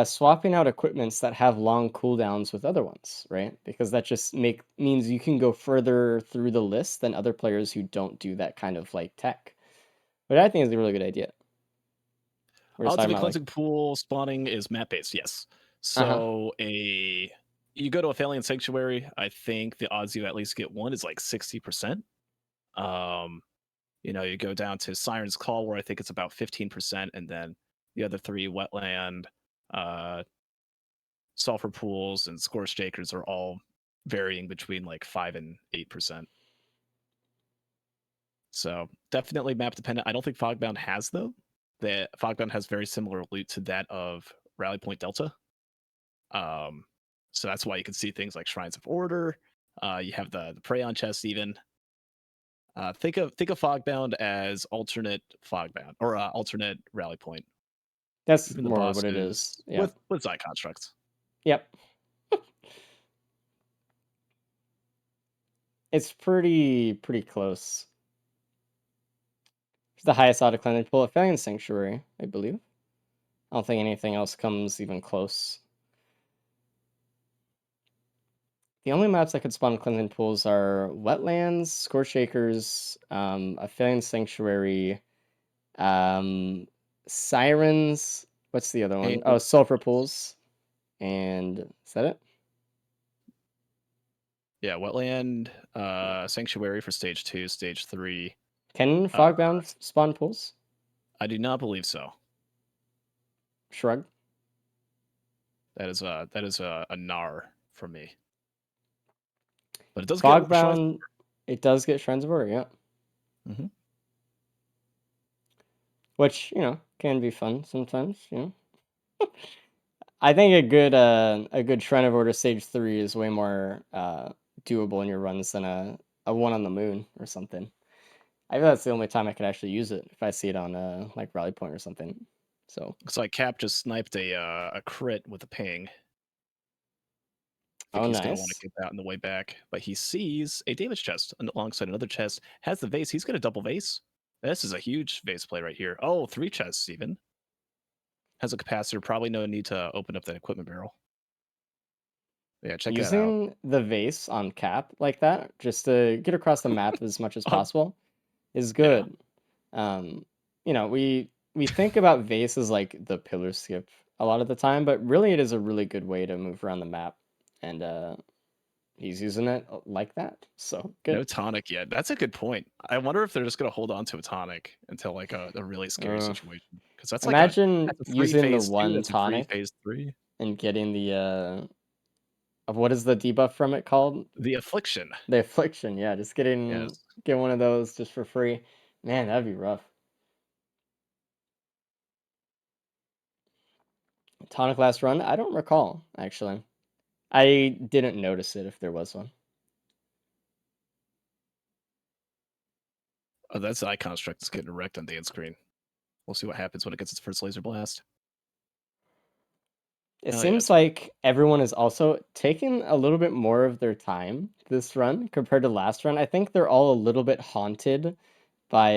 Swapping out equipments that have long cooldowns with other ones, right? Because that just means you can go further through the list than other players who don't do that kind of like tech. But I think it's a really good idea. We're just Odds of talking a about like, cleansing pool spawning is map based, yes. uh-huh. So you go to a Phalian Sanctuary, I think the odds you at least get one is like 60%. You go down to Siren's Call where I think it's about 15%, and then the other three, Wetland, Sulfur Pools, and Scorched Acres are all varying between like 5 and 8%. So definitely map dependent. I don't think Fogbound has though. The Fogbound has very similar loot to that of Rally Point Delta. So that's why you can see things like Shrines of Order. You have the Prayon chest even. Think of Fogbound as alternate Fogbound or alternate Rally Point. That's Even the more what it bosses is. Yeah. with Zai constructs. Yep. It's pretty close. It's the highest auto cleansing pool at Phalian Sanctuary, I believe. I don't think anything else comes even close. The only maps that could spawn cleansing pools are Wetlands, Scorched Acres, a Phalian Sanctuary, Sirens. What's the other one? And- Oh, Sulfur Pools. And is that it? Yeah, Wetland, Sanctuary for stage 2, stage 3. Can Fogbound spawn pools? I do not believe so. Shrug. That is a nar from me. But it does Fogbound. It does get Shrines of Order, yeah. Mhm. Which can be fun sometimes. I think a good Shrine of Order stage 3 is way more doable in your runs than a one on the moon or something. I feel that's the only time I could actually use it if I see it on like Rally Point or something. So Looks like Cap just sniped a crit with a ping. I think he's going to want to nice. get that on the way back. But he sees a damage chest alongside another chest. Has the vase. He's going to double vase. This is a huge vase play right here. Oh, 3 chests even. Has a capacitor. Probably no need to open up that equipment barrel. Yeah, check that out. Using the vase on Cap like that, just to get across the map as much as possible, is good. We think about vase as like the pillar skip a lot of the time, but really it is a really good way to move around the map, and he's using it like that. So good. No tonic yet. That's a good point. I wonder if they're just going to hold on to a tonic until like a really scary situation. Because that's imagine like that's a using the phase 2, one that's tonic a phase 3. and getting the of what is the debuff from it called? The affliction. The affliction, yeah. Just get one of those just for free. Man, that'd be rough. Tonic last run? I don't recall, actually. I didn't notice it if there was one. Oh, that's the eye construct that's getting wrecked on the end screen. We'll see what happens when it gets its first laser blast. It Oh, yeah, seems it's like everyone is also taking a little bit more of their time this run compared to last run. I think they're all a little bit haunted by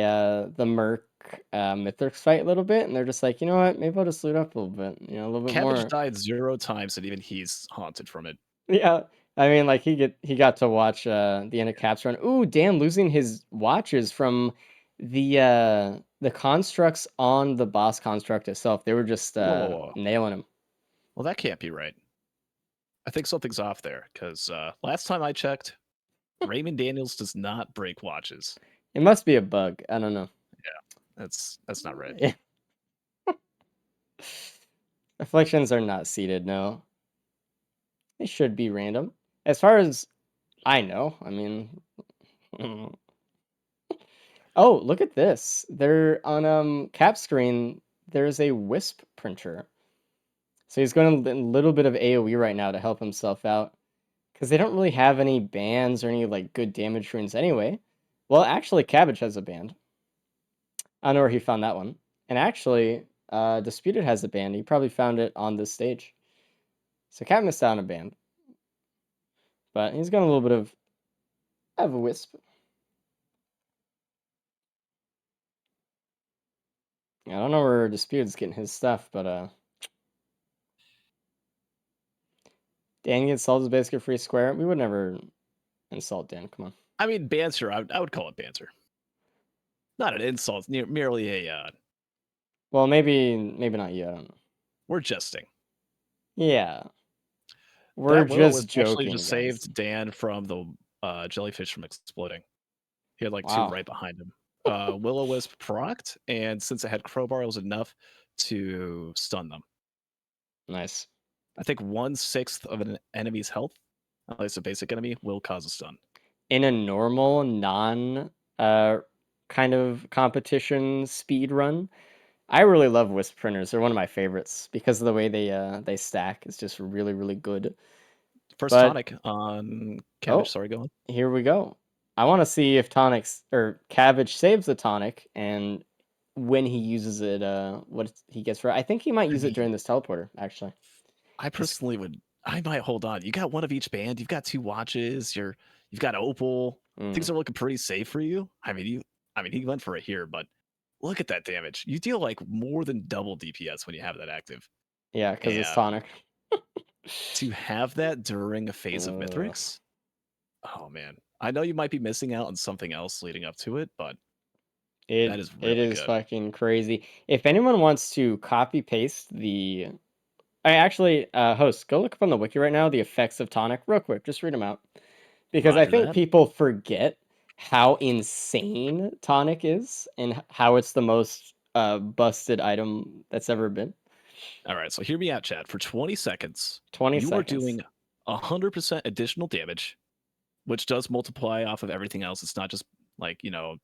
the Merc Mythrix fight a little bit, and they're just like, you know what, maybe I'll just loot up a little bit, a little bit Cabbage more. died 0 times, and even he's haunted from it. Yeah, I mean, like he got to watch the end of Cap's run. Ooh, Dan losing his watches from the constructs on the boss construct itself. They were just Whoa. nailing him. Well, that can't be right. I think something's off there, because last time I checked, Raymond Daniels does not break watches. It must be a bug. I don't know. Yeah, that's not right. Yeah. Afflictions are not seeded, no. They should be random. As far as I know, I mean. Oh, look at this. They're on Cap screen. There's a Wisp printer. So he's going a little bit of AoE right now to help himself out. Because they don't really have any bans or any like good damage runes anyway. Well, actually, Cabbage has a band. I don't know where he found that one. And actually, Disputed has a band. He probably found it on this stage. So Cat missed out on a band. But he's got a little bit of a wisp. I don't know where Disputed's getting his stuff, but Dan gets sold as basically a free square. We would never insult Dan. Come on. I mean, banter. I would call it banter. Not an insult. Merely a. Well, maybe not you. I don't know. We're jesting. Yeah. We're That Willow just actually joking, just guys. saved Dan from the jellyfish from exploding. He had like Wow. two right behind him. Will-O-Wisp procced, and since it had crowbar, it was enough to stun them. Nice. I think 1/6 of an enemy's health, at least a basic enemy, will cause a stun. In a normal, non kind of competition speed run, I really love Wisp printers. They're one of my favorites because of the way they stack. It's just really, really good. First But- tonic on Cabbage. Oh. Sorry, go on. Here we go. I want to see if Tonic's or Cabbage saves the tonic and when he uses it, what he gets for it. I think he might use it during this teleporter, actually. I personally would. I might hold on. You got one of each band. You've got 2 watches. You've got Opal. Mm. Things are looking pretty safe for you. I mean, he went for it here, but look at that damage. You deal like more than double DPS when you have that active. Yeah, because it's Yeah. Tonic. To have that during a phase of Mythrix, oh man, I know you might be missing out on something else leading up to it, but that is It really is good. fucking crazy. If anyone wants to copy paste I actually, host, go look up on the wiki right now the effects of Tonic real quick. Just read them out. Because I Roger think that. people forget how insane Tonic is and how it's the most busted item that's ever been. All right, so hear me out, chat. For 20 seconds, 20 you seconds. are doing 100% additional damage, which does multiply off of everything else. It's not just like, an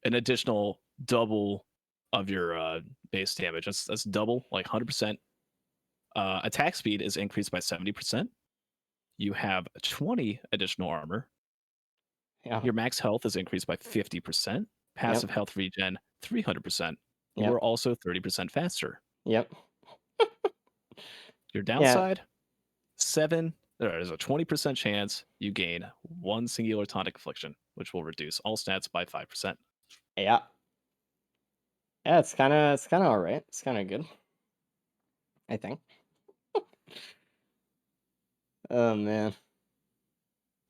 additional double of your base damage. That's double, like 100%. Attack speed is increased by 70%. You have 20 additional armor. Yeah. Your max health is increased by 50%. Passive health regen 300%. You Yep. are also 30% faster. Yep. Your downside, there is a 20% chance you gain 1 singular tonic affliction, which will reduce all stats by 5%. Yeah. Yeah, it's kind of all right. It's kind of good. I think. Oh man.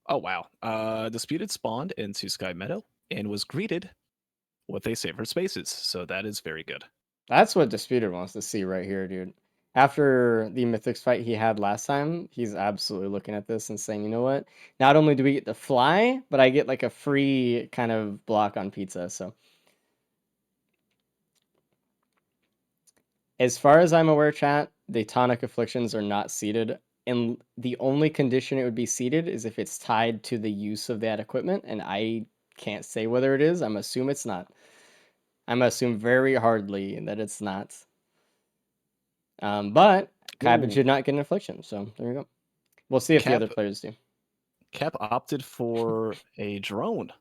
Oh wow. Disputed spawned into Sky Meadow and was greeted with a save for spaces, so that is very good. That's what Disputed wants to see right here, dude. After the Mythrix fight he had last time, he's absolutely looking at this and saying, you know what? Not only do we get to fly, but I get like a free kind of block on pizza. So, as far as I'm aware, chat, the Tonic Afflictions are not seeded. And the only condition it would be seeded is if it's tied to the use of that equipment. And I can't say whether it is. I'm assuming it's not. I'm assuming very hardly that it's not. But Cabbage Ooh. did not get an affliction, so there you go. We'll see if the other Cap- players do. Cap opted for a drone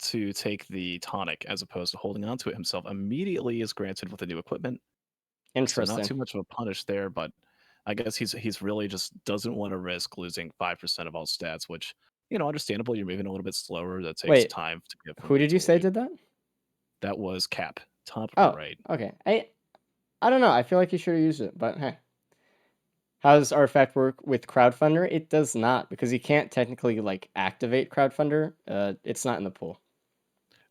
to take the tonic as opposed to holding on to it himself. Immediately is granted with the new equipment. So Interesting. not too much of a punish there, but I guess he's really just doesn't want to risk losing 5% of all stats, which, understandable. You're moving a little bit slower. That takes Wait, time to get. Who did you say did that? That was Cap, top Oh, right. okay. I don't know. I feel like you should have used it, but hey. How does Artifact work with Crowdfunder? It does not, because you can't technically like activate Crowdfunder. It's not in the pool.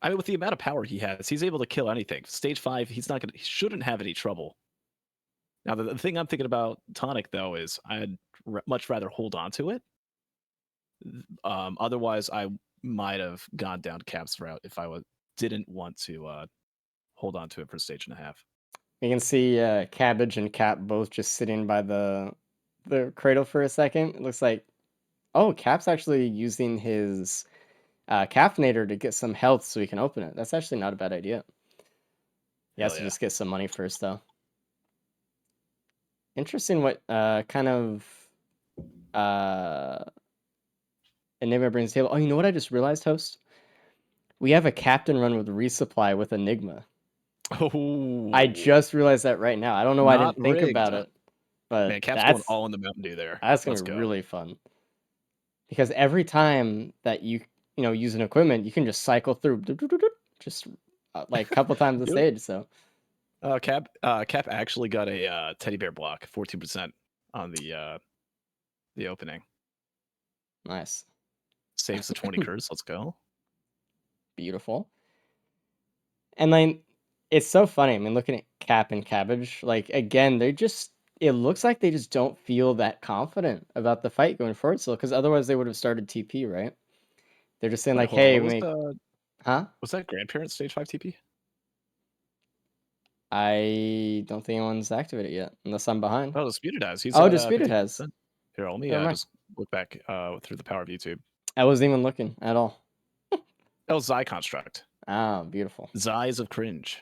I mean, with the amount of power he has, he's able to kill anything. Stage 5, he shouldn't have any trouble. Now, the thing I'm thinking about Tonic, though, is I'd much rather hold on to it. Otherwise, I might have gone down Cap's route if I didn't want to hold on to it for a stage and a half. You can see Cabbage and Cap both just sitting by the cradle for a second. It looks like, oh, Cap's actually using his Caffeinator to get some health so he can open it. That's actually not a bad idea. He has to just get some money first, though. Interesting what kind of Enigma brings the table. Oh, you know what I just realized, host? We have a captain run with resupply with Enigma. Oh, I just realized that right now. I don't know why I Not didn't think rigged. about it, but Man, Cap's going that's all in the Mountain Dew there. that's gonna Let's be go. really fun. Because every time that you use an equipment, you can just cycle through just like a couple times a Dude. stage. So Cap actually got a teddy bear block, 14% on the opening. nice, Saves the 20 curse. Let's go. beautiful. And then it's so funny. I mean, looking at Cap and Cabbage, like again, it looks like they just don't feel that confident about the fight going forward still, because otherwise they would have started TP, right? They're just saying Wait, like, hold on, hey, what was that grandparent stage 5 TP? I don't think anyone's activated yet, unless I'm behind. Oh, Disputed has. He's Oh, at, Disputed has. 50%. Here, let me Never mind. just look back through the power of YouTube. I wasn't even looking at all. Oh, Zai Construct. Ah, beautiful. Zai's of Cringe.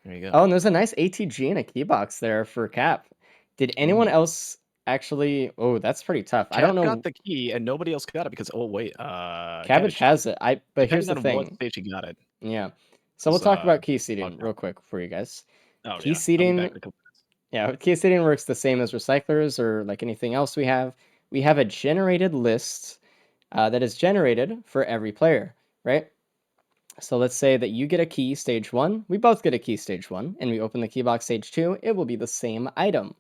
There you go. Oh, and there's a nice ATG and a key box there for Cap. Did anyone else actually? Oh, that's pretty tough. I don't Cap know. got the key, and nobody else got it because Cabbage has it. But here's depending the on what thing. stage he got it. Yeah. So we'll It's, talk about key okay. seeding real quick for you guys. Oh, Key yeah. I'll be seeding. back in a couple minutes. Yeah, key seeding works the same as recyclers or like anything else we have. We have a generated list that is generated for every player, right? So let's say that you get a key stage 1, we both get a key stage 1, and we open the key box stage 2, it will be the same item,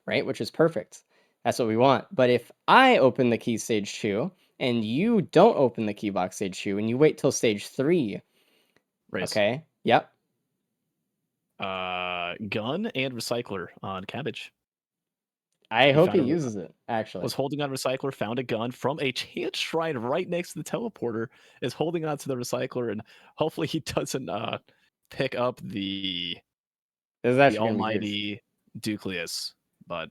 right? Which is perfect. That's what we want. But if I open the key stage 2 and you don't open the key box stage 2 and you wait till stage 3, Race. okay? Yep. Gun and recycler on Cabbage. I hope he uses it, actually. Was holding on recycler, found a gun from a chance shrine right next to the teleporter, is holding on to the recycler, and hopefully he doesn't pick up the almighty Ducleus, but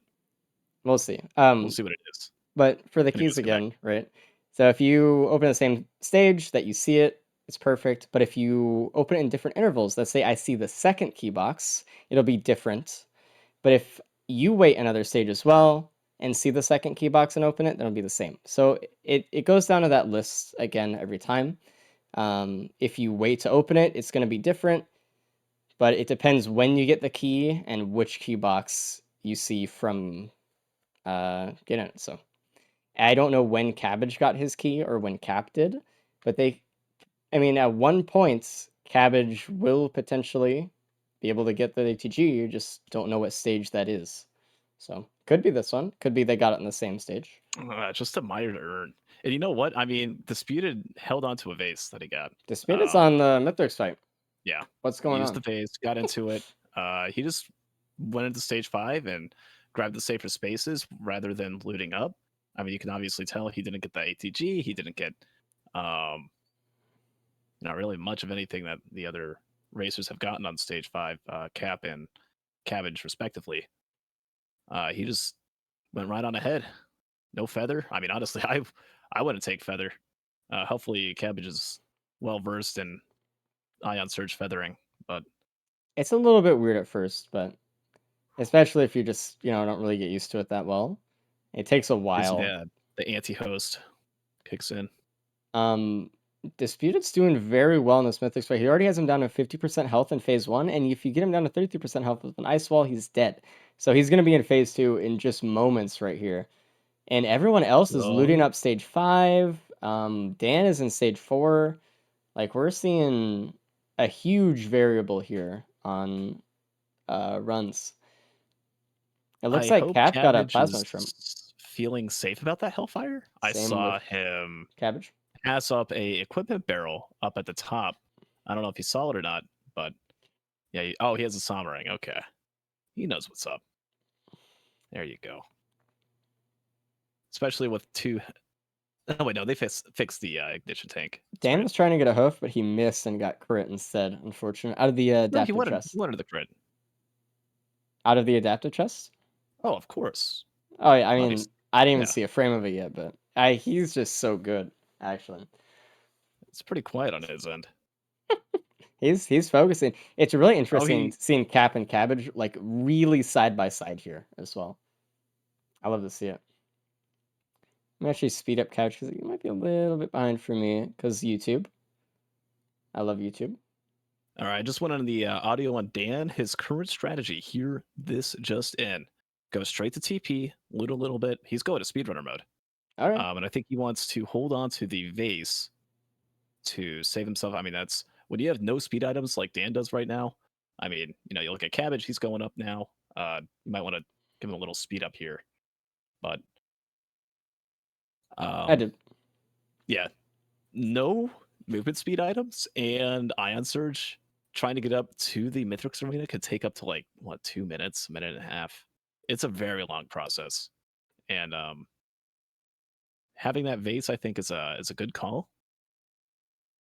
we'll see. we'll see what it is. But for the keys again, right? So if you open the same stage that you see it, it's perfect. But if you open it in different intervals, let's say I see the second key box, it'll be different. But if you wait another stage as well and see the second key box and open it, then it'll be the same. So it goes down to that list again every time. If you wait to open it, it's going to be different. But it depends when you get the key and which key box you see from getting it. So I don't know when Cabbage got his key or when Cap did, but at one point, Cabbage will potentially be able to get the ATG. You just don't know what stage that is. So could be this one. Could be they got it in the same stage. Just a minor to earn. And you know what? I mean, Disputed held on to a vase that he got. Disputed's on the Mythrix fight. Yeah. What's going on? Used the vase, got into it. He just went into stage 5 and grabbed the safer spaces rather than looting up. I mean, you can obviously tell he didn't get the ATG. He didn't get not really much of anything that the other racers have gotten on stage 5, Cap and Cabbage respectively. He just went right on ahead. No feather. I mean, honestly, I wouldn't take feather. Hopefully Cabbage is well versed in ion surge feathering, but it's a little bit weird at first, but especially if you just don't really get used to it that well. It takes a while. Yeah, the anti-host kicks in. Disputed's doing very well in this Mythrix fight. He already has him down to 50% health in phase 1, and if you get him down to 30% health with an ice wall, he's dead. So he's going to be in phase 2 in just moments right here. And everyone else is looting up stage 5. Dan is in stage 4. Like, we're seeing a huge variable here on runs. It looks like Cap got a plasma shrimp. Feeling safe about that Hellfire. I saw him Cabbage pass up a equipment barrel up at the top. I don't know if he saw it or not, but yeah. He has a Sommering. Okay, he knows what's up. There you go. Especially with 2. Oh wait, no, they fixed the ignition tank. Dan was trying to get a hoof, but he missed and got crit instead. Unfortunately, out of the adaptive chest. He wanted the crit. Out of the adaptive chest? Oh, of course. Oh, yeah, I mean, obviously. I didn't even see a frame of it yet, but he's just so good, actually. It's pretty quiet on his end. He's focusing. It's really interesting seeing Cap and Cabbage like really side by side here as well. I love to see it. I'm actually speed up couch because you might be a little bit behind for me because YouTube. I love YouTube. All right, I just went on the audio on Dan. His current strategy, hear this just in. Go straight to TP, loot a little bit. He's going to speedrunner mode. All right. And I think he wants to hold on to the vase to save himself. I mean, that's when you have no speed items like Dan does right now. I mean, you look at Cabbage, he's going up now. You might want to give him a little speed up here. But I did. yeah, no movement speed items and Ion Surge trying to get up to the Mythrix arena could take up to like 2 minutes, a minute and a half. It's a very long process. And having that vase I think is a good call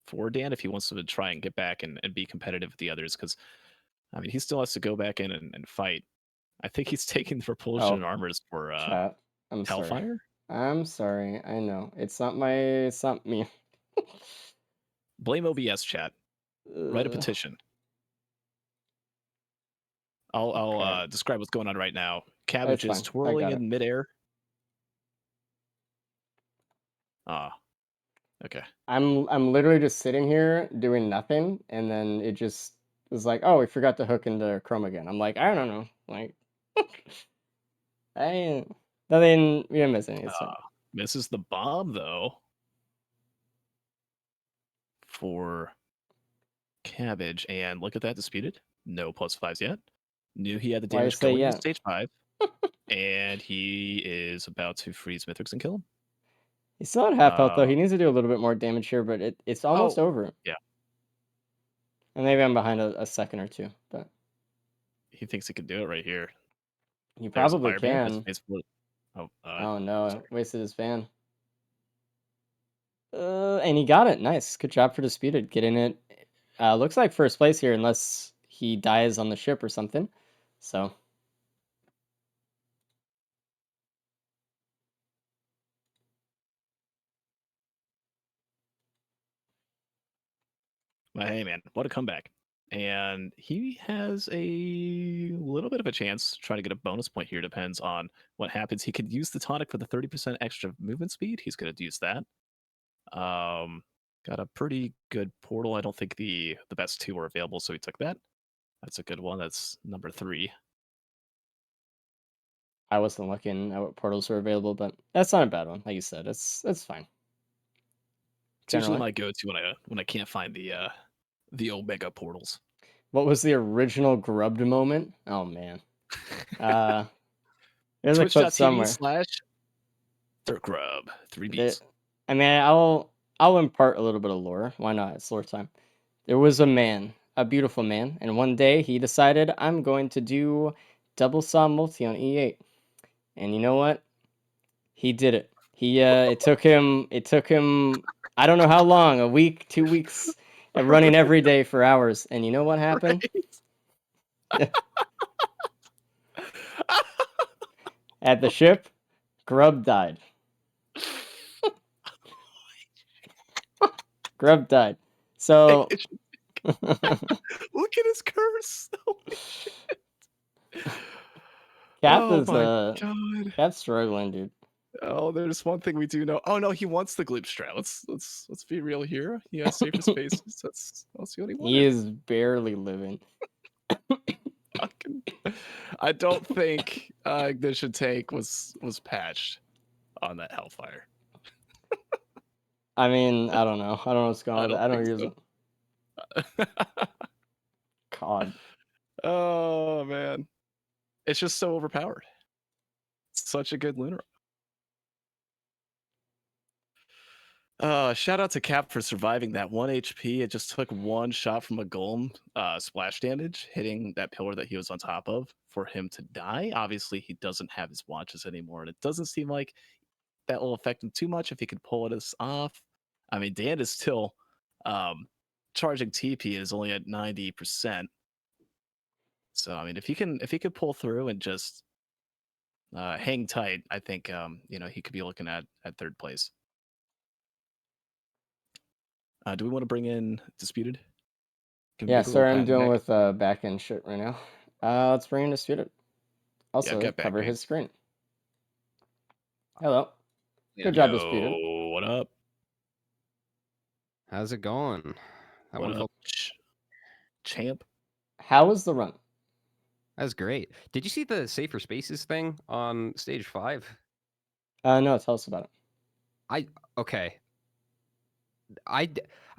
for Dan if he wants to try and get back and be competitive with the others, because I mean he still has to go back in and fight. I think he's taking the propulsion armors for Chat. I'm sorry. Hellfire. I'm sorry. I know. It's not me. Blame OBS chat. Write a petition. I'll Okay. describe what's going on right now. Cabbage It's is fine. I twirling got it. in midair. Okay. I'm literally just sitting here doing nothing, and then it just was like, oh, we forgot to hook into Chrome again. I'm like, I don't know. Like, nothing you're missing. It's fine. Misses the bomb though for Cabbage, and look at that, disputed. No +5s yet. Knew he had the Why you damage say going into yet? stage 5, and he is about to freeze Mythrix and kill him. He's still at half health though. He needs to do a little bit more damage here, but it's almost over. Yeah. And maybe I'm behind a second or two, but He thinks he can do it right here. he There's a probably fire ban. Has can. space for it. Oh no, wasted his ban. And he got it. Nice. Good job for Disputed getting it. Looks like first place here unless he dies on the ship or something. So But hey, man, what a comeback. And he has a little bit of a chance trying to get a bonus point here. Depends on what happens. He could use the tonic for the 30% extra movement speed. He's going to use that. Got a pretty good portal. I don't think the best two are available, so he took that. That's a good one. That's number 3. I wasn't looking at what portals were available, but that's not a bad one. Like you said, it's fine. It's usually Generally. my go-to when I can't find the Omega portals. What was the original grubbed moment? Oh man. There's a clip somewhere. Twitch.tv/TheGrub. 3 beats. I mean, I'll impart a little bit of lore. Why not? It's lore time. There was a man, a beautiful man, and one day he decided, I'm going to do double saw multi on E8. And you know what? He did it. It took him I don't know how long, a week, 2 weeks, of running every day for hours. And you know what happened? Right. At the ship, Grub died. Grub died. So Look at his curse. Cap's struggling, dude. Oh, there's one thing we do know. Oh no, he wants the gloop strat. Let's be real here. He has safer spaces. That's the only one. He is barely living. I don't think Ignition Tank was patched on that Hellfire. I mean, I don't know. I don't know what's going on. I don't use it. God. Oh man, it's just so overpowered. Such a good lunar. Shout out to Cap for surviving that 1 HP. It just took one shot from a golem splash damage hitting that pillar that he was on top of for him to die. Obviously, he doesn't have his watches anymore, and it doesn't seem like that will affect him too much if he can pull this off. I mean, Dan is still charging TP is only at 90%. So I mean, if he can pull through and just hang tight, I think he could be looking at third place. Do we want to bring in Disputed? Yeah, sorry, I'm dealing with back end shit right now. Let's bring in Disputed. Also, cover his screen. Hello. Good job, Disputed. Yo, what up? How's it going? That What one up, felt champ? How was the run? that was great. Did you see the safer spaces thing on stage 5? No, tell us about it. Okay. I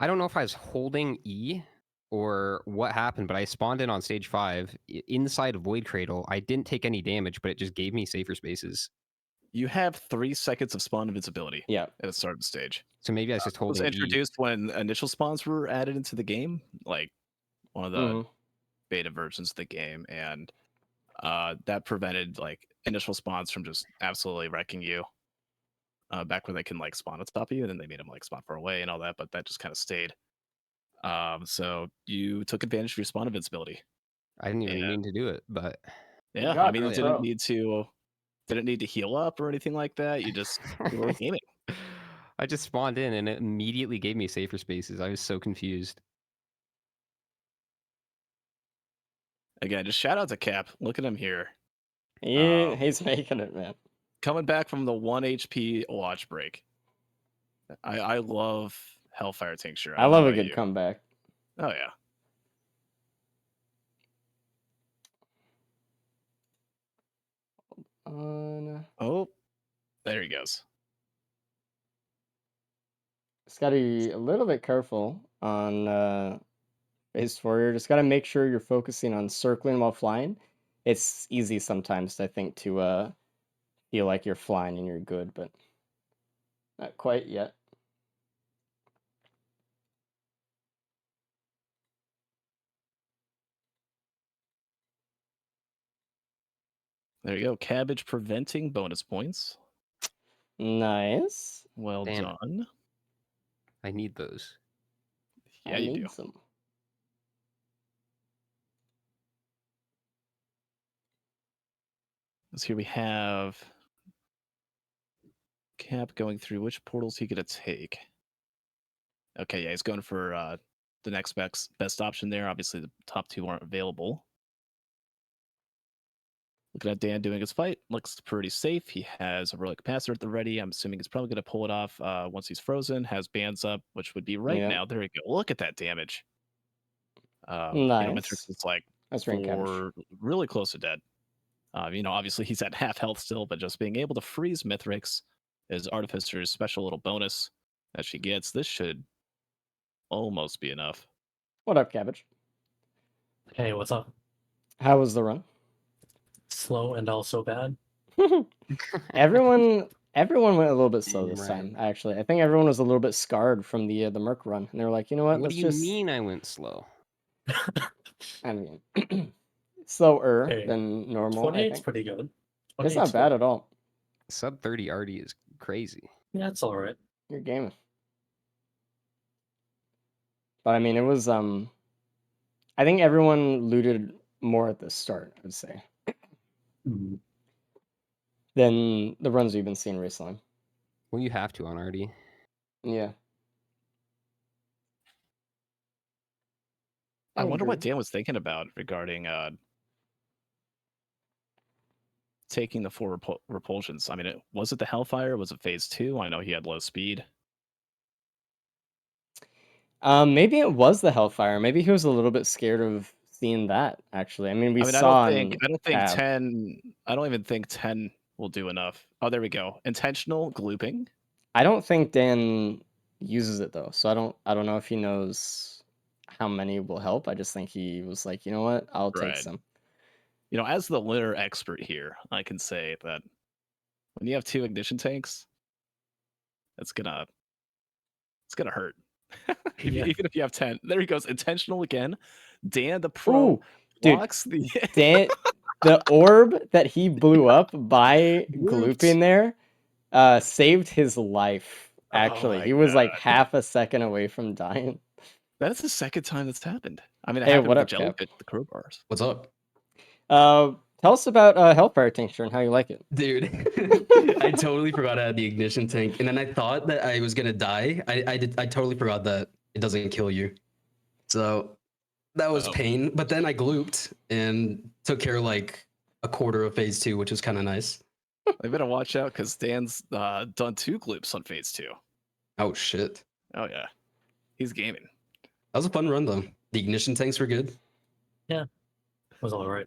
don't know if I was holding E or what happened, but I spawned in on stage 5 inside of Void Cradle. I didn't take any damage, but it just gave me safer spaces. You have 3 seconds of spawn invincibility Yeah. at the start of the stage. So maybe I was just It was holding E. introduced when initial spawns were added into the game, like one of the Mhm. beta versions of the game, and that prevented like initial spawns from just absolutely wrecking you. Back when they can like spawn on top of you, and then they made them like spawn far away and all that, but that just kind of stayed. So you took advantage of your spawn invincibility. I didn't even Yeah. mean to do it, but Yeah, job, I mean, bro. it didn't need to heal up or anything like that. You were gaming. I just spawned in and it immediately gave me safer spaces. I was so confused. Again, just shout out to Cap. Look at him here. He's making it, man. Coming back from the 1 HP watch break. I love Hellfire Tincture. I don't love know a about good you. comeback. Oh yeah. Oh, there he goes. Just gotta be a little bit careful on phase 4. You just gotta make sure you're focusing on circling while flying. It's easy sometimes, I think, to feel like you're flying and you're good, but not quite yet. There you go. Cabbage preventing bonus points. Nice. Well Damn it. done. I need those. Yeah, I you need do. some. So here we have Cap going through which portals he gonna take. Okay, yeah, he's going for the next best option there. Obviously, the top 2 aren't available. Looking at Dan doing his fight, looks pretty safe. He has a relic capacitor at the ready. I'm assuming he's probably going to pull it off once he's frozen. Has bands up, which would be right Yeah. now. There we go. Look at that damage. Nice. Mythrix is like That's ring cabbage. really close to dead. Obviously he's at half health still, but just being able to freeze Mythrix is Artificer's special little bonus that she gets. This should almost be enough. What up, Cabbage? Hey, what's up? How was the run? Slow and also bad. Everyone went a little bit slow this Right. time, actually. I think everyone was a little bit scarred from the Merc run. And they were like, you know what, What let's do you just mean I went slow? I mean slower Hey, than normal, I 28's think. pretty good. It's not 28's bad good. at all. Sub 30 RD is crazy. Yeah, it's alright. You're gaming. But I mean it was I think everyone looted more at the start, I'd say, Mm. than the runs we've been seeing recently. Well, you have to on RD. Yeah. I wonder what agree. Dan was thinking about regarding taking the 4 repulsions. I mean, was it the Hellfire? Was it phase 2? I know he had low speed. Maybe it was the Hellfire. Maybe he was a little bit scared of seeing that, actually. I mean, we I saw don't on think Tab. 10. I don't even think 10 will do enough. Oh, there we go. Intentional glooping. I don't think Dan uses it though, so I don't know if he knows how many will help. I just think he was like, you know what, I'll take Right. some. As the litter expert here, I can say that when you have 2 ignition tanks, it's gonna hurt. Yeah. Even if you have 10. There he goes. Intentional again. Dan the pro Ooh, dude, blocks the Dan, the orb that he blew up by glooping there, saved his life. Actually, my he was like half a second away from dying. That's the second time that's happened. I mean, it Hey, happened what with up, the Cap? jellyfish, the crowbars. What's up? Tell us about Hellfire Tincture and how you like it. Dude, I totally forgot I had the ignition tank, and then I thought that I was gonna die. I totally forgot that it doesn't kill you, so that was pain. But then I glooped and took care of like a quarter of phase 2, which was kind of nice. They better watch out because Dan's done 2 gloops on phase 2. Oh shit. Oh yeah, he's gaming. That was a fun run though. The ignition tanks were good. It was all right.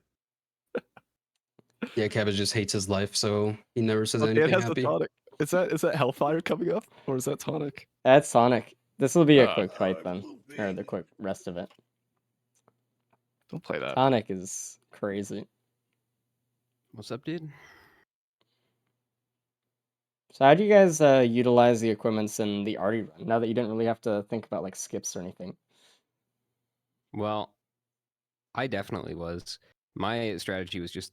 Yeah, Cabbage just hates his life, so he never says Oh, Dan anything has happy. the tonic. Is that Hellfire coming up, or is that Tonic? That's Sonic. This will be a quick fight then, or the quick rest of it. Don't play that. Tonic is crazy. What's up, dude? So how do you guys utilize the equipments in the arty run now that you didn't really have to think about like skips or anything? Well, I definitely was. My strategy was just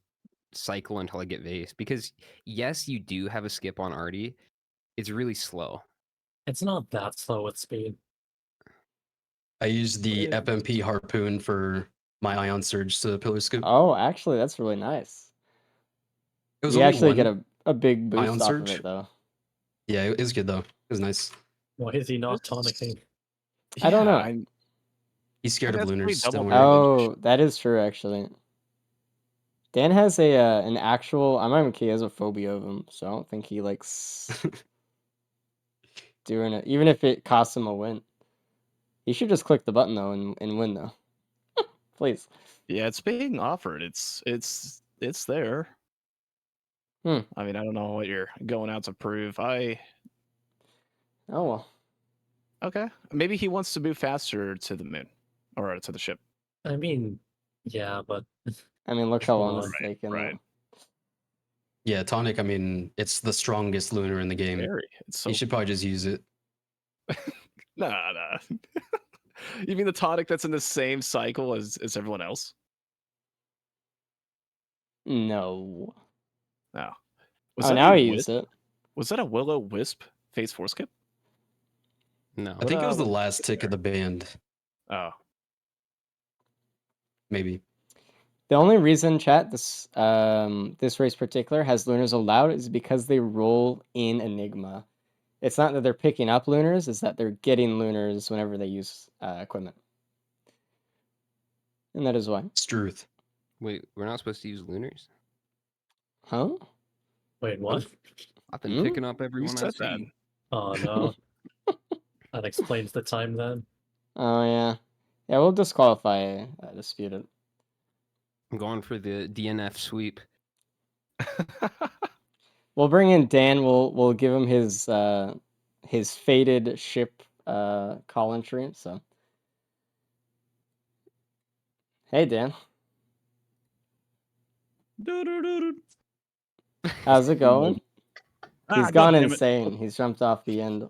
cycle until I get vase because yes, you do have a skip on Artie. It's really slow. It's not that slow with speed. I used the FMP harpoon for my ion surge to pillar scoop. Oh, actually, that's really nice. It was You only actually one get a big boost ion off surge. of it though. Yeah, it was good though. It was nice. Why is he not tonicking? I don't know. He's scared of That's pretty lunars. double Don't barrel. worry. Oh, that is true actually. Dan has a an actual. I'm not even kidding. He has a phobia of him, so I don't think he likes doing it, even if it costs him a win. He should just click the button though and win though. Please. Yeah, it's being offered. It's there. Hmm. I mean, I don't know what you're going out to prove. Oh well. Okay. Maybe he wants to move faster to the moon or to the ship. I mean, yeah, but I mean, look how Come long on. it's taken. Right. Yeah, Tonic, I mean, it's the strongest lunar in the game. Very. It's so You should probably just use it. nah. You mean the Tonic that's in the same cycle as everyone else? No. No. Oh, that now a he wisp? used it. Was that a Willow Wisp phase 4 skip? No. I think it was the what last is tick of there? the band, Oh. maybe. The only reason chat this race particular has lunars allowed is because they roll in Enigma. It's not that they're picking up lunars, it's that they're getting lunars whenever they use equipment. And that is why. Struth. Wait, we're not supposed to use lunars? Huh? wait, what? I've been Hmm? picking up everyone I said that? see. Oh no. That explains the time then. Oh yeah. Yeah, we'll disqualify disputed. I'm going for the DNF sweep. We'll bring in Dan, we'll give him his fated ship call entry, so. Hey Dan. How's it going? He's gone damn it. insane. He's jumped off the end.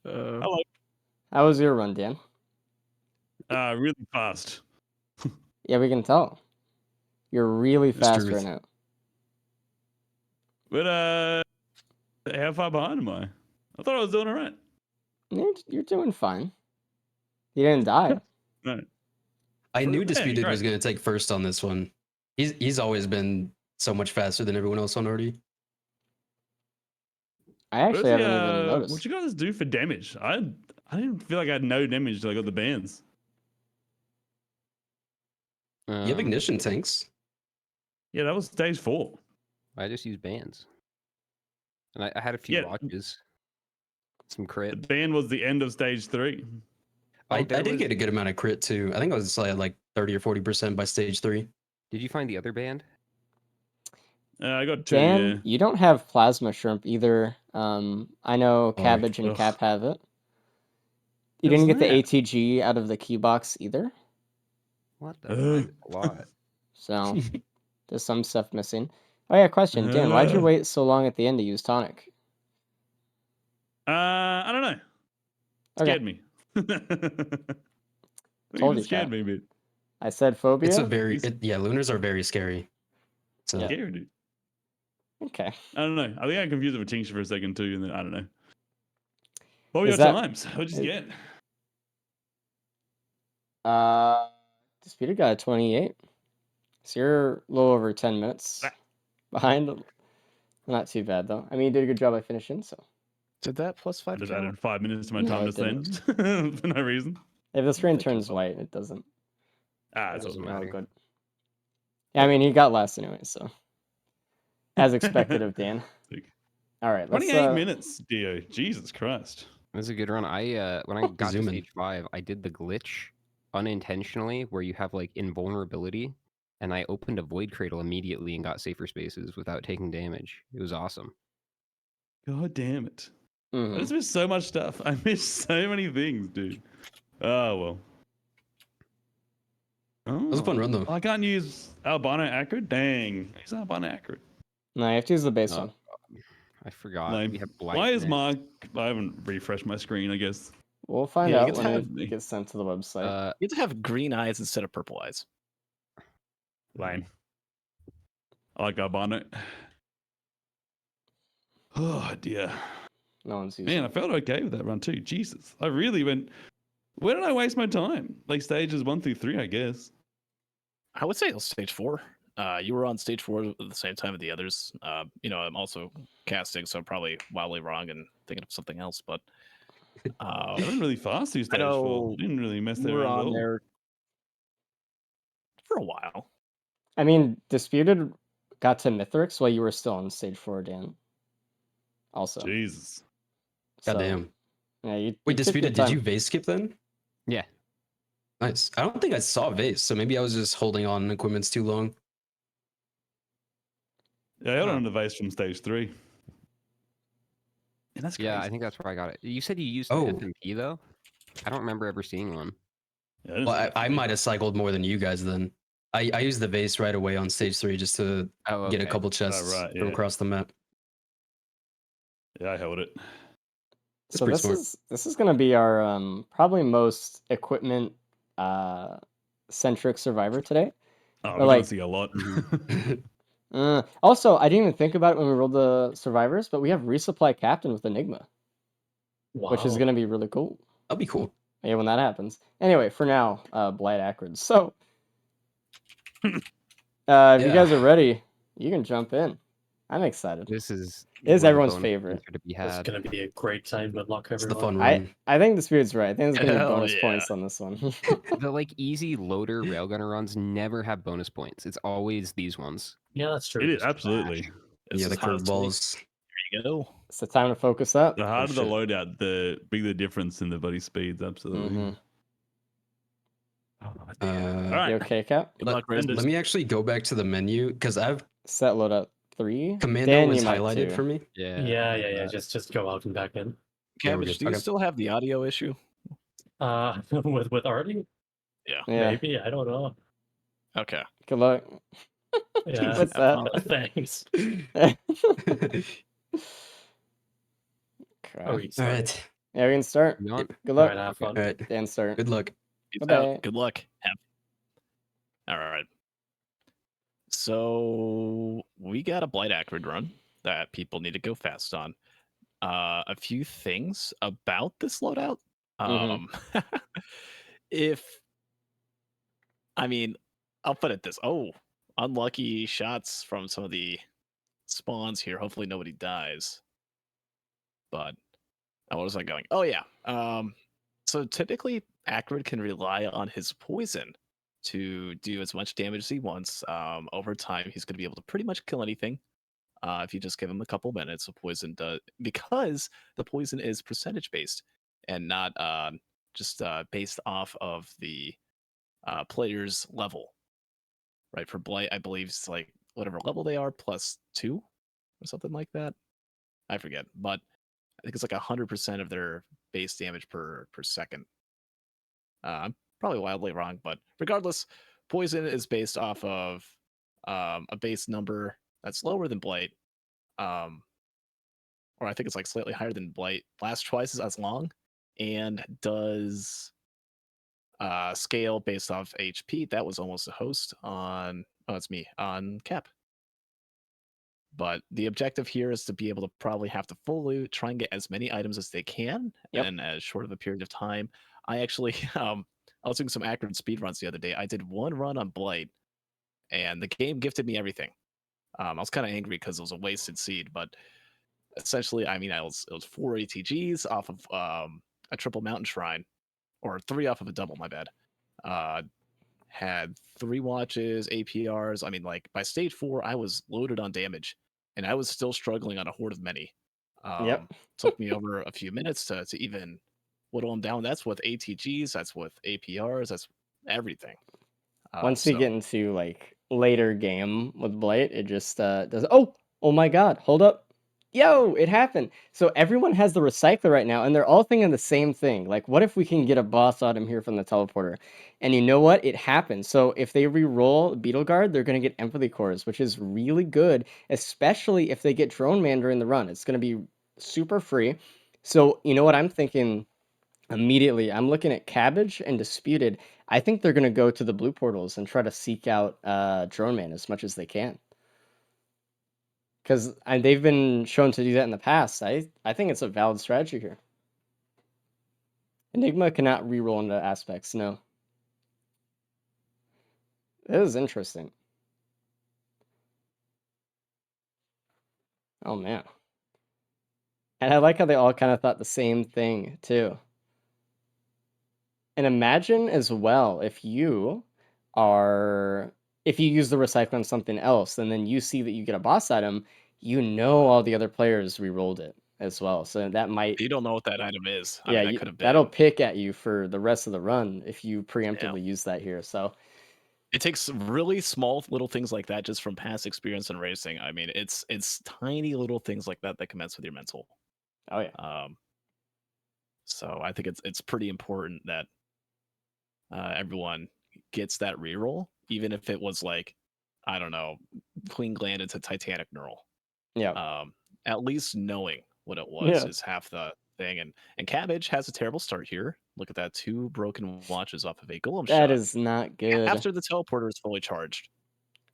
Hello. How was your run, Dan? Really fast. Yeah, we can tell. You're really It's fast truth. right now. But how far behind am I? I thought I was doing all right. You're doing fine. You didn't die. No. I knew Yeah, Disputed you're was right. going to take first on this one. He's always been so much faster than everyone else on Artie. I actually What's haven't the, even noticed. What you guys do for damage? I didn't feel like I had no damage till I got the bands. You have ignition tanks. Yeah, that was stage 4. I just use bands. And I had a few Yeah. watches. Some The crit. band was the end of stage 3. Oh, I there did was- get a good amount of crit too. I think I was like 30 or 40% by stage 3. Did you find the other band? I got 2, Dan, yeah. you don't have plasma shrimp either. I know Cabbage and ugh. Cap have it. You What's didn't get the that? ATG out of the key box either. What the? Ugh. A lot. So there's some stuff missing. Oh yeah, question, Dan, why'd you wait so long at the end to use Tonic? I don't know. Okay. Scared me. Told you, scared chat. me a bit. I said phobia. It's a very yeah. Lunars are very scary. So Yeah. Scary, dude. Okay. I don't know. I think I confused it with Tincture for a second too, and then I don't know. What were Is your that- times? What'd you get? Disputed got a 28. So you're a little over 10 minutes behind. Not too bad though. I mean, you did a good job by finishing. So Did that plus 5 Just count? added 5 minutes to my No, time it to spend for no reason. if the screen think it turns will. white, it doesn't. It's all Doesn't good. Oh, matter. good. Yeah, I mean, he got last anyway, so As expected of Dan. Like, All right, let's 28 minutes, Dio. Jesus Christ. It was a good run. When I got to Zoom in. stage 5, I did the glitch unintentionally where you have like invulnerability, and I opened a void cradle immediately and got safer spaces without taking damage. It was awesome. God damn it. I Mhm. just missed so much stuff. I missed so many things, dude. Oh, well. Oh, was a fun run, though. I can't use Albino Ackrid? Dang. Use Albino Ackrid. No, you have to use the base Oh, one. I forgot. Lame. We have Blight. Why is next. Mark... I haven't refreshed my screen, I guess. We'll find Yeah, you out get to when have it gets sent to the website. You have to have green eyes instead of purple eyes. Lame. I like Albino. Oh, dear. No one's using Man, I it. felt okay with that run too. Jesus. I really went... Where did I waste my time? Like stages 1 through 3, I guess. I would say it was stage 4. You were on stage 4 at the same time as the others. I'm also casting, so I'm probably wildly wrong and thinking of something else. But I went really fast through stage 4. know Didn't really mess you there were around at on all. there for a while. I mean, Disputed got to Mythrix while you were still on stage 4, Dan. Also. Jesus. So, Goddamn. yeah, you Wait, took your Disputed, did time. you vase skip then? Yeah. Nice. I don't think I saw vase, so maybe I was just holding on equipments too long. Yeah, I got Huh. on the vase from stage 3. And that's crazy. Yeah, I think that's where I got it. You said you used Oh. an FMP though? I don't remember ever seeing one. Yeah, that Well, is I might have cycled more than you guys then. I used the vase right away on stage 3 just to Oh, get a okay. couple chests right, from yeah. across the map. Yeah, I held it. It's So pretty this is gonna be our probably most equipment centric survivor today. Oh, Or we're like- gonna see a lot. smart. Also, I didn't even think about it when we rolled the survivors, but we have resupply captain with Enigma, Wow. which is gonna be really cool. That'll be cool. Yeah, when that happens. Anyway, for now, Blight Ackrid. So, if you guys are ready, you can jump in. I'm excited. This is It is where the everyone's bonus favorite. points are to be It's had. gonna be a great time. Good luck, It's the everyone. fun run. I think the Spirit's right. I think there's gonna be Hell bonus yeah. points on this one. The like easy loader railgunner runs never have bonus points. It's always these ones. Yeah, that's true. It is Just absolutely. This Yeah, is the hot take. curveballs. There you go. It's the time to focus up. The harder the shit. loadout, the bigger the difference in the buddy speeds. Absolutely. Mhm. Oh, Uh, All right. You okay, Cap? Good luck, Riz. let me actually go back to the menu because I've Set loadout 3. Commando Dan, was you might highlighted too. for me. yeah. Just go out and back in. Yeah, we're Cabbage, good. do you Okay. still have the audio issue? With Artie? Yeah. Yeah. Maybe, I don't know. Okay. Good luck. Yeah. What's that? Thanks. Crap. Are we All starting? right. Yeah, we can start. You want? Good All luck. right, have All fun. right. Dan, start. Good luck. Peace Bye-bye. out. Good luck. All right. So we got a Blight Ackrid run that people need to go fast on. A few things about this loadout. I'll put it this. Oh, unlucky shots from some of the spawns here. Hopefully nobody dies. But what was I going? Oh yeah. So typically Ackrid can rely on his poison to do as much damage as he wants. Over time, he's going to be able to pretty much kill anything. If you just give him a couple minutes of poison, because the poison is percentage based and not just based off of the player's level. Right, for Blight, I believe it's like whatever level they are +2 or something like that. I forget, but I think it's like 100% of their base damage per second. I'm probably wildly wrong, but regardless, poison is based off of a base number that's lower than Blight, or I think it's like slightly higher than Blight. Lasts twice as long, and does scale based off HP. That was almost a host on. Oh, it's me on Cap. But the objective here is to be able to probably have to full loot, try and get as many items as they can in as short of a period of time. I actually, I was doing some Ackrid speedruns the other day. I did one run on Blight, and the game gifted me everything. I was kind of angry because it was a wasted seed, but essentially, it was 4 ATGs off of a triple mountain shrine, or 3 off of a double, my bad. Had 3 watches, APRs. By stage 4, I was loaded on damage. and I was still struggling on a horde of many. Yep. Took me over a few minutes to even whittle them down. That's with ATGs, that's with APRs, that's everything. Once you get into like later game with Blight, it just does. Oh my God! Hold up, yo! It happened. So everyone has the recycler right now, and they're all thinking the same thing. Like, what if we can get a boss item here from the teleporter? And you know what? It happens. So if they re-roll Beetle Guard, they're gonna get Empathy Cores, which is really good, especially if they get Drone Man during the run. It's gonna be super free. So you know what I'm thinking? Immediately, I'm looking at Cabbage and Disputed. I think they're going to go to the blue portals and try to seek out Drone Man as much as they can. Because they've been shown to do that in the past. I think it's a valid strategy here. Enigma cannot reroll into aspects, no. That is interesting. Oh, man. And I like how they all kind of thought the same thing, too. And imagine as well if you use the recycle on something else, and then you see that you get a boss item, you know all the other players re-rolled it as well. So that might You don't know what that item is. I yeah, mean, that could have been. that'll pick at you for the rest of the run if you preemptively use that here. So It takes really small little things like that just from past experience in racing. I mean, it's tiny little things like that that can mess with your mental. oh yeah. So I think it's pretty important that everyone gets that reroll, even if it was like, I don't know, Queen Gland into Titanic Neural. Yeah. At least knowing what it was Yeah. is half the thing. And Cabbage has a terrible start here. Look at that, 2 broken watches off of a golem shot. That is not good. After the teleporter is fully charged.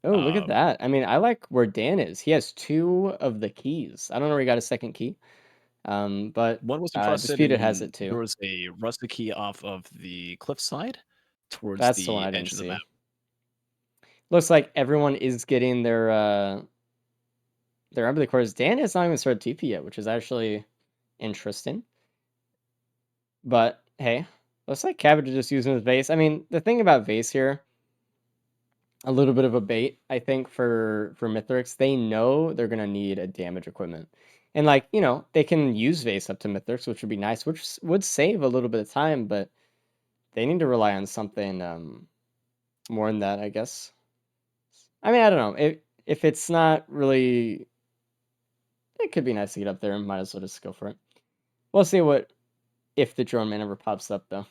Oh, look at that. I mean, I like where Dan is. He has 2 of the keys. I don't know where he got a second key. But One was encrusted, Disputed and has it too. there was a rusted key off of the cliffside towards That's the one the I didn't edge of the see. map. Looks like everyone is getting their Empathy Cores. Dan has not even started TP yet, which is actually interesting. But hey, looks like Cabbage is just using his vase. I mean, the thing about vase here, a little bit of a bait, I think, for Mythrix. They know they're gonna need a damage equipment. And like, you know, they can use vase up to Mythrix, which would be nice, which would save a little bit of time, but they need to rely on something more than that, I guess. I mean, I don't know. If it's not really, it could be nice to get up there and might as well just go for it. We'll see if the Drone Man ever pops up though.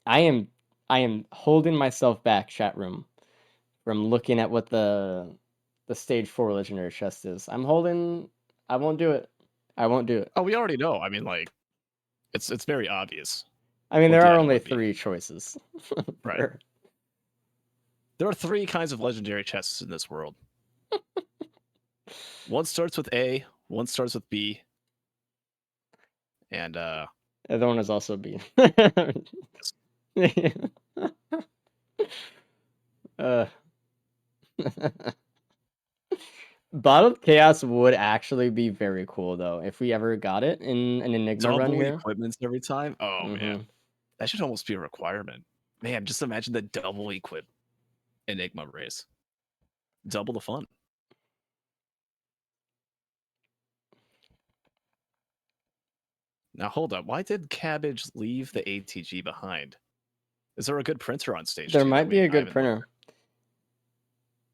I am holding myself back, chat room, from looking at what the stage 4 legendary chest is. I won't do it. I won't do it. Oh, we already know. I mean, like, it's very obvious. I mean, what there the are item only would be. 3 choices. Right. There are 3 kinds of legendary chests in this world. One starts with A, one starts with B, and The other one is also B. Bottled Chaos would actually be very cool though if we ever got it in an Enigma run double here. equipments every time. Oh man, that should almost be a requirement. Man, just imagine the double equip Enigma race. Double the fun. Now hold up. Why did Cabbage leave the ATG behind? Is there a good printer on stage? There 2 might that be we- a I good haven't printer. looked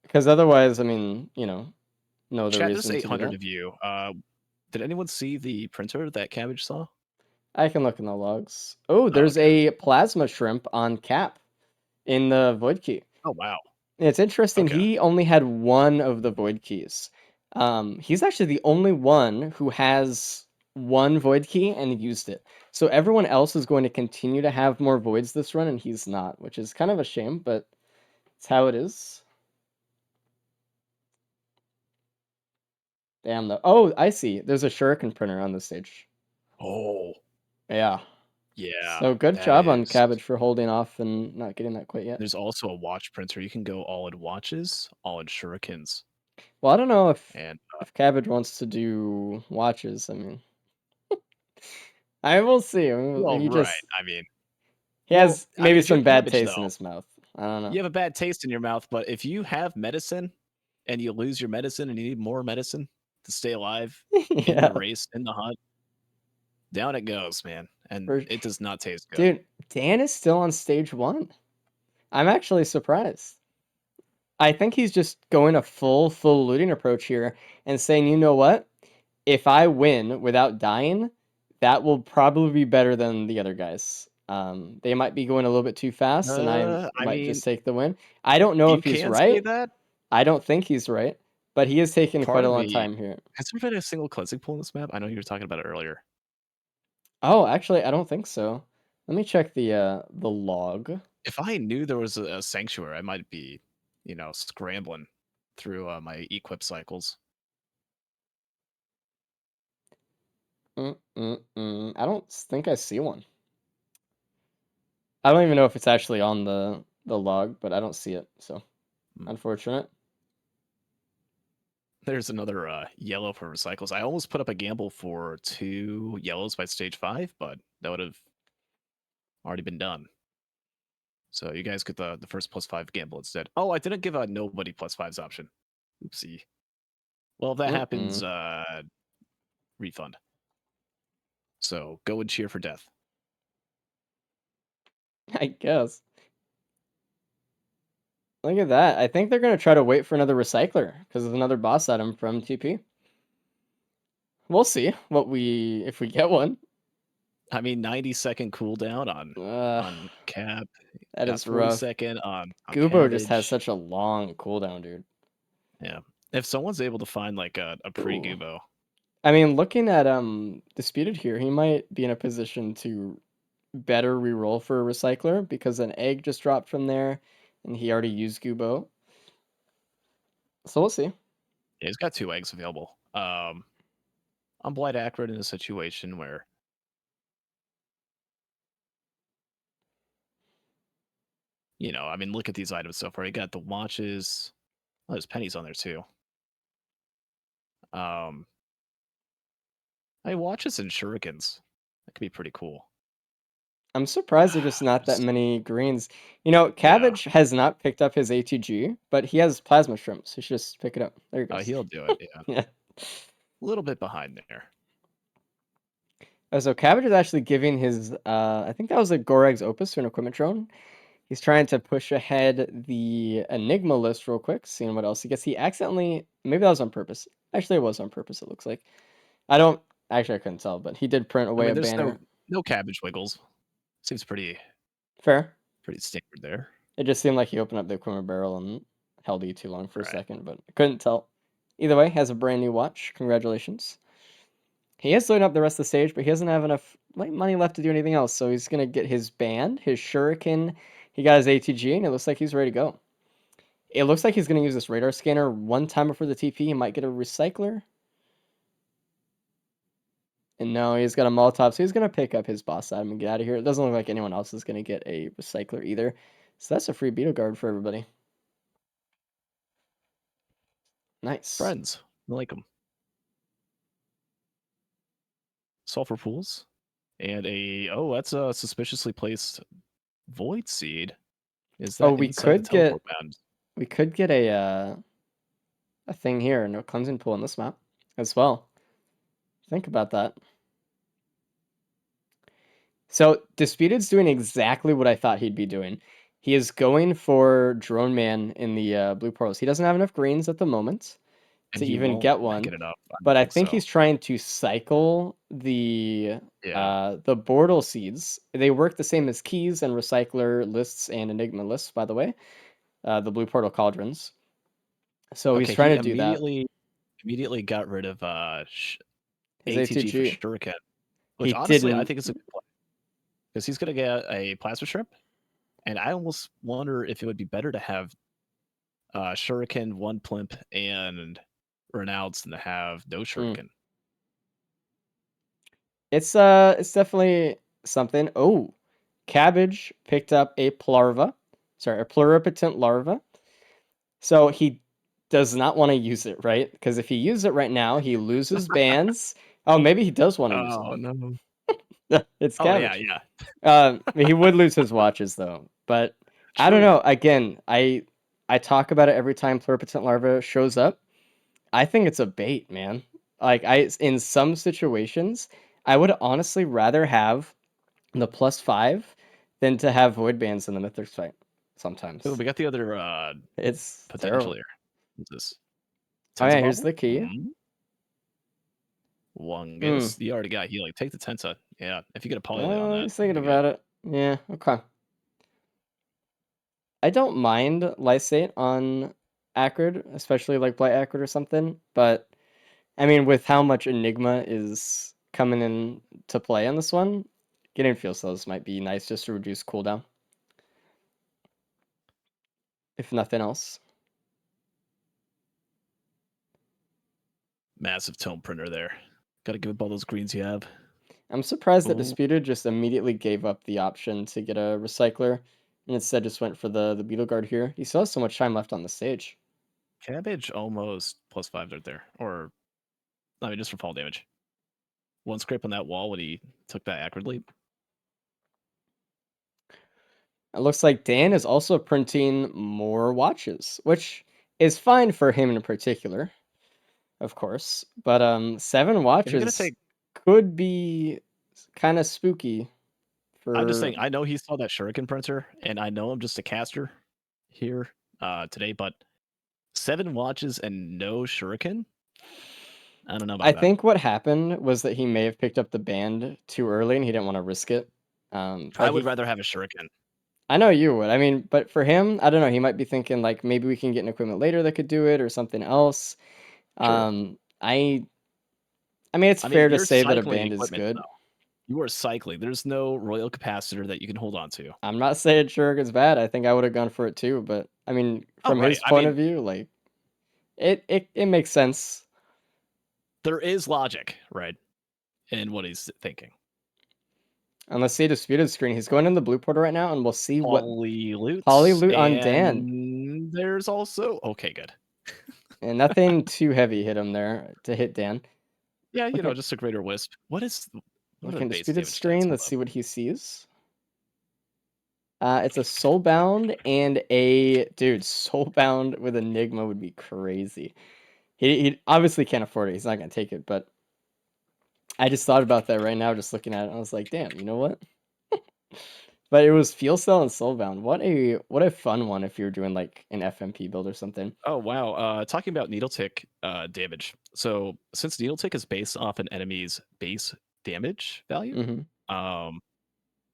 Because otherwise, I mean, you know, no at? other Chat, reason this to do 800 that. of you. Did anyone see the printer that Cabbage saw? I can look in the logs. Oh, there's a plasma shrimp on Cap in the Void Key. Oh wow. It's interesting. Okay. He only had 1 of the Void Keys. He's actually the only one who has 1 Void Key and used it. So everyone else is going to continue to have more Voids this run, and he's not, which is kind of a shame, but it's how it is. Damn, though. Oh, I see. There's a Shuriken printer on the stage. Oh. Yeah. Yeah. So good that job on is- Cabbage for holding off and not getting that quite yet. There's also a watch printer. You can go all in watches, all in shurikens. Well, I don't know if And Cabbage wants to do watches. I mean, I will see. I mean, well, he right. just I mean, he has maybe if you're some bad Cabbage, taste in though, his mouth. I don't know. you have a bad taste in your mouth, but if you have medicine and you lose your medicine and you need more medicine to stay alive in the race, in the hunt, down it goes, man. And it does not taste good. Dude, Dan is still on stage 1. I'm actually surprised. I think he's just going a full looting approach here and saying, you know what? If I win without dying, that will probably be better than the other guys. They might be going a little bit too fast, and I might just take the win. I don't know if he's say right. that. I don't think he's right, but he is taking quite a long time here. Has there been a single cleansing pool in this map? I know you were talking about it earlier. Oh, actually, I don't think so. Let me check the log. If I knew there was a sanctuary, I might be, scrambling through my equip cycles. I don't think I see one. I don't even know if it's actually on the log, but I don't see it, so unfortunate. There's another yellow for recycles. I almost put up a gamble for 2 yellows by stage 5, but that would have already been done. So you guys get the first +5 gamble instead. Oh, I didn't give a nobody +5s option. Oopsie. Well, if that happens, refund. So go and cheer for death. I guess. Look at that. I think they're going to try to wait for another recycler because there's another boss item from TP. We'll see if we get one. I mean, 90-second cooldown on Cap. That is rough. 40-second on Gubo just has Cabbage. such a long cooldown, dude. Yeah. If someone's able to find like a pre-Gubo. I mean, looking at Disputed here, he might be in a position to better reroll for a recycler because an egg just dropped from there and he already used Gubo. So we'll see. Yeah, he's got 2 eggs available. I'm Blight Ackrid in a situation where I mean, look at these items so far. You got the watches. Oh, there's pennies on there too. Watches and shurikens. That could be pretty cool. I'm surprised there's just not that many greens. Cabbage has not picked up his ATG, but he has plasma shrimps. He should just pick it up. There you go. He'll do it, yeah. Yeah. A little bit behind there. So Cabbage is actually giving his, I think that was a Goreg's Opus to an equipment drone. He's trying to push ahead the Enigma list real quick, seeing what else he gets. He accidentally, maybe that was on purpose. Actually, it was on purpose, it looks like. I couldn't tell, but he did print away a banner. No cabbage wiggles. Seems pretty fair. Pretty standard there. It just seemed like he opened up the equipment barrel and held E too long for a second, but I couldn't tell. Either way, has a brand new watch. Congratulations. He is loading up the rest of the stage, but he doesn't have enough money left to do anything else, so he's going to get his band, his shuriken. He got his ATG, and it looks like he's ready to go. It looks like he's going to use this radar scanner one time before the TP. He might get a recycler. And no, he's got a Molotov, so he's going to pick up his boss item and get out of here. It doesn't look like anyone else is going to get a recycler either. So that's a free beetle guard for everybody. Nice. Friends. I like them. Sulfur pools. And that's a suspiciously placed Void Seed. Is that we could get a thing here, no cleansing pool on this map as well. Think about that. So Disputed's doing exactly what I thought he'd be doing. He is going for Drone Man in the blue portals. He doesn't have enough greens at the moment to even get one. But I think he's trying to cycle the Bortle seeds. They work the same as keys and recycler lists and Enigma lists, by the way. The blue portal cauldrons. So he's trying to do that. Immediately got rid of his ATG for Shuriken, which honestly I think it's a good play because he's going to get a plasma shrimp, and I almost wonder if it would be better to have Shuriken, 1 plimp, and Renounced than to have no Shuriken. It's definitely something. Oh, Cabbage picked up a pluripotent larva. So he does not want to use it, right? Because if he uses it right now, he loses bands. Oh, maybe he does want to use it. Oh, no. It's Cabbage. Yeah. He would lose his watches, though. But true. I don't know. Again, I I talk about it every time Pluripotent Larva shows up. I think it's a bait, man. Like in some situations, I would honestly rather have the +5 than to have void bans in the Mythrix fight. Sometimes Oh, we got the other it's potential terrible. here. What's this? Oh yeah, Tensa here's bubble? the key. Wungus. You already got healing. Take the Tensa. Yeah, if you get a Polylate on that. He's thinking about it. Yeah, okay. I don't mind Lysate on Ackrid, especially like Blight Ackrid or something, but I mean, with how much Enigma is coming in to play on this one, getting Field Cells might be nice just to reduce cooldown. If nothing else. Massive tone printer there. Got to give up all those greens you have. I'm surprised that Ooh. Disputed just immediately gave up the option to get a Recycler and instead just went for the Beetle Guard here. He still has so much time left on the stage. Cabbage almost +5 right there. Or, I mean, just for fall damage. One scrape on that wall when he took that Ackrid leap. It looks like Dan is also printing more watches, which is fine for him in particular, of course. But 7 watches could be kind of spooky. I'm just saying, I know he saw that Shuriken printer, and I know I'm just a caster here today, but 7 watches and no Shuriken? I don't know about that. I think what happened was that he may have picked up the band too early and he didn't want to risk it. I would rather have a Shuriken. I know you would. I mean, but for him, I don't know. He might be thinking like maybe we can get an equipment later that could do it or something else. True. I mean, it's fair to say that a band is good. Though. You are cycling. There's no royal capacitor that you can hold on to. I'm not saying Shuriken's bad. I think I would have gone for it too. But I mean, from his point of view, like it makes sense. There is logic, right, in what he's thinking. And let's see Disputed screen. He's going in the blue portal right now, and we'll see Polyloot on Dan. There's also good. And nothing too heavy hit him there to hit Dan. Yeah, just a greater wisp. What Looking Disputed screen. Let's see what he sees. It's a Soulbound and a Soulbound with Enigma would be crazy. He obviously can't afford it. He's not gonna take it, but I just thought about that right now, just looking at it. I was like, damn, you know what? But it was Fuel Cell and Soulbound. What a fun one if you're doing like an FMP build or something. Oh wow! Talking about needle tick damage. So since needle tick is based off an enemy's base damage value,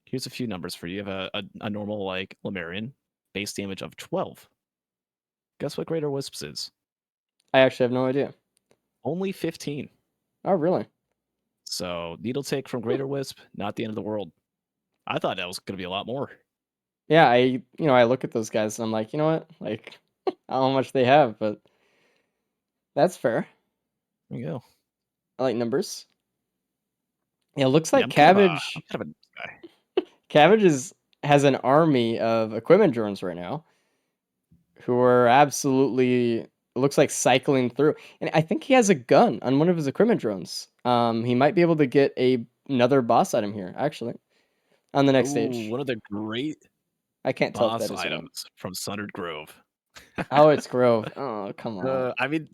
here's a few numbers for you. You have a normal like Lemurian base damage of 12. Guess what Greater Wisps is? I actually have no idea. Only 15. Oh really? So needle tick from Greater Wisp, not the end of the world. I thought that was going to be a lot more. Yeah, I look at those guys and I'm like, you know what? Like, I don't know how much they have, but that's fair. There you go. I like numbers. Yeah, it looks like Cabbage. Cabbage has an army of equipment drones right now, who are absolutely looks like cycling through. And I think he has a gun on one of his equipment drones. He might be able to get another boss item here, actually, on the next stage. One of the great I can't tell if that is items from Sundered Grove. Oh, it's Grove. Oh, come on. I mean,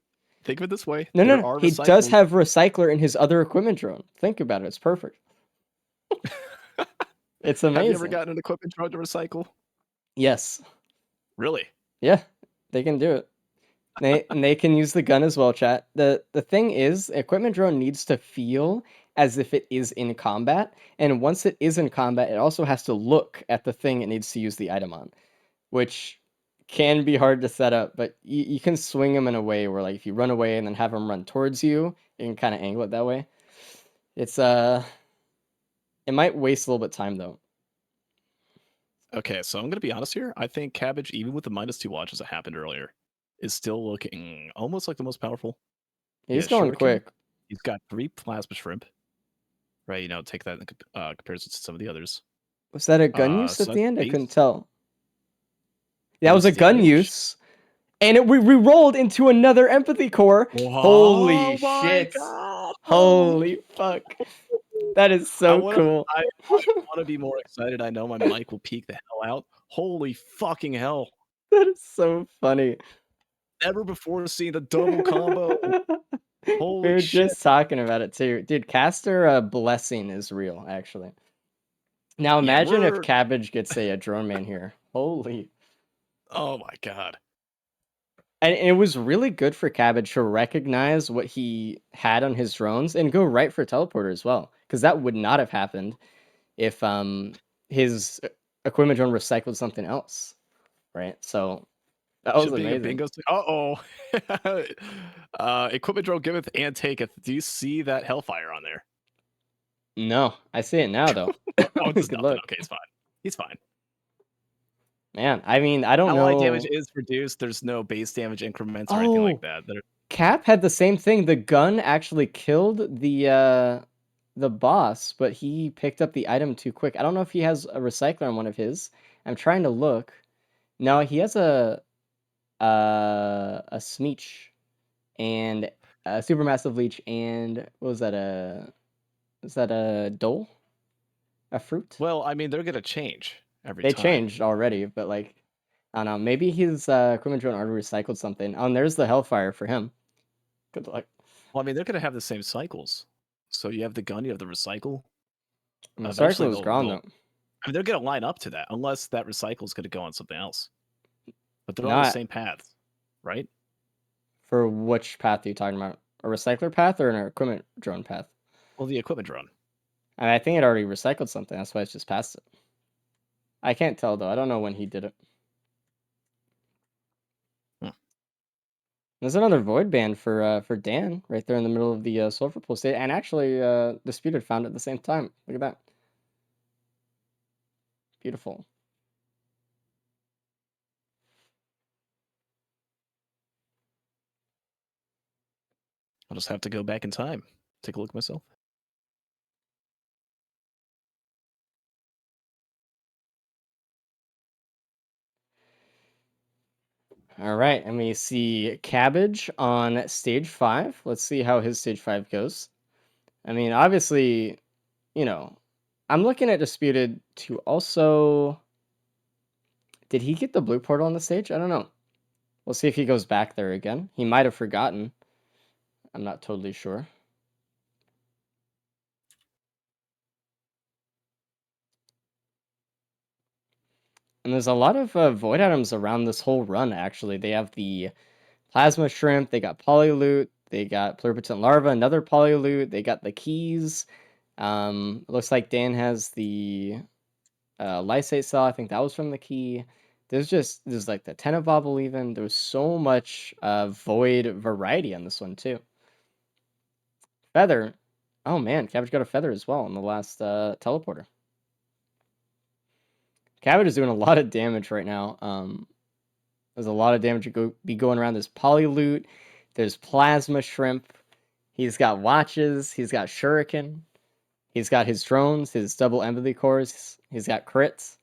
think of it this way. No. He does have Recycler in his other equipment drone. Think about it. It's perfect. It's amazing. Have you ever gotten an equipment drone to recycle? Yes. Really? Yeah, they can do it. They can use the gun as well, chat. The thing is, equipment drone needs to feel as if it is in combat, and once it is in combat, it also has to look at the thing it needs to use the item on, which can be hard to set up, but you can swing them in a way where, like, if you run away and then have them run towards you, you can kind of angle it that way. It's it might waste a little bit of time though. Okay, so I'm gonna be honest here. I think Cabbage, even with the -2 watches that happened earlier, is still looking almost like the most powerful. He's going quick. He's got 3 plasma shrimp. Right, take that in comparison to some of the others. Was that a gun use at the end? I couldn't tell. That was a gun use. And we rolled into another empathy core. Holy shit. God. Holy fuck. That is so cool. I want to be more excited. I know my mic will peak the hell out. Holy fucking hell. That is so funny. Never before seen a double combo. We Holy were shit. just talking about it too. Dude, caster blessing is real, actually. Now Yeah, imagine if we're- Cabbage gets a drone man here. Holy. Oh my god. And it was really good for Cabbage to recognize what he had on his drones and go right for teleporter as well. Because that would not have happened if his equipment drone recycled something else. Right? So that was Should be a amazing. bingo. Uh-oh. Equipment drone giveth and taketh. Do you see that Hellfire on there? No, I see it now though. Oh, it's just Good nothing. luck. Okay, it's fine. He's fine. Man, I mean, I don't Ally know. damage is reduced. There's no base damage increments or anything like Oh, that. Cap had the same thing. The gun actually killed the boss, but he picked up the item too quick. I don't know if he has a recycler on one of his. I'm trying to look. No, he has a Smeech and a supermassive leech and what was that a dole? A fruit? Well, I mean, they're gonna change every They time. changed already, but like I don't know, maybe his equipment drone already recycled something. Oh, and there's the Hellfire for him. Good luck. Well, I mean, they're gonna have the same cycles. So you have the gun, you have the recycle. And the Eventually cycle is gone though. I mean, they're gonna line up to that, unless that recycle is gonna go on something else. But they're on the Not same paths, right? for which path are you talking about? A recycler path or an equipment drone path? Well, the equipment drone. I think it already recycled something. That's why it's just past it. I can't tell though. I don't know when he did it. Hmm. There's another void band for Dan right there in the middle of the sulfur pool state, and actually Disputed found it at the same time. Look at that. Beautiful. I'll just have to go back in time. Take a look myself. All right, and we see Cabbage on stage 5. Let's see how his stage 5 goes. I mean, obviously, I'm looking at Disputed to also. Did he get the blue portal on the stage? I don't know. We'll see if he goes back there again. He might have forgotten. I'm not totally sure. And there's a lot of void items around this whole run, actually. They have the plasma shrimp, they got polyloot, they got pluripotent larva, another polyloot, they got the keys. Looks like Dan has the lysate cell. I think that was from the key. There's like the tenabobble even. There's so much void variety on this one too. Feather. Oh man, Cabbage got a feather as well in the last teleporter. Cabbage is doing a lot of damage right now. There's a lot of damage to be going around. There's polyloot. There's plasma shrimp. He's got watches. He's got shuriken. He's got his drones, his double empathy cores. He's got crits.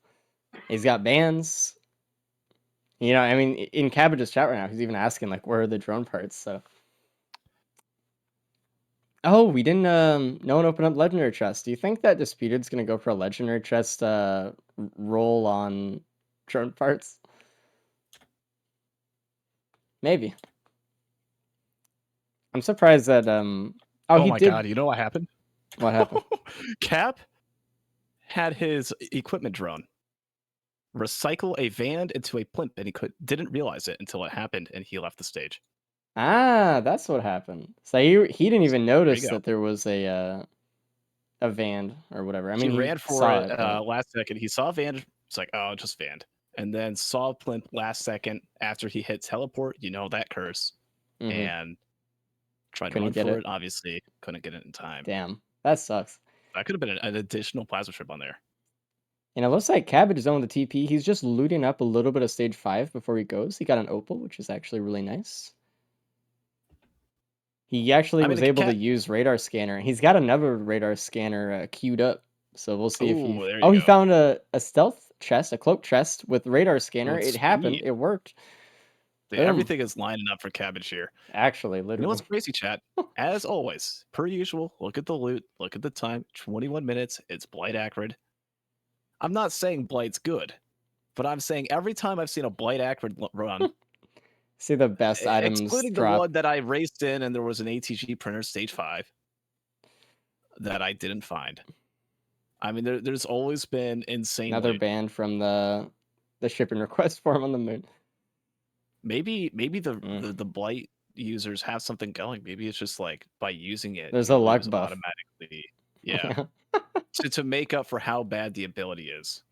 He's got bans. I mean, in Cabbage's chat right now, he's even asking like, where are the drone parts? So, oh, we didn't. No one opened up legendary chest. Do you think that Disputed's gonna go for a legendary chest roll on drone parts? Maybe. I'm surprised that Oh he my did. god, you know what happened? What happened? Cap had his equipment drone recycle a Vand into a plimp, and he didn't realize it until it happened, and he left the stage. That's what happened. So he didn't even notice go. that there was a Vand or whatever. I mean, He ran for saw it but... last second. He saw Vand. It's like, oh, just Vand. And then saw plimp last second after he hit teleport. You know that curse. Mhm. And tried to Couldn't run get for it. it. Obviously, couldn't get it in time. Damn, that sucks. That could have been an additional plasma strip on there. And it looks like Cabbage is on the TP. He's just looting up a little bit of stage 5 before he goes. He got an opal, which is actually really nice. He actually was able to use radar scanner. He's got another radar scanner queued up. So we'll see if he... Ooh, there you Oh, he go. found a stealth chest, a cloak chest with radar scanner. Oh, it happened. sweet. It worked. Everything is lining up for Cabbage here. Actually, You know literally. what's crazy, chat? As always, per usual, look at the loot, look at the time, 21 minutes, it's Blight Ackrid. I'm not saying Blight's good. But I'm saying every time I've seen a Blight Ackrid run, See the best items excluding the drop. one that I raced in and there was an ATG printer stage 5 that I didn't find. I mean, there's always been insane. Another ban from the shipping request form on the moon. Maybe the Blight users have something going. Maybe it's just like by using it, There's you a luck lose buff. automatically. Yeah. to make up for how bad the ability is.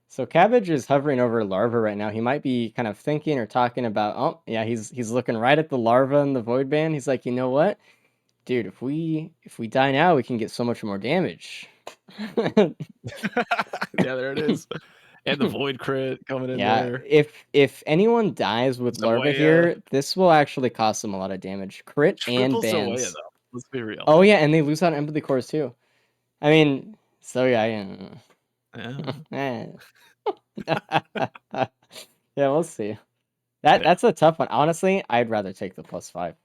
So Cabbage is hovering over larva right now. He might be kind of thinking or talking about. Oh, yeah, he's looking right at the larva in the void band. He's like, you know what, dude? If we die now, we can get so much more damage. Yeah, there it is. And the void crit coming in there. If anyone dies with larva Zoya. here, this will actually cost them a lot of damage. Crit and Triple Zoya, bans. though. Let's be real. Oh yeah, and they lose out on empathy cores too. I mean, so yeah. Yeah, we'll see. That's a tough one. Honestly, I'd rather take the +5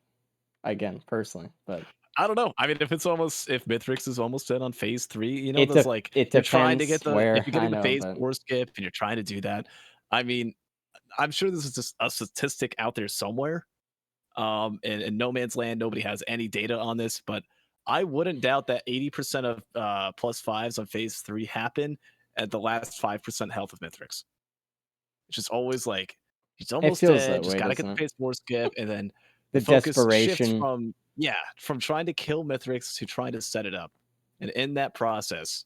again, personally. But I don't know. I mean, if Mythrix is almost dead on phase 3, you know, It there's dep- like it you're trying to depends get where, if you're getting I the know, phase but- 4 skip and you're trying to do that. I mean, I'm sure this is just a statistic out there somewhere. In no man's land, nobody has any data on this, but I wouldn't doubt that 80% of +5s on phase 3 happen at the last 5% health of Mythrix. Which is always like he's almost feels dead, that just way, gotta get doesn't the it? phase 4 skip, and then The focus shifts desperation. from trying to kill Mythrix to trying to set it up. And in that process,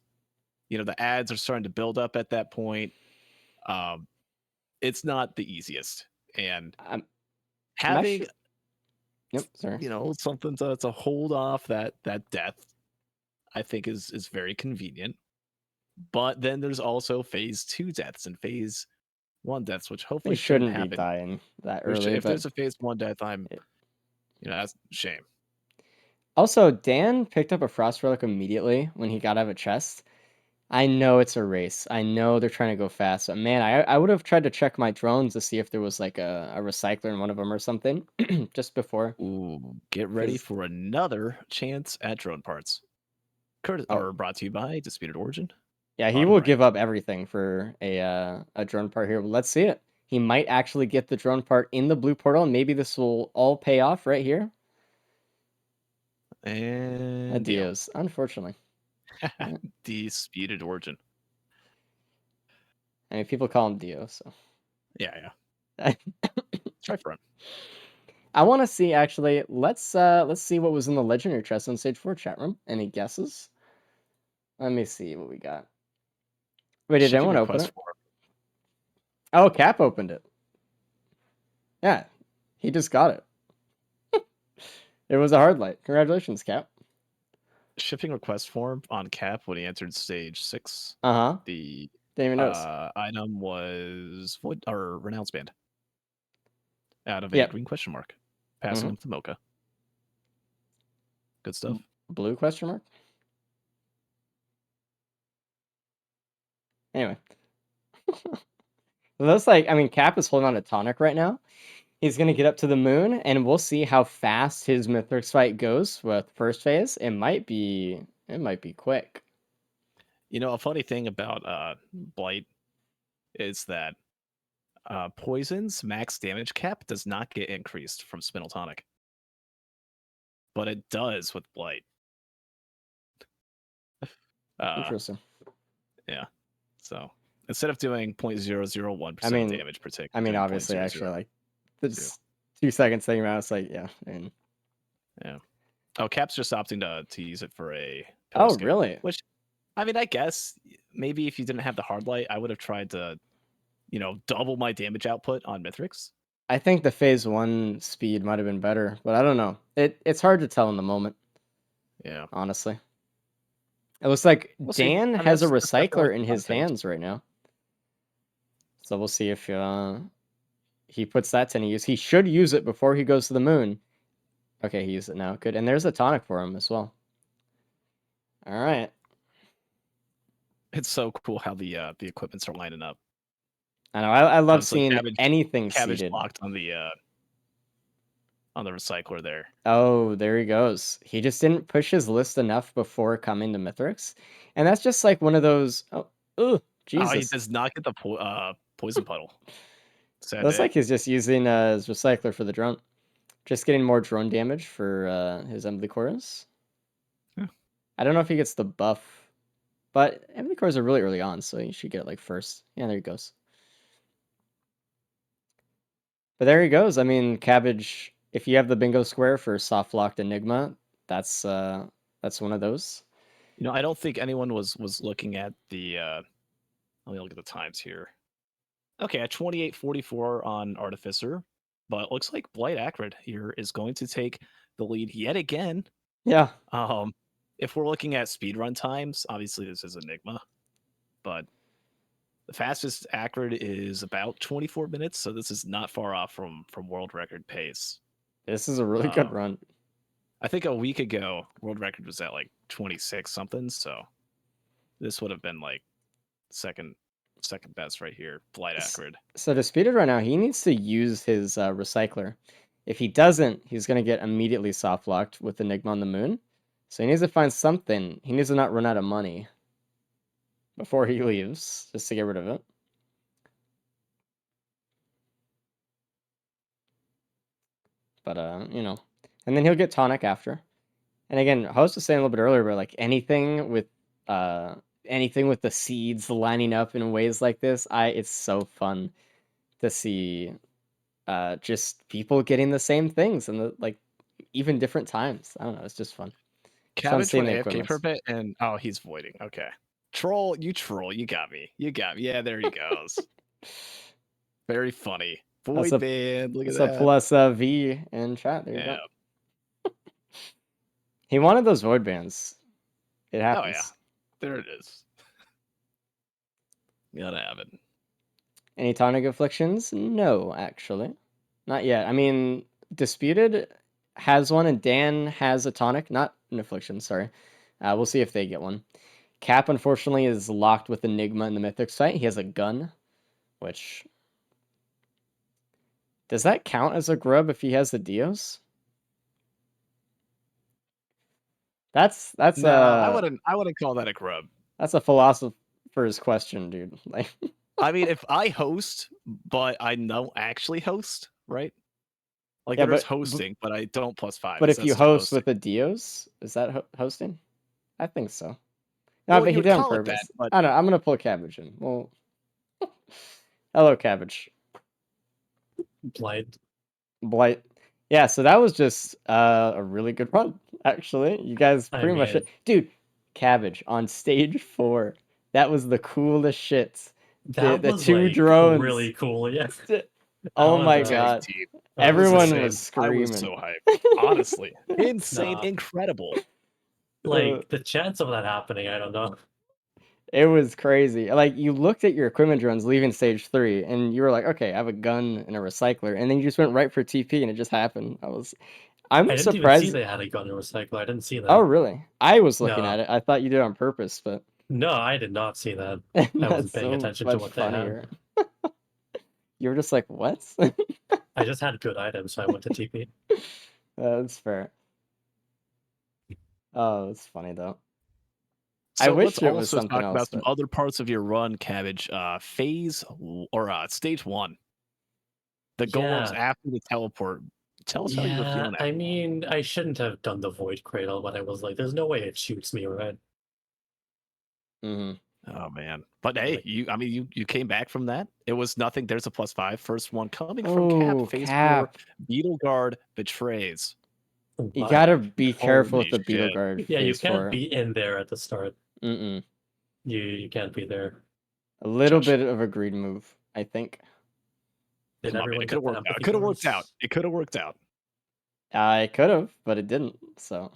you know, the ads are starting to build up at that point. It's not the easiest. And having Yep, sorry. you know, something to hold off that death, I think is very convenient. But then there's also phase 2 deaths and phase 1 deaths, which hopefully They shouldn't be happen. dying that early. If but there's a phase 1 death, that's a shame. Also, Dan picked up a Frost Relic immediately when he got out of a chest. I know it's a race. I know they're trying to go fast. But man, I would have tried to check my drones to see if there was like a recycler in one of them or something just before. Ooh, get ready 'Cause- for another chance at drone parts. Or brought to you by Disputed Origin. Yeah, he will give up everything for a drone part here. But let's see it. He might actually get the drone part in the blue portal, and maybe this will all pay off right here. And Adios, unfortunately. Disputed Origin. I mean, people call him Dio, so. Yeah. Try for him. I want to see actually. Let's see what was in the legendary chest on stage 4 chat room. Any guesses? Let me see what we got. Wait, did anyone open it? Oh, Cap opened it. Yeah, he just got it. It was a hard light. Congratulations, Cap. Shipping request form on Cap when he entered stage 6. The Didn't even notice. Item was Void or Renounce Band. Out of a green question mark. Passing him to Mocha. Good stuff. Blue question mark? Anyway. Looks like, I mean, Cap is holding on to Tonic right now. He's going to get up to the moon, and we'll see how fast his Mythrix fight goes with first phase. It might be quick. You know, a funny thing about Blight is that Poison's max damage cap does not get increased from Spinal Tonic. But it does with Blight. Interesting. Yeah. So instead of doing 0.001% damage per tick. I mean, obviously, actually, like, this 2 seconds thing around, it's like, yeah. Yeah. Oh, Cap's just opting to use it for a Oh, skip, really? Which, I mean, I guess maybe if you didn't have the hard light, I would have tried to, you know, double my damage output on Mythrix. I think the phase 1 speed might have been better, but I don't know. It's hard to tell in the moment. Yeah. Honestly. It looks like Dan has a that's recycler in one his thing. hands right now. So we'll see if he puts that to any use. He should use it before he goes to the moon. Okay, he used it now. Good. And there's a tonic for him as well. All right. It's so cool how the equipments are lining up. I know. I love It's like seeing anything Cabbage seated. blocked on the recycler there. Oh, there he goes. He just didn't push his list enough before coming to Mythrix. And that's just like one of those... Oh, Oh, he Jesus. does not get the Poison Puddle. Sad Looks day. like he's just using his recycler for the drone. Just getting more drone damage for his Emily Chorus. Yeah. I don't know if he gets the buff, but Emily Chorus are really early on, so you should get it like first. Yeah, there he goes. But there he goes. I mean, Cabbage, if you have the bingo square for soft locked Enigma, that's one of those. I don't think anyone was looking at the. Let me look at the times here. Okay, at 28:44 on Artificer, but it looks like Blight Ackrid here is going to take the lead yet again. Yeah. If we're looking at speedrun times, obviously this is Enigma, but the fastest Ackrid is about 24 minutes, so this is not far off from world record pace. This is a really good run. I think a week ago, world record was at like 26 something, so this would have been like second best right here, Blight Ackrid. So to speed it right now, he needs to use his recycler. If he doesn't, he's going to get immediately soft locked with Enigma on the moon. So he needs to find something. He needs to not run out of money before he leaves, just to get rid of it. But, and then he'll get Tonic after. And again, I was just saying a little bit earlier, but like anything with the seeds lining up in ways like this, it's so fun to see just people getting the same things and like even different times. I don't know, it's just fun. Cabbage seeing went the AFK for a equivalents. bit, and he's voiding. Okay, troll, you got me. Yeah, there he goes. Very funny. That's Void band. Look at It's that. a plus V in chat. There you Yeah. go. He wanted those void bands. It happens. Oh yeah, there it is. Gotta have it. Any Tonic afflictions? No, actually. Not yet. I mean, Disputed has one, and Dan has a Tonic. Not an affliction, sorry. We'll see if they get one. Cap, unfortunately, is locked with Enigma in the Mythrix fight. He has a gun, which... Does that count as a grub if he has the Dios? That's No, I wouldn't call that a grub. That's a philosopher's question, dude. Like, I mean, if I host, but I don't actually host, right? Like Yeah, there's but- hosting, but I don't +5. but if That's you just host hosting. with the Dios, is that hosting? I think so. No, Well, but you he would did on call it that, purpose. but- I don't know. I'm gonna pull Cabbage in. Well, hello, Cabbage. Blight. Yeah, so that was just a really good run, actually. You guys I pretty much mean- dude, Cabbage on stage 4. That was the coolest shit. That the was two like, drones. really cool. Yeah. Oh That my was, god. Team. Everyone insane. was I screaming. was so hyped. Honestly, insane, Nah. incredible. Like the chance of that happening, I don't know. It was crazy. Like, you looked at your equipment drones leaving stage 3, and you were like, okay, I have a gun and a recycler, and then you just went right for TP, and it just happened. I'm I didn't even see surprised. they had a gun and recycle. I didn't see that. Oh, really? I was looking No. at it. I thought you did it on purpose, but No, I did not see that. that's wasn't paying so attention to much what they had. funnier. You were just like, what? I just had good items, so I went to TP. That's fair. Oh, it's funny though. So I wish let's it was also something talk about else, some but- other parts of your run, Cabbage. Stage 1. The golems Yeah. after the teleport. Tell us how you were feeling. I mean, I shouldn't have done the Void Cradle, but I was like, there's no way it shoots me, right? Mhm. Oh man! But hey, you came back from that. It was nothing. There's a +5. First one coming from Oh, Cap. Phase 4. Cap. Beetle Guard betrays. You But- gotta be careful Holy with the Beetle shit. Guard. Yeah, you phase can't 4. be in there at the start. Mm-mm. You can't be there. A little Josh. bit of a greed move, I think. Did Come on, man, everyone it get could have the worked out. It empathy could have worked cores? out. It could have worked out. I could have, but it didn't. So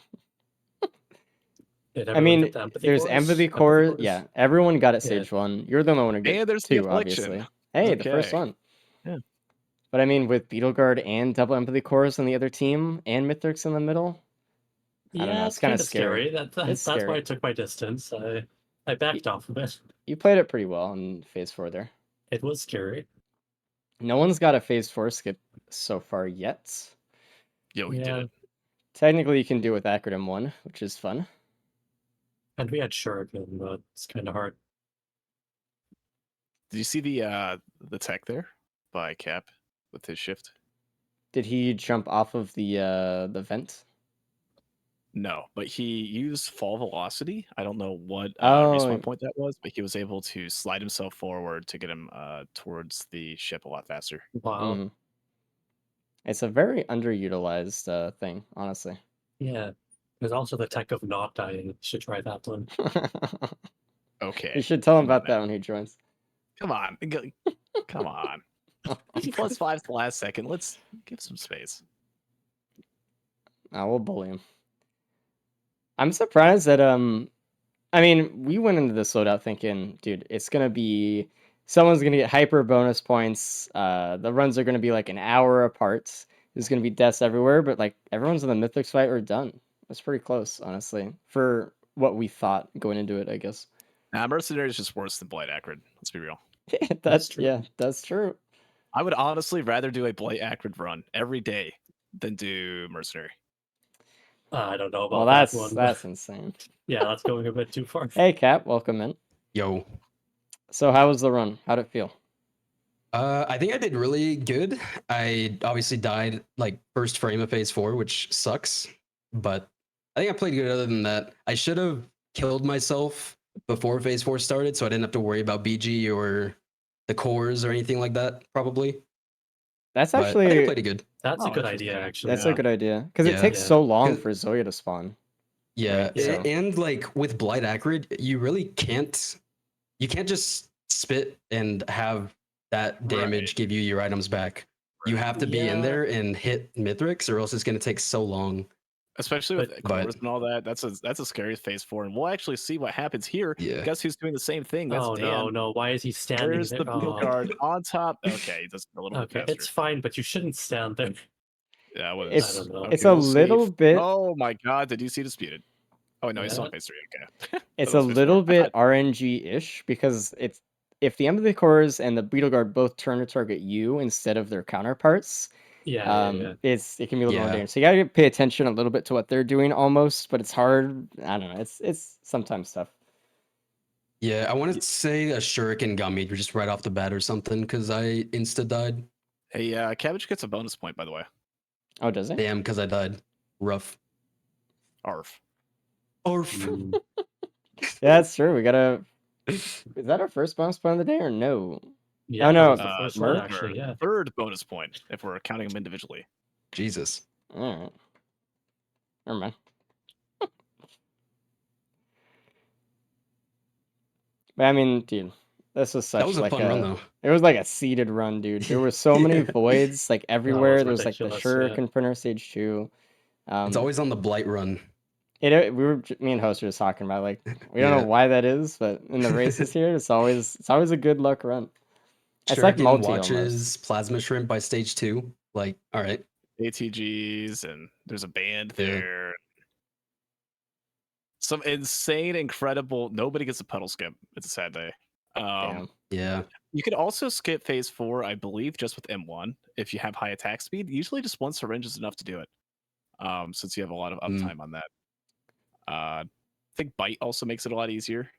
Did I everyone mean, get the empathy there's cores? empathy core. cores? Yeah, everyone got at Yeah. stage 1. You're the only one who got And there's the 2, affliction. obviously. Hey, the first Okay. one. Yeah. But I mean, with Beetle Guard and double empathy cores on the other team, and Mythrix in the middle. I don't know, it's kinda kinda scary. That's It's why scary. I took my distance. I backed off of it. You played it pretty well in phase 4 there. It was scary. No one's got a phase 4 skip so far yet. Yo, we did Yeah. it. Technically, you can do it with Ackrid M1, which is fun. And we had Shuriken, but it's kind of hard. Did you see the tech there by Cap with his shift? Did he jump off of the vent? No, but he used fall velocity. I don't know what Oh. respawn point that was, but he was able to slide himself forward to get him towards the ship a lot faster. Wow. Mhm. It's a very underutilized thing, honestly. Yeah. There's also the tech of not dying. You should try that one. Okay. You should tell him Come on about that now. when he joins. Come on. Come on. He plus 5 the last second. Let's give some space. We'll bully him. I'm surprised that I mean, we went into this loadout thinking, dude, it's gonna be someone's gonna get hyper bonus points. The runs are gonna be like an hour apart. There's gonna be deaths everywhere, but like everyone's in the Mythrix fight are done. That's pretty close, honestly, for what we thought going into it, I guess. Nah, Mercenary is just worse than Blight Ackrid. Let's be real. That's true. Yeah, that's true. I would honestly rather do a Blight Ackrid run every day than do Mercenary. I don't know Well, about that one. that's insane. Yeah, that's going a bit too far. Hey, Cap, welcome in. Yo. So, how was the run? How'd it feel? I think I did really good. I obviously died like first frame of phase 4, which sucks. But I think I played good other than that. I should have killed myself before phase 4 started, so I didn't have to worry about BG or the cores or anything like that, probably. That's But I think I actually played it good. That's a Oh, good interesting. idea, actually. that's Yeah. a good idea because it Yeah. takes Yeah. so long 'Cause- for Zoya to spawn. Yeah, Right, so- and like with Blight Ackrid, you really can't just spit and have that damage give you your items back. You have to be in Yeah. there and hit Mythrix, or else it's gonna take so long. Especially with But- cores and all that. That's a scary phase 4. And we'll actually see what happens here. Yeah. Guess who's doing the same thing? That's Oh Dan. no! Why is he standing There's there? the beetle Oh. guard on top. Okay, that's a little Okay, bit faster. it's fine, but you shouldn't stand there. Yeah, what It's- is I don't know. It's okay, a we'll see. little bit. Oh my god, did you see disputed? Oh no, he's still Yeah. on phase 3. Okay. It's That a was phase little 4. I bit thought- RNG-ish because it's if the Empathy Cores and the Beetle Guard both turn to target you instead of their counterparts, Yeah. it can be a little more Yeah. dangerous. So you gotta pay attention a little bit to what they're doing almost, but it's hard. I don't know. It's sometimes tough. Yeah, I want to say a shuriken got me just right off the bat or something because I insta died. Hey, Cabbage gets a bonus point, by the way. Oh, does it? Damn, because I died. Rough. Arf. Orf. Mm, Yeah, that's true. We gotta. Is that our first bonus point of the day or no? yeah, no, that was the first one, Merc? actually. Yeah. Third bonus point if we're counting them individually. Jesus. All right. Never mind. But I mean, dude, this was such That was a like fun run though. It was like a seeded run, dude. There were so many Yeah. voids like everywhere. There was like the ridiculous, yeah. Shuriken Printer Stage 2. It's always on the Blight run. Me and Host were just talking about like we don't know Yeah. why that is, but in the races here, it's always a good luck run. It's like Shuriken multi watches almost. Plasma Shrimp by stage 2. Like, all right. ATGs, and there's a band Yeah. there. Some insane, incredible. Nobody gets a pedal skip. It's a sad day. Damn. Yeah. You could also skip phase 4, I believe, just with M1 if you have high attack speed. Usually, just one syringe is enough to do it. Since you have a lot of uptime on that. I think Bite also makes it a lot easier.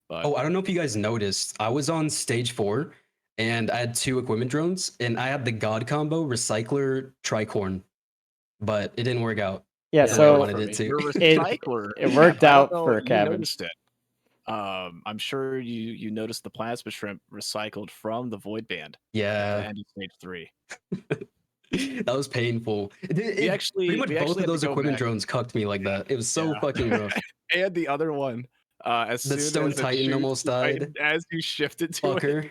But Oh, I don't know if you guys noticed. I was on stage 4 and I had 2 equipment drones and I had the God combo Recycler Tricorn, but it didn't work out. Yeah, Yeah, the way I so wanted it to. Your recycler. it worked I don't out know, for you Cabbage. noticed it. I'm sure you noticed the plasma shrimp recycled from the void band at the Yeah. end of stage 3. That was painful. We actually pretty much we both actually of had to those go equipment back. drones cucked me like that. It was so Yeah. fucking rough. And the other one, as The soon Stone as it Titan shoots, almost the Titan, died. as you shifted to it. Fucker.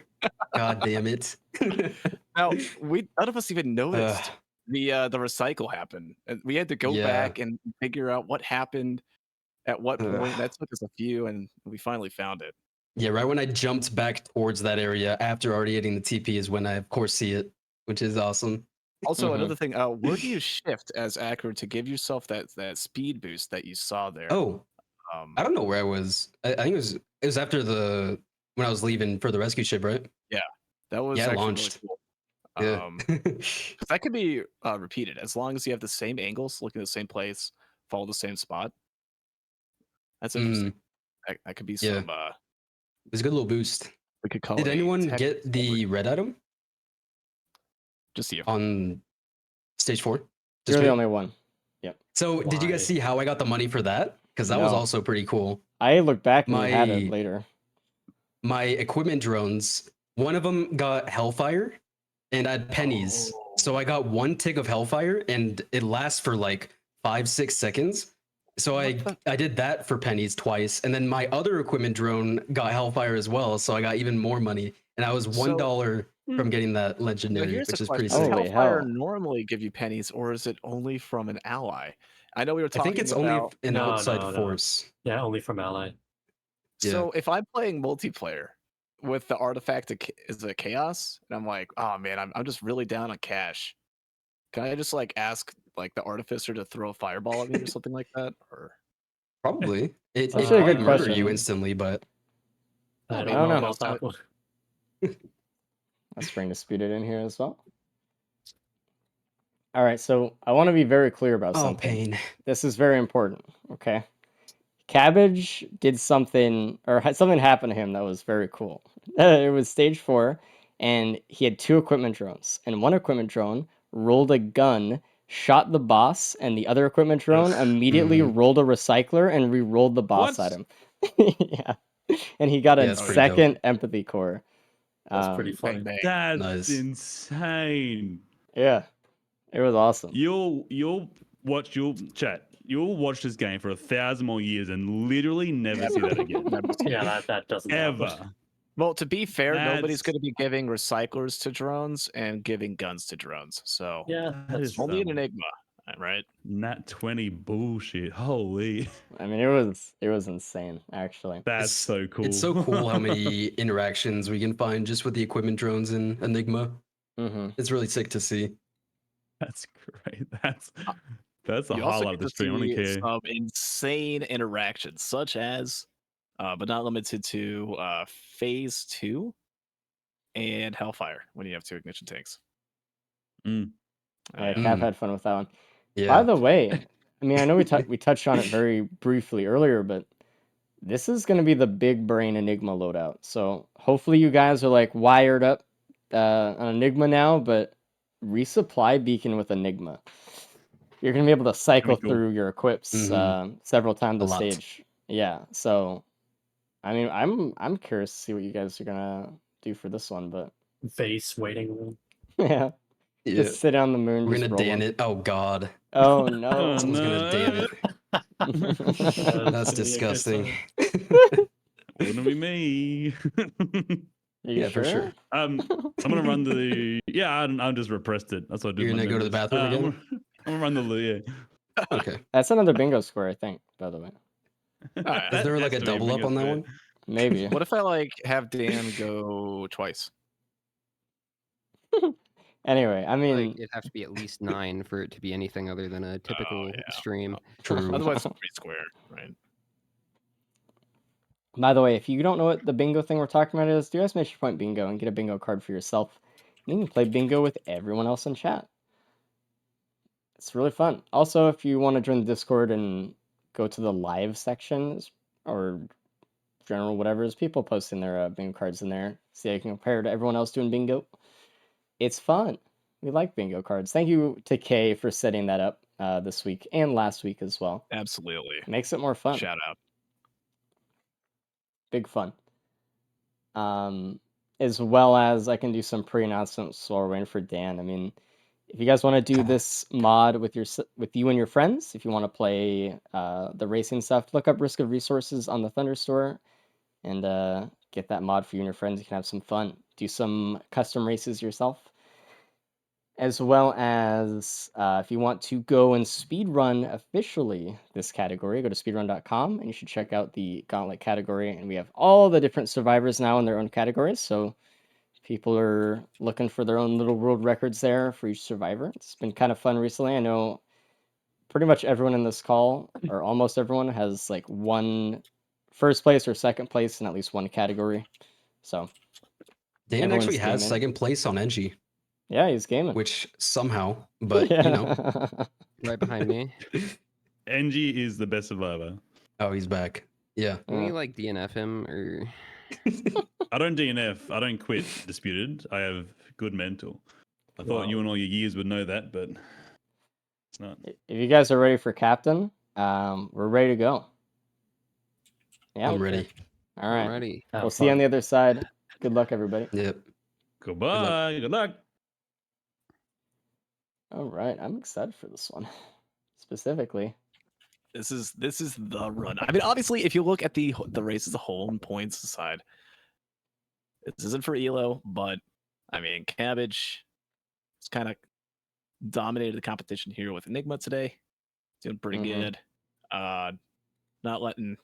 God damn it. Now none of us even noticed Ugh. the recycle happened. And we had to go Yeah. back and figure out what happened at what Ugh. point. That took us a few, and we finally found it. Yeah, right when I jumped back towards that area after already hitting the TP is when I of course see it, which is awesome. Also, Mhm. another thing, where do you shift as Ackrid to give yourself that speed boost that you saw there? Oh, Um, I don't know where I was. I think it was after when I was leaving for the rescue ship, right? that was yeah, actually launched. really Yeah. cool. 'Cause that could be repeated as long as you have the same angles, looking at the same place, follow the same spot. That's interesting. That could be Yeah. some was a good little boost. We could call Did it a anyone tech get the red item just you. on stage 4? You're the me? only one. So did you guys Why? see how I got the money for that? Because that was No. also pretty cool. I looked back and you had it My- later. My equipment drones, one of them got Hellfire, and I had pennies. So I got 1 tick of Hellfire, and it lasts for like 5-6 seconds. So I did that for pennies twice, and then my other equipment drone got Hellfire as well. So I got even more money, and I was $1 from getting that Now, legendary, here's which the is pretty question: sick. Holy Does Hellfire hell. normally give you pennies, or is it only from an ally? I know we were I talking think it's about. only an No, outside no, no. force. Yeah, only from ally. So if I'm playing multiplayer with the artifact is a chaos, and I'm like, oh man, I'm just really down on cash. Can I just like ask like the artificer to throw a fireball at me or something like that? Or Probably. It Actually, a probably good murder question. you instantly, but I I don't don't know know. about that one. Let's bring Disputed in here as well. All right, so I want to be very clear about oh, something. pain. This is very important, okay? Cabbage did something, or something happened to him that was very cool. It was stage 4, and he had 2 equipment drones. And one equipment drone rolled a gun, shot the boss, and the other equipment drone immediately rolled a recycler and re-rolled the boss What? item. Yeah. And he got Yeah, a that's pretty dope. second empathy core. That's pretty funny. bang bang. That's Nice. insane. Yeah. It was awesome. You'll watch this game for 1,000 more years and literally never see that again. Yeah, that doesn't happen. Ever. Well, to be fair, nobody's That's- going to be giving recyclers to drones and giving guns to drones. So Yeah, That that's is true. only an Enigma, right? Nat 20 bullshit. Holy. I mean, it was insane, actually. That's It's- so cool. It's so cool how many interactions we can find just with the equipment drones in Enigma. Mm-hmm. It's really sick to see. That's great. That's the You also highlight get of the to stream. I don't see care. some insane interactions, such as, but not limited to, Phase 2 and Hellfire when you have 2 ignition tanks. Mm. Yeah, Yeah. Cap had fun with that one. Yeah. By the way, I mean, I know we touched on it very briefly earlier, but this is going to be the big brain Enigma loadout. So hopefully you guys are like wired up on Enigma now, but resupply Beacon with Enigma. You're going to be able to cycle cool. through your equips several times A a lot. stage. Yeah, so I mean, I'm curious to see what you guys are going to do for this one, but Face waiting room. yeah, Yeah. just sit on the moon. We're just gonna roll Dan them. it. Oh god. Oh no. Someone's gonna Dan it. That's That's gonna be a good disgusting. time. Wouldn't be me. You Yeah, for sure? sure. I'm gonna run the. Yeah, I just repressed it. That's what I do. You're with my gonna go to the members. bathroom again? I'm gonna run the. Yeah. Okay. That's another bingo square, I think, by the way. Alright. Is there like a Has to be double up bingo on that square. one? Maybe. What if I like have Dan go twice? Anyway, I mean, Like, it'd have to be at least 9 for it to be anything other than a typical yeah. stream. True. Otherwise, 3 square, right? by the way, if you don't know what the bingo thing we're talking about is, do exclamation point bingo and get a bingo card for yourself. And you can play bingo with everyone else in chat. It's really fun. Also, if you want to join the Discord and go to the live sections or general whatever, there's people posting their bingo cards in there. See how you can compare to everyone else doing bingo. It's fun. We like bingo cards. Thank you to Kay for setting that up this week and last week as well. Absolutely. Makes it more fun. Shout out. Big fun. As well as I can do some pre-announcements while we're waiting for Dan. I mean, if you guys want to do this mod with you and your friends, if you want to play the racing stuff, look up Risk of Resources on the Thunder Store and get that mod for you and your friends. You can have some fun. Do some custom races yourself. As well as if you want to go and speedrun officially this category, go to speedrun.com and you should check out the Gauntlet category. And we have all the different survivors now in their own categories. So people are looking for their own little world records there for each survivor. It's been kind of fun recently. I know pretty much everyone in this call, or almost everyone, has like one first place or second place in at least one category. So Dan everyone's actually has gaming. second place on NG, Yeah, he's gaming. which somehow, but yeah. you know. Right behind me. NG is the best survivor. Oh, he's back. Yeah. Can we Yeah. like DNF him or I don't DNF. I don't quit Disputed. I have good mental. I thought you and all your years would know that, but it's not. If you guys are ready for captain, we're ready to go. Yeah. I'm ready. All right. I'm ready. Have We'll see you on fun. the other side. Good luck, everybody. Yep. Goodbye. Good luck. All right. I'm excited for this one. Specifically. This is the run. I mean, obviously, if you look at the race as a whole and points aside, this isn't for Elo, but I mean, Cabbage has kind of dominated the competition here with Enigma today. Doing pretty Mhm. good. Not letting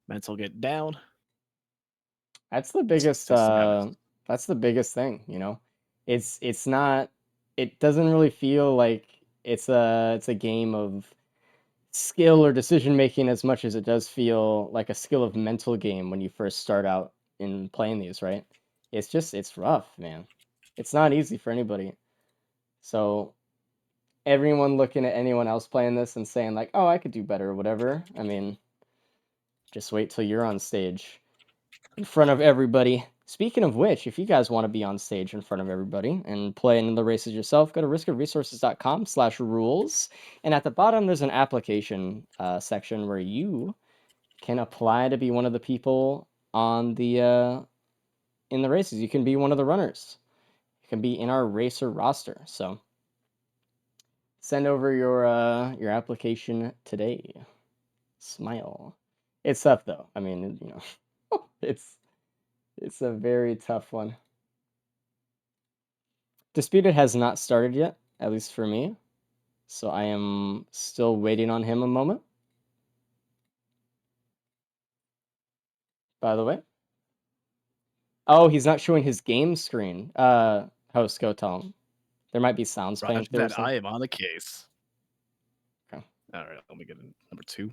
Mental get down. That's the biggest that's the biggest thing, you know. It's not it doesn't really feel like it's a game of skill or decision making as much as it does feel like a skill of mental game when you first start out in playing these, right? It's rough, man. It's not easy for anybody. So everyone looking at anyone else playing this and saying like, "Oh, I could do better" or whatever. I mean, just wait till you're on stage in front of everybody. Speaking of which, if you guys want to be on stage in front of everybody and play in the races yourself, go to riskofresources.com/rules. And at the bottom, there's an application section where you can apply to be one of the people on the in the races. You can be one of the runners. You can be in our racer roster. So send over your application today. Smile. It's tough though. I mean, you know, it's a very tough one. Disputed has not started yet, at least for me. So I am still waiting on him a moment. By the way. Oh, he's not showing his game screen. Host, go tell him. There might be sounds playing Roger through or that. something. I am on the case. Okay. All right, let me get in number 2.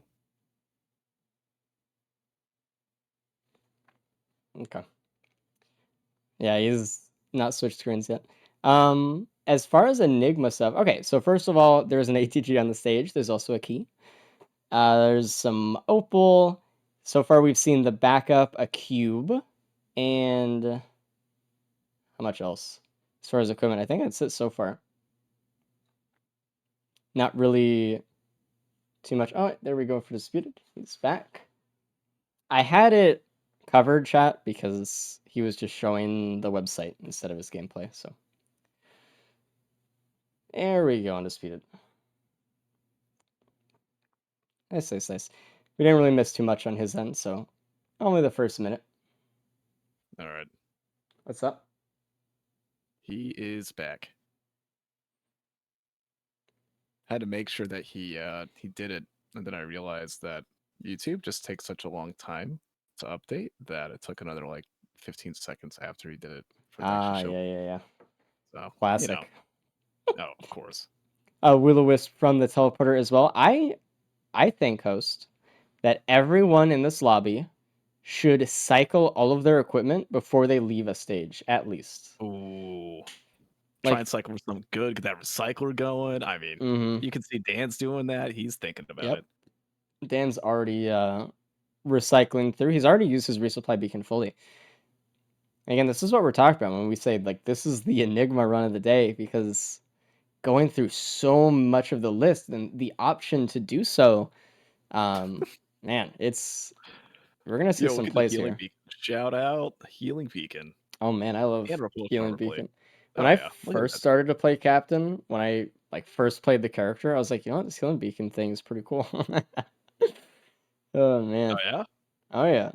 Okay. Yeah, he's not switched screens yet. As far as Enigma stuff, okay, so first of all, there's an ATG on the stage. There's also a key. There's some opal. So far, we've seen the backup, a cube, and how much else? As far as equipment, I think that's it so far. Not really too much. Oh, there we go for Disputed. He's back. I had it covered, chat, because he was just showing the website instead of his gameplay, so. There we go, Undisputed. Nice, nice, nice. We didn't really miss too much on his end, so only the first minute. All right, What's up? he is back. Had to make sure that he did it, and then I realized that YouTube just takes such a long time to update that it took another like 15 seconds after he did it for it to Ah, actually show. yeah. So Classic. You know, oh, of course. Will-O-Wisp from the teleporter as well. I think, host, that everyone in this lobby should cycle all of their equipment before they leave a stage, at least. Ooh. Like- Try and cycle for something good, get that recycler going. I mean, you can see Dan's doing that. He's thinking about Yep. it. Dan's already recycling through. He's already used his resupply beacon fully. Again, this is what we're talking about when we say, like, this is the Enigma run of the day, because going through so much of the list and the option to do so, man, we're gonna see Yo, some look at the plays healing here. beacon. Shout out Healing Beacon. Oh man, I love And Repulsion healing Armor Plate. beacon. Oh, When I yeah. Look at first that. started to play captain, when I first played the character, I was like, you know what, this healing beacon thing is pretty cool. Oh man. Oh yeah? Oh yeah.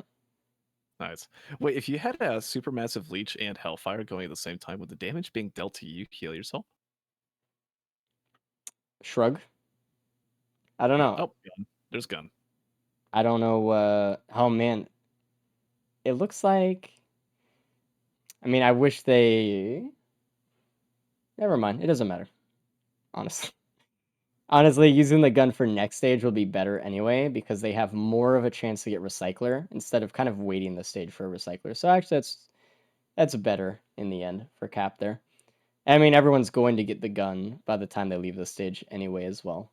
Nice. Wait, if you had a supermassive leech and hellfire going at the same time, would the damage being dealt to you heal yourself? Shrug. I don't know. Oh, gun. There's gun. I don't know. Oh man, it looks like. I mean, I wish they. Never mind. It doesn't matter. Honestly. Honestly, using the gun for next stage will be better anyway, because they have more of a chance to get recycler instead of kind of waiting the stage for a recycler. So actually, that's better in the end for Cap there. I mean, everyone's going to get the gun by the time they leave the stage anyway as well.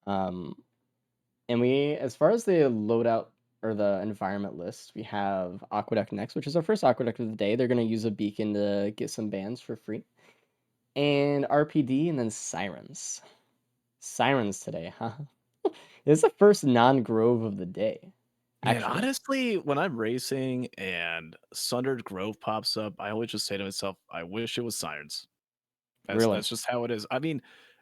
And as far as the loadout or the environment list, we have Aqueduct next, which is our first Aqueduct of the day. They're going to use a beacon to get some bans for free. And RPD, and then Sirens. Sirens today, huh? This is the first non-Grove of the day. Man, Actually, honestly, when I'm racing and Sundered Grove pops up, I always just say to myself, I wish it was Sirens. really. That's just how it is. I mean,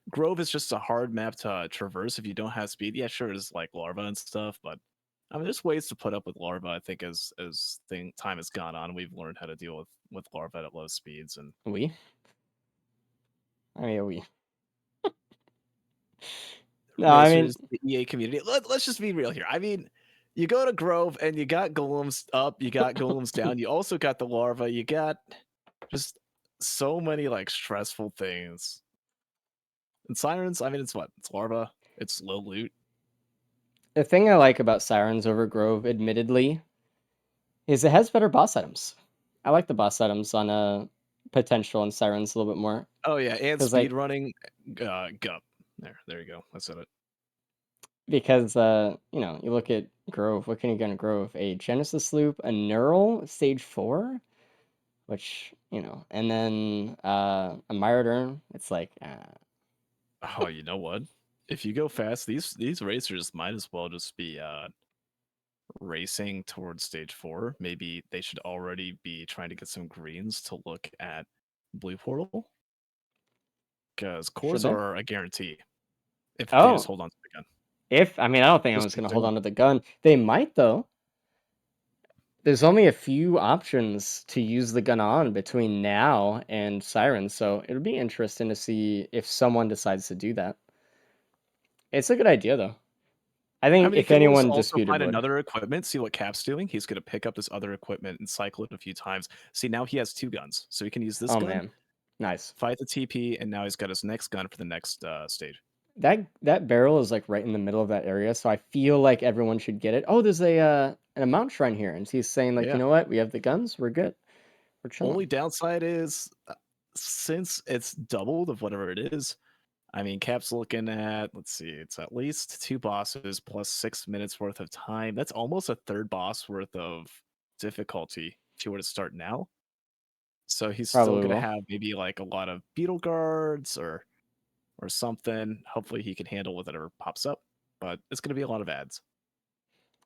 Grove is just a hard map to traverse if you don't have speed. Yeah, sure, it's like larva and stuff, but I mean, there's ways to put up with larva. I think as time has gone on, we've learned how to deal with larva at low speeds. And We? I mean, we. No, I mean, racers, the EA community. Let's just be real here. I mean, you go to Grove and you got golems up, you got golems down, you also got the larva, you got just so many like stressful things. And Sirens, I mean, it's what? It's larva, it's low loot. the thing I like about Sirens over Grove, admittedly, is it has better boss items. I like the boss items on potential and Sirens a little bit more. Oh yeah, and 'Cause, like- speed running, gup. There you go. I said it. Because you know, you look at Grove, what can you get in Grove? A Genesis Loop, a Neural, stage 4, which, you know, and then a Myrdern. It's like, Oh, you know what? If you go fast, these racers might as well just be racing towards stage 4. Maybe they should already be trying to get some greens to look at blue portal. Because cores they? are a guarantee. If they Oh. just hold on to the gun. I mean, I don't think Just anyone's going to keep hold doing on to the gun. They might, though. There's only a few options to use the gun on between now and Siren, so it'll be interesting to see if someone decides to do that. It's a good idea, though. I think I mean, if he could always anyone also disputed find would. another equipment, see what Cap's doing. He's going to pick up this other equipment and cycle it a few times. See, now he has 2 guns. So he can use this Oh, gun, man. Nice. fight the TP, and now he's got his next gun for the next stage. That barrel is like right in the middle of that area, so I feel like everyone should get it. Oh, there's an amount shrine here, and he's saying like, Yeah. you know what? We have the guns. We're good. We're chilling. Only downside is since it's doubled of whatever it is, I mean, Cap's looking at, let's see, it's at least 2 bosses plus 6 minutes worth of time. That's almost a third boss worth of difficulty if you were to start now. So he's still Probably going to will. have maybe like a lot of beetle guards or something. Hopefully he can handle whatever pops up, but it's going to be a lot of ads.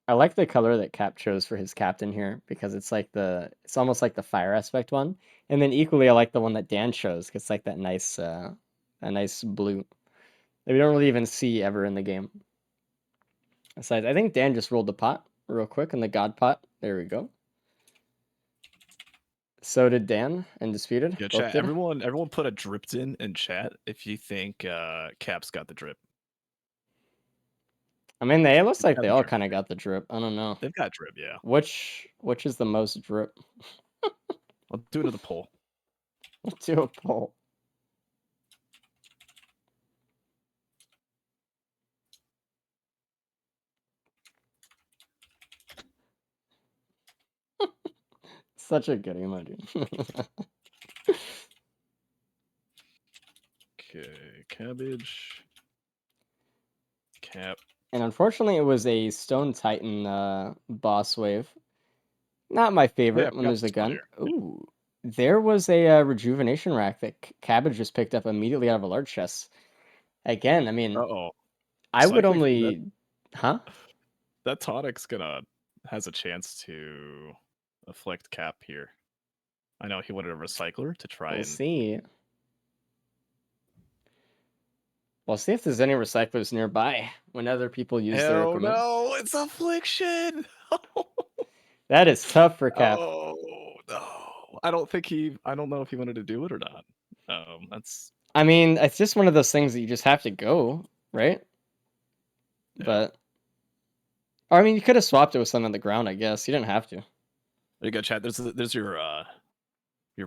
I like the color that Cap chose for his captain here because it's like it's almost like the fire aspect one, and then equally I like the one that Dan chose because it's like that nice blue that we don't really even see ever in the game. Besides, I think Dan just rolled the pot real quick in the God pot. There we go. So did Dan and Disputed. Yeah, Both chat. did. Everyone put a dripped in chat if you think Cap's got the drip. I mean, it looks It's like got they the all drip. kind of got the drip. I don't know. They've got drip, yeah. Which is the most drip? I'll do another poll. Let's do a poll. Such a good emoji. Okay, cabbage. Cap. And unfortunately, it was a Stone Titan boss wave. Not my favorite I when forgot there's a this one gun. here. Ooh. There was a rejuvenation rack that Cabbage just picked up immediately out of a large chest. Again, I mean, Uh-oh. I would Cycling- only... Huh? That Tonic's has a chance to afflict Cap here. I know he wanted a recycler to try We'll and see. We'll see if there's any recyclers nearby when other people use their Oh equipment. no, it's affliction. That is tough for Cap. Oh no. I don't know if he wanted to do it or not. That's I mean, it's just one of those things that you just have to go, right? Yeah. But or, I mean, you could have swapped it with something on the ground, I guess. You didn't have to. There you go, chat. There's your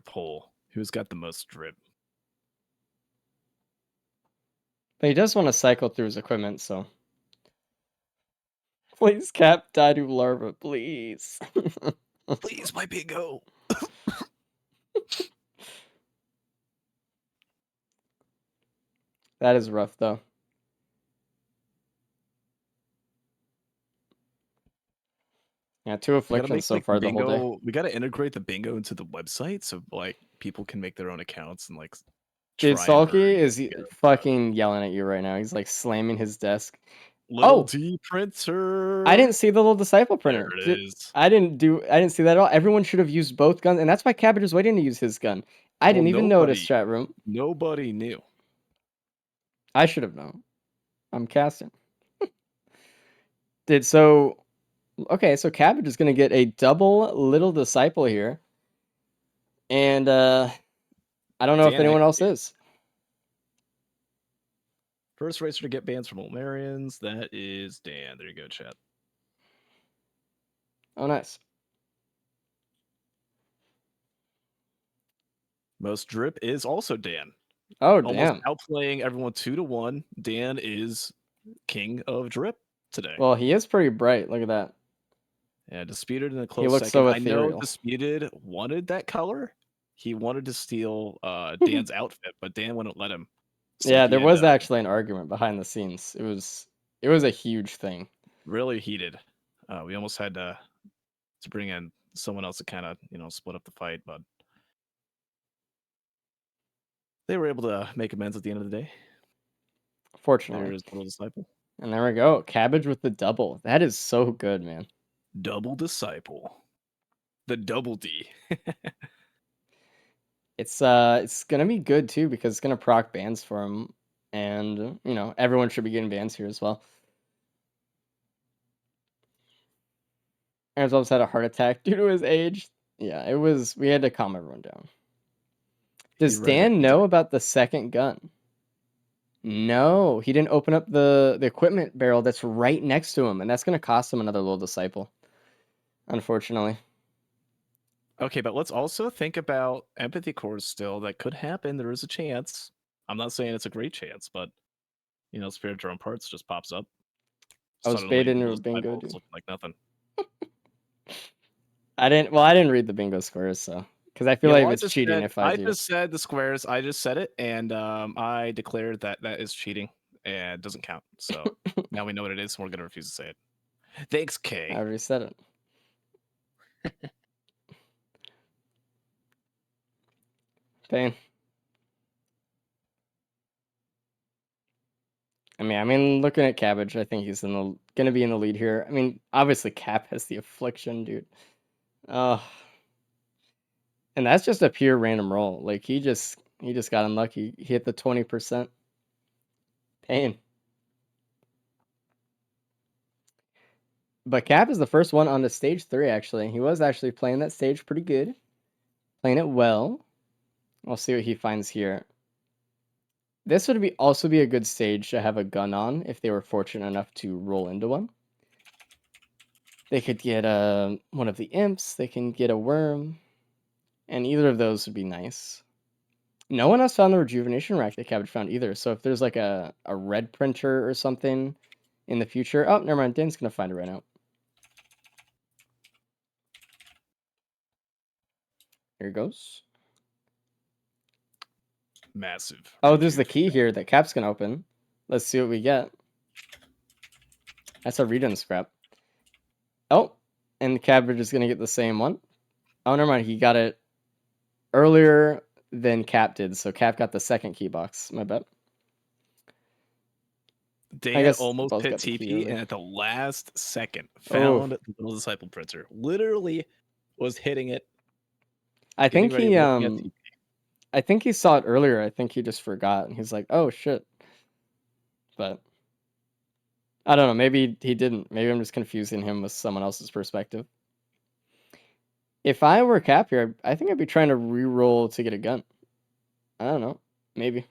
poll. Who's got the most drip? But he does want to cycle through his equipment, so. Please, Cap, die to larva, please. Please, my bingo. That is rough, though. Yeah, 2 We gotta afflictions make so like far the whole day. bingo. We gotta integrate the bingo into the website so like people can make their own accounts and like Dude, try and earn Salky is get fucking yelling at you right now. He's like slamming his desk. little Oh! D printer. I didn't see the little disciple There printer. it is. I didn't see that at all. Everyone should have used both guns, and that's why Cabbage is waiting to use his gun. I didn't even notice, chat room. Nobody knew. I should have known. I'm casting. Okay, so Cabbage is gonna get a double little disciple here. And I don't know if Dan anyone else Ackrid. is. First racer to get bans from Olmarians. That is Dan. There you go, chat. Oh, nice. Most drip is also Dan. Oh, Almost damn. outplaying everyone 2-1. Dan is king of drip today. Well, he is pretty bright. Look at that. Yeah, Disputed in a close looks second. so I know ethereal. Disputed wanted that color. He wanted to steal Dan's outfit, but Dan wouldn't let him. So Yeah, he there had was to- actually an argument behind the scenes. It was a huge thing. really heated. We almost had to bring in someone else to kind of split up the fight, but they were able to make amends at the end of the day. Fortunately. There's Little Disciple. And there we go. Cabbage with the double. That is so good, man. Double Disciple. The double D. It's gonna be good too because it's gonna proc bans for him, and everyone should be getting bans here as well. Aaron's almost had a heart attack due to his age. Yeah, it was. We had to calm everyone down. Does Dan know about the second gun? No, he didn't open up the equipment barrel that's right next to him, and that's gonna cost him another little disciple. Unfortunately. Okay, but let's also think about empathy cores still. That could happen. There is a chance. I'm not saying it's a great chance, but Spirit Drone Parts just pops up. I was Suddenly, baited into a those bingo, eyeballs dude. look like nothing. I didn't read the bingo squares, so because I feel like it's cheating if I do. just said the squares. I just said it, and I declared that is cheating and doesn't count. So now we know what it is, and we're gonna refuse to say it. Thanks, Kay. I already said it. Pain. I mean, looking at Cabbage, I think he's gonna be in the lead here. I mean, obviously Cap has the affliction, dude. And that's just a pure random roll. Like he just got unlucky. He hit the 20%. Pain. But Cap is the first one on the stage 3, actually. He was actually playing that stage pretty good. Playing it well. We'll see what he finds here. This would also be a good stage to have a gun on if they were fortunate enough to roll into one. They could get one of the imps. They can get a worm. And either of those would be nice. No one else found the rejuvenation rack that Cabbage found either. So if there's like a red printer or something in the future. Oh, never mind. Dan's going to find it right now. Here it goes. Massive. Oh, there's the key here that Cap's going to open. Let's see what we get. That's a read-in scrap. Oh, and Cabbage is going to get the same one. Oh, never mind. He got it earlier than Cap did. So Cap got the second key box. My bad. Dan almost hit TP and at the last second found the Little Disciple printer. Literally was hitting it. I think he saw it earlier. I think he just forgot and he's like, "Oh shit." But I don't know, maybe he didn't. Maybe I'm just confusing him with someone else's perspective. If I were Cap here, I think I'd be trying to re-roll to get a gun. I don't know. Maybe.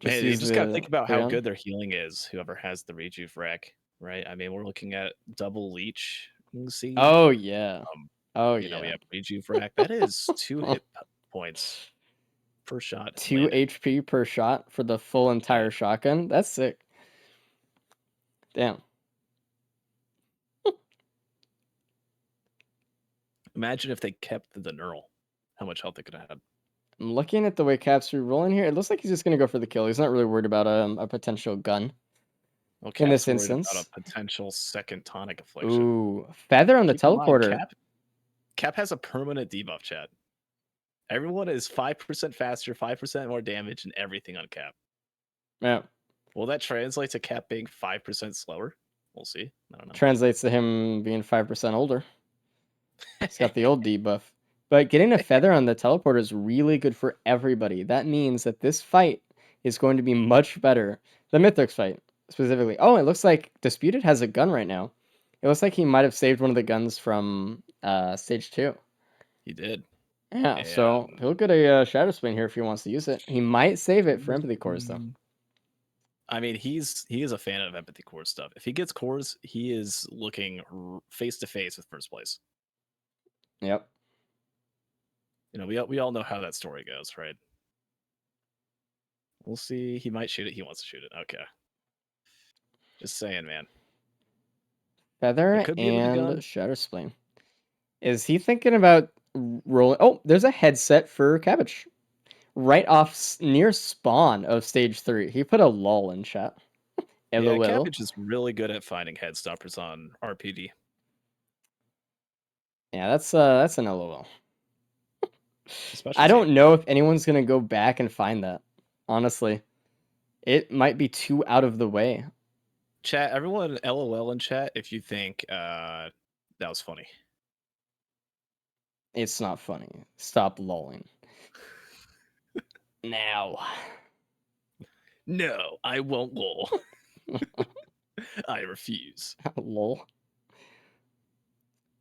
Man, you just gotta think about how good their healing is, whoever has the rejuve rack, right? I mean, we're looking at double leech. See? Oh yeah. We have rejuve rack. That is 2 hit points per shot. 2 HP per shot for the full entire shotgun. That's sick. Damn. Imagine if they kept the knurl. How much health they could have had. I'm looking at the way Cap's re-rolling here. It looks like he's just going to go for the kill. He's not really worried about a potential gun. Well, in this Cap's worried instance. about a potential second Tonic affliction. Ooh, feather on the Keep in mind, teleporter. Cap has a permanent debuff, chat. Everyone is 5% faster, 5% more damage, and everything on Cap. Yeah, Will that translate to Cap being 5% slower? We'll see. I don't know. translates to him being 5% older. He's got the old debuff. But getting a feather on the teleporter is really good for everybody. That means that this fight is going to be much better. The Mythrix fight, specifically. Oh, it looks like Disputed has a gun right now. It looks like he might have saved one of the guns from stage 2. He did. Yeah, so he'll get a Shadow Spin here if he wants to use it. He might save it for Empathy Cores, though. I mean, he is a fan of Empathy Core stuff. If he gets cores, he is looking face to face with first place. Yep. You know, we all know how that story goes, right? We'll see. He might shoot it. He wants to shoot it. Okay. Just saying, man. Feather could be with a gun. and Shadow Spleen. Is he thinking about rolling? Oh, there's a headset for Cabbage. Right off near spawn of stage 3. He put a lull in chat. Yeah, Cabbage is really good at finding head stoppers on RPD. Yeah, that's an LOL. Especially I don't know if anyone's gonna go back and find that. Honestly, it might be too out of the way. Chat, everyone, LOL in chat if you think that was funny. It's not funny. Stop lolling. Now. No, I won't lol. I refuse. Lol.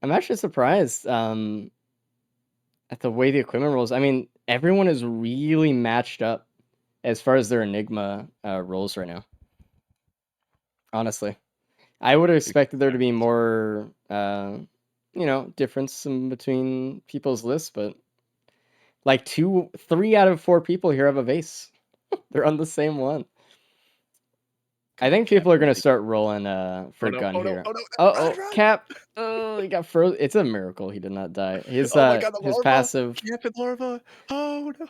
I'm actually surprised at the way the equipment rolls. I mean, everyone is really matched up as far as their Enigma rolls right now. Honestly, I would have expected there to be more, difference in between people's lists, but like 3 out of 4 people here have a vase. They're on the same one. I think people are gonna start rolling for gun here. Oh, Cap! Oh, he got frozen. It's a miracle he did not die. His his passive. Cap and larva. Oh no,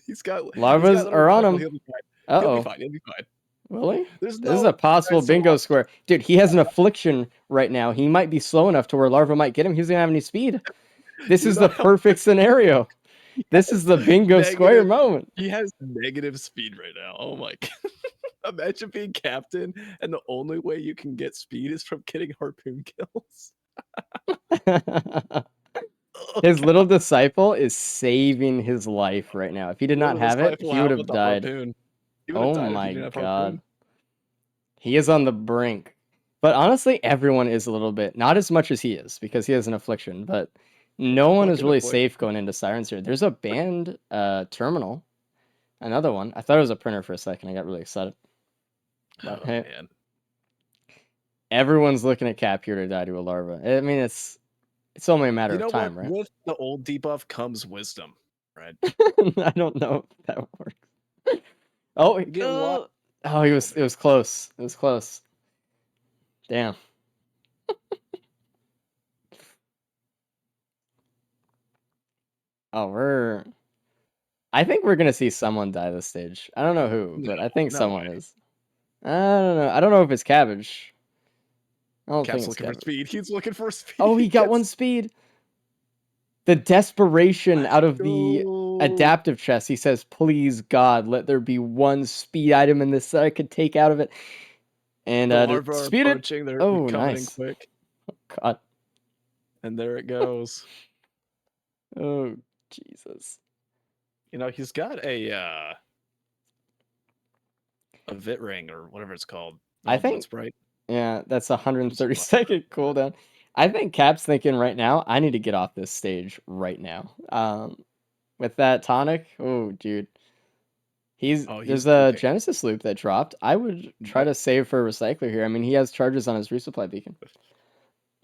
he's got larvas are on him. He'll be fine. Uh-oh. He'll be fine. Will he? This is a possible bingo square. Dude, he has an affliction right now. He might be slow enough to where larva might get him. He's gonna have any speed. This is the perfect scenario. This is the bingo square moment. He has negative speed right now. Oh my god. Imagine being captain and the only way you can get speed is from getting harpoon kills. His little disciple is saving his life right now. If he did not have it, he would have died. Oh my god. He is on the brink. But honestly, everyone is a little bit. Not as much as he is, because he has an affliction, but no one is really safe going into Sirens here. There's a banned terminal. Another one. I thought it was a printer for a second. I got really excited. But, hey, man. Everyone's looking at Cap here to die to a larva. I mean, it's only a matter of time, right? With the old debuff comes wisdom, right? I don't know if that works. Oh, it was close. It was close. Damn. I think we're gonna see someone die this stage. I don't know who, but I think someone is. I don't know. I don't know if it's Cabbage. I don't think it's looking for speed. He's looking for speed. Oh, he got one speed. The desperation out of the adaptive chest. He says, "Please, God, let there be one speed item in this that I could take out of it." And speed it. Oh, nice. Quick. Oh, God. And there it goes. Oh, Jesus. You know, he's got a Vit ring or whatever it's called. I think. Sprite. Yeah, that's 130-second cooldown. I think Cap's thinking right now, I need to get off this stage right now. With that tonic, oh, dude. There's a Genesis loop that dropped. I would try to save for a recycler here. I mean, he has charges on his resupply beacon.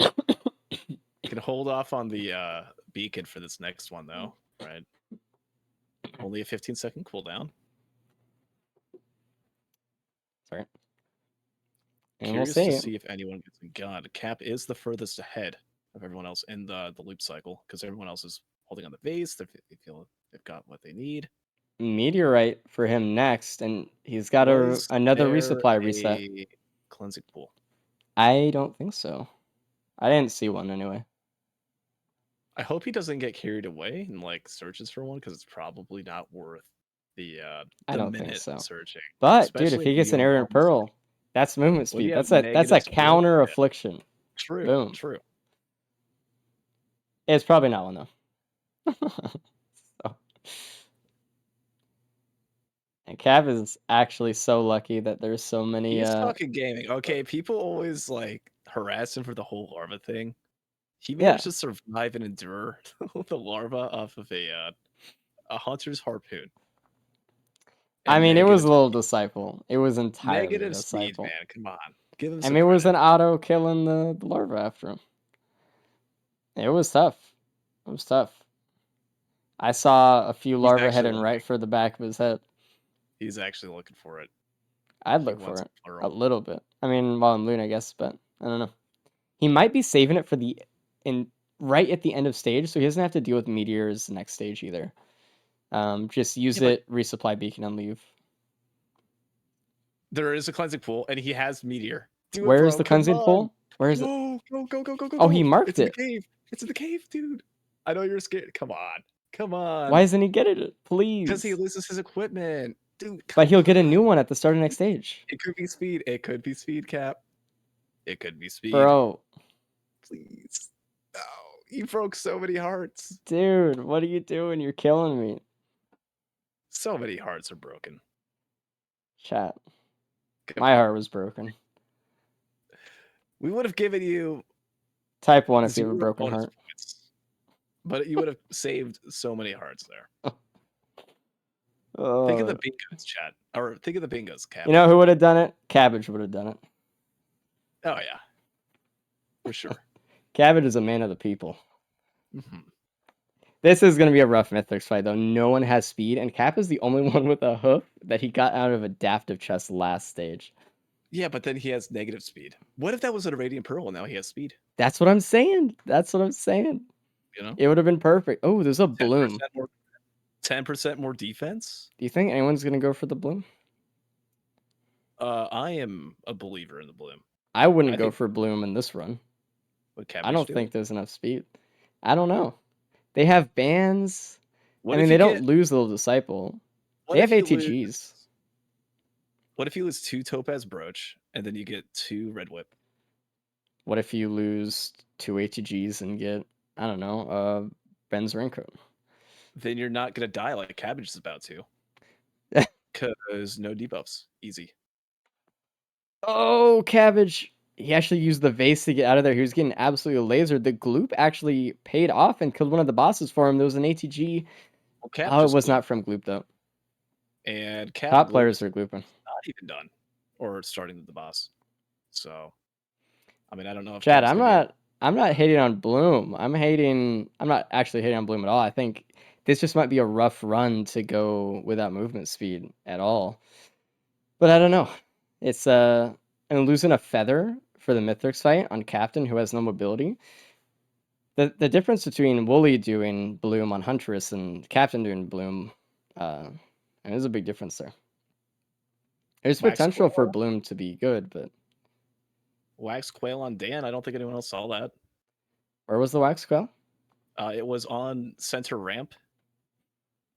You can hold off on the beacon for this next one, though, right? Only a 15-second cooldown. Sorry. And Curious we'll to see if anyone gets a gun. Cap is the furthest ahead of everyone else in the loop cycle because everyone else is holding on the base. They feel they've got what they need. Meteorite for him next, and he's got another resupply reset. cleansing pool? I don't think so. I didn't see one anyway. I hope he doesn't get carried away and like searches for one because it's probably not worth the I don't think minute so. searching. But dude, if Especially he if gets you an don't Arrogant have Pearl, that's movement What do speed. you That's have, a negative speed? counter Yeah. affliction. True. Boom. True. It's probably not one though. So. And Cav is actually so lucky that there's so many. He's fucking gaming. Okay, people always like harass him for the whole larva thing. He managed to survive and endure the larva off of a hunter's harpoon. I And mean, it was negative a little disciple. It was entirely negative a speed, disciple. man. Come on, give him I some mean, it was credit. an auto killing the larva after him. It was tough. It was tough. I saw a few larva actually heading right for the back of his head. He's actually looking for it. I'd He look for wants it plural. a little bit. I mean, while I'm loon, I guess, but I don't know. He might be saving it for right at the end of stage, so he doesn't have to deal with meteors next stage either. Just use it, resupply beacon, and leave. There is a cleansing pool, and he has meteor. Where's the cleansing pool? Where is it? Go. Oh, he marked It's in it. the cave. It's in the cave, dude. I know you're scared. Come on. Why isn't he getting it? Please. Because he loses his equipment, dude. But he'll get a new one at the start of next stage. It could be speed. It could be speed, Cap. It could be speed. Bro. Please. No. He broke so many hearts. Dude, what are you doing? You're killing me. So many hearts are broken. Chat. My heart was broken. We would have given you Type 1 if you have a 0 broken bonus heart. points, but you would have saved so many hearts there. Think of the bingos, chat. Or think of the bingos, Cap. You know who would have done it? Cabbage would have done it. Oh, yeah. For sure. Cabbage is a man of the people. Mm-hmm. This is going to be a rough Mythrix fight, though. No one has speed, and Cap is the only one with a hoof that he got out of adaptive chest last stage. Yeah, but then he has negative speed. What if that was a Radiant Pearl and now he has speed? That's what I'm saying. You know? It would have been perfect. Oh, there's a bloom. 10% more defense? Do you think anyone's going to go for the bloom? I am a believer in the bloom. I wouldn't go for bloom in this run. I don't think there's enough speed. I don't know. They have bans. They don't lose Little Disciple. They have ATGs. What if you lose 2 Topaz Brooch and then you get 2 Red Whip? What if you lose 2 ATGs and get, I don't know, Ben's Raincoat? Then you're not going to die like Cabbage is about to. Because no debuffs. Easy. Oh, Cabbage. He actually used the vase to get out of there. He was getting absolutely lasered. The gloop actually paid off and killed one of the bosses for him. There was an ATG. Well, it was not from gloop, though. And Cap top players are glooping. Not even done. Or starting with the boss. So, I mean, I don't know if Chad, I'm not hating on Bloom. I'm not actually hating on Bloom at all. I think this just might be a rough run to go without movement speed at all. But I don't know. It's and losing a feather for the Mythrix fight on Captain who has no mobility. The difference between Wooly doing Bloom on Huntress and Captain doing Bloom, there's a big difference there. There's potential for Bloom to be good, but Wax Quail on Dan. I don't think anyone else saw that. Where was the Wax Quail? It was on center ramp.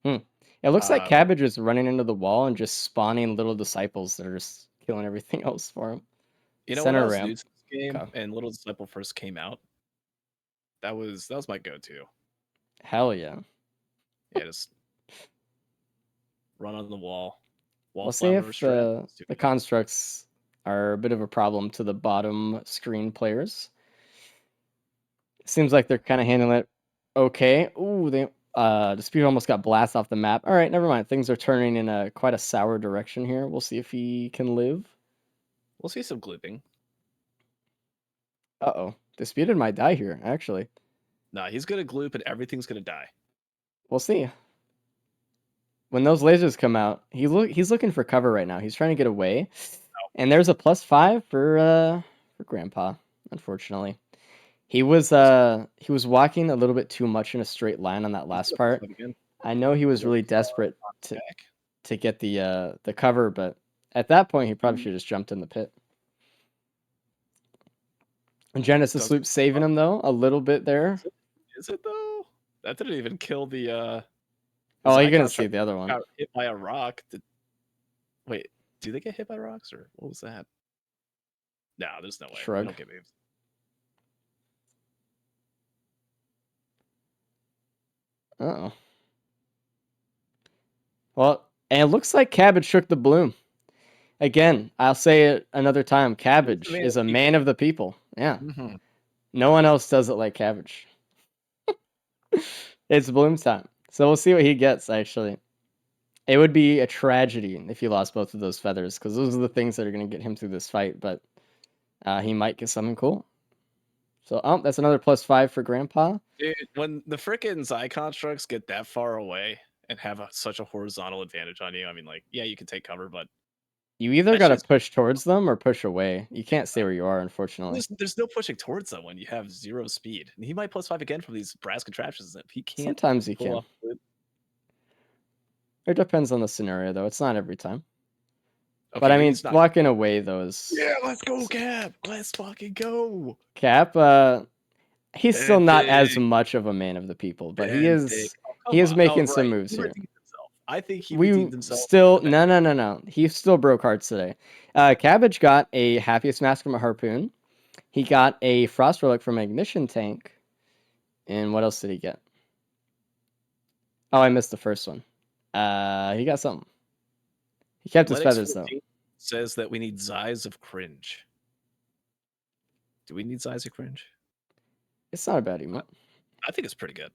It looks like Cabbage is running into the wall and just spawning little disciples that are just killing everything else for him. You know, center when I was ramp. new to this game and Little Disciple first came out, that was my go-to. Hell yeah. Yeah, just run on the wall. We'll see if the constructs are a bit of a problem to the bottom screen players. Seems like they're kind of handling it okay. Ooh, Dispute almost got blasted off the map. All right, never mind. Things are turning in quite a sour direction here. We'll see if he can live. We'll see some glooping. Uh-oh. Disputed might die here, actually. Nah, he's going to gloop and everything's going to die. We'll see. When those lasers come out, he's looking for cover right now. He's trying to get away. And there's a +5 for Grandpa, unfortunately. He was walking a little bit too much in a straight line on that last part. I know he was really desperate to get the cover, but at that point he probably should have just jumped in the pit. And Genesis Doesn't Loop saving him though a little bit there. Is it though? That didn't even kill the Oh, you're gonna Zycon see truck the other one. got hit by a rock. Wait, do they get hit by rocks or what was that? No, there's no way. Shrug. They don't get moves. Uh-oh. Well, and it looks like Cabbage shook the bloom. Again, I'll say it another time. Cabbage man is of a the man of the people. Yeah. Mm-hmm. No one else does it like Cabbage. It's Bloom time. So we'll see what he gets, actually. It would be a tragedy if he lost both of those feathers, because those are the things that are going to get him through this fight, but he might get something cool. So, that's another +5 for Grandpa. Dude, when the frickin' Zy constructs get that far away and have such a horizontal advantage on you, I mean, like, yeah, you can take cover, but You either that got to shit's- push towards them or push away. You can't stay where you are, unfortunately. there's no pushing towards them when you have 0 speed. And he might +5 again from these brass contraptions if he can't Sometimes you pull can. off the loop. It depends on the scenario, though. It's not every time. Okay, But I mean, he's not- walking away, though, is... Yeah, let's go, Cap. Let's fucking go. Cap, he's still not as Big. much of a man of the people, but he Big. is... Oh, He come is on. making Oh, some right. moves He here. redeemed himself. I think he We redeemed himself. still... No. He still broke hearts today. Cabbage got a Happiest Mask from a Harpoon. He got a Frost Relic from an Ignition Tank. And what else did he get? Oh, I missed the first one. He got something. He kept his Athletics feathers, though. 14 says that we need Zyes of Cringe. Do we need Zyes of Cringe? It's not a bad emote. I think it's pretty good.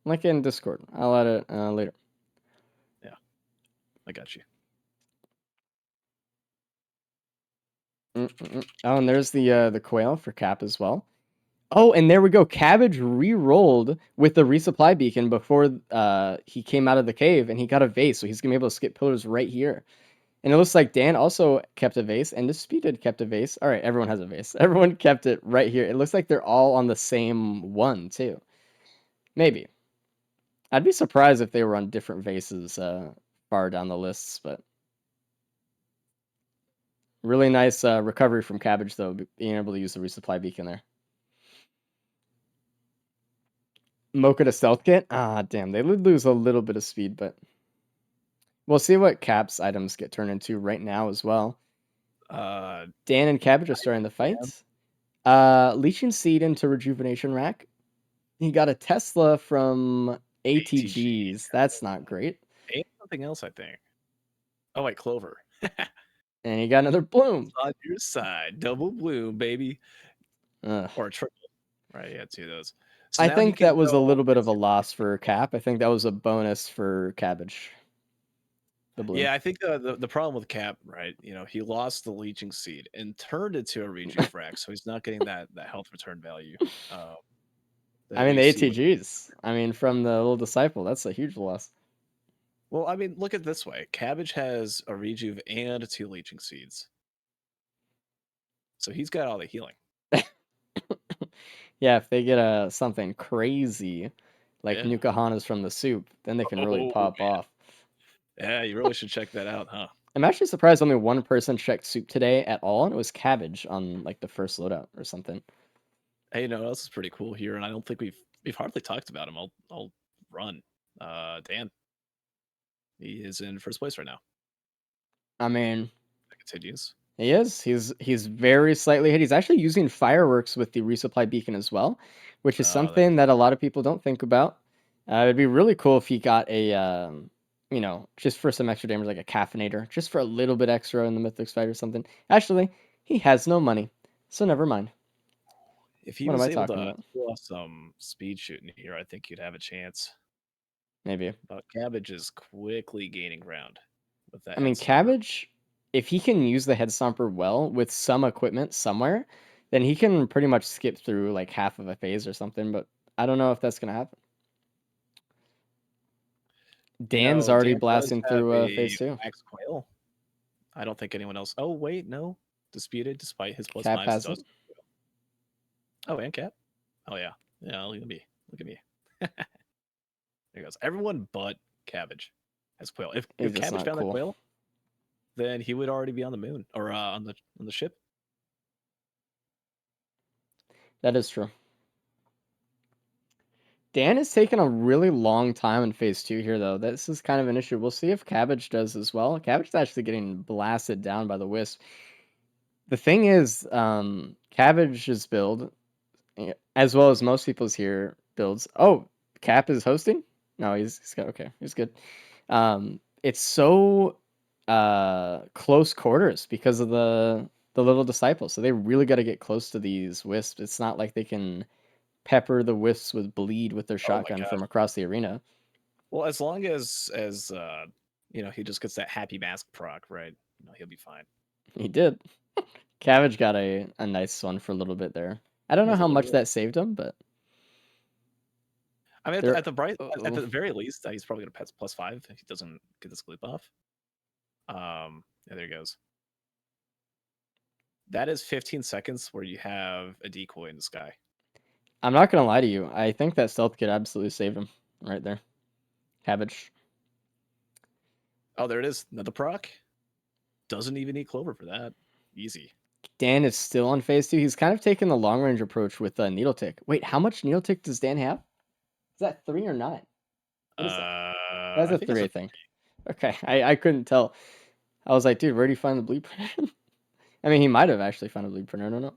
Link in Discord. I'll add it later. I got you. Oh, and there's the quail for Cap as well. Oh, and there we go. Cabbage re-rolled with the resupply beacon before he came out of the cave, and he got a vase, so he's gonna be able to skip pillars right here. And it looks like Dan also kept a vase, and Disputed kept a vase. All right, everyone has a vase. Everyone kept it right here. It looks like they're all on the same one too. Maybe. I'd be surprised if they were on different vases far down the lists, but really nice recovery from Cabbage, though, being able to use the resupply beacon there. Mocha to stealth kit? Ah, damn. They would lose a little bit of speed, but we'll see what Cap's items get turned into right now as well. Dan and Cabbage are starting the fight. Leeching Seed into Rejuvenation Rack. He got a Tesla from ATGs. That's not great. And something else, I think. Oh, wait, Clover. And he got another Bloom. On your side. Double Bloom, baby. Ugh. Or a triple. Right, yeah, 2 of those. So I now he think can that was a go little bit of a loss for Cap. I think that was a bonus for Cabbage. The Bloom. Yeah, I think the problem with Cap, right? You know, he lost the Leeching Seed and turned it to a Rejuve Rack, so he's not getting that health return value. I mean, the ATGs. I mean, from the little disciple, that's a huge loss. Well, I mean, look at it this way. Cabbage has a Rejuve and 2 Leeching Seeds. So he's got all the healing. Yeah, if they get something crazy like Yeah. Nuka-Hana's from the soup, then they can really pop off. Yeah, you really should check that out, huh? I'm actually surprised only one person checked soup today at all, and it was Cabbage on like the first loadout or something. Hey, you know what else is pretty cool here, and I don't think we've hardly talked about him. I'll run. Dan. He is in first place right now. I mean, That continues. he is. He's very slightly ahead. He's actually using fireworks with the resupply beacon as well, which is something that a lot of people don't think about. It'd be really cool if he got a, just for some extra damage, like a caffeinator, just for a little bit extra in the Mythrix fight or something. Actually, he has no money, so never mind. If he What am was I able talking to about? pull off some speed shooting here, I think you'd have a chance. Maybe. But Cabbage is quickly gaining ground with that. I mean, head stomper. Cabbage, if he can use the head stomper well with some equipment somewhere, then he can pretty much skip through like half of a phase or something, but I don't know if that's going to happen. Dan's No, already Dan does blasting have through a phase 2. Max Quail. I don't think anyone else. Oh wait, no. Disputed despite his plus Cap minus has does. it. Oh, and Cap. Oh yeah. Yeah, look at me. Look at me. There goes. Everyone but Cabbage has Quail. If He's just Cabbage not found that cool. Quail, then he would already be on the moon or on the ship. That is true. Dan is taking a really long time in phase 2 here, though. This is kind of an issue. We'll see if Cabbage does as well. Cabbage is actually getting blasted down by the Wisp. The thing is, Cabbage's build, as well as most people's here builds. Oh, Cap is hosting? No, he's got okay. He's good. It's so close quarters because of the little disciples. So they really got to get close to these wisps. It's not like they can pepper the wisps with bleed with their shotgun from across the arena. Well, as long as he just gets that happy mask proc, right? He'll be fine. He did. Cabbage got a nice one for a little bit there. I don't know how much that saved him, but I mean, at the very least, he's probably gonna pet +5 if he doesn't get this glue buff. Yeah, there he goes. That is 15 seconds where you have a decoy in the sky. I'm not gonna lie to you. I think that stealth kit absolutely saved him right there. Cabbage. Oh, there it is. Another proc. Doesn't even need clover for that. Easy. Dan is still on phase 2. He's kind of taking the long range approach with Needle Tick. Wait, how much Needle Tick does Dan have? Is that 3 or 9? What is that? That's a 3, I think. Okay, I couldn't tell. I was like, dude, where do you find the bleed printer? I mean, he might have actually found a bleed printer. I don't know.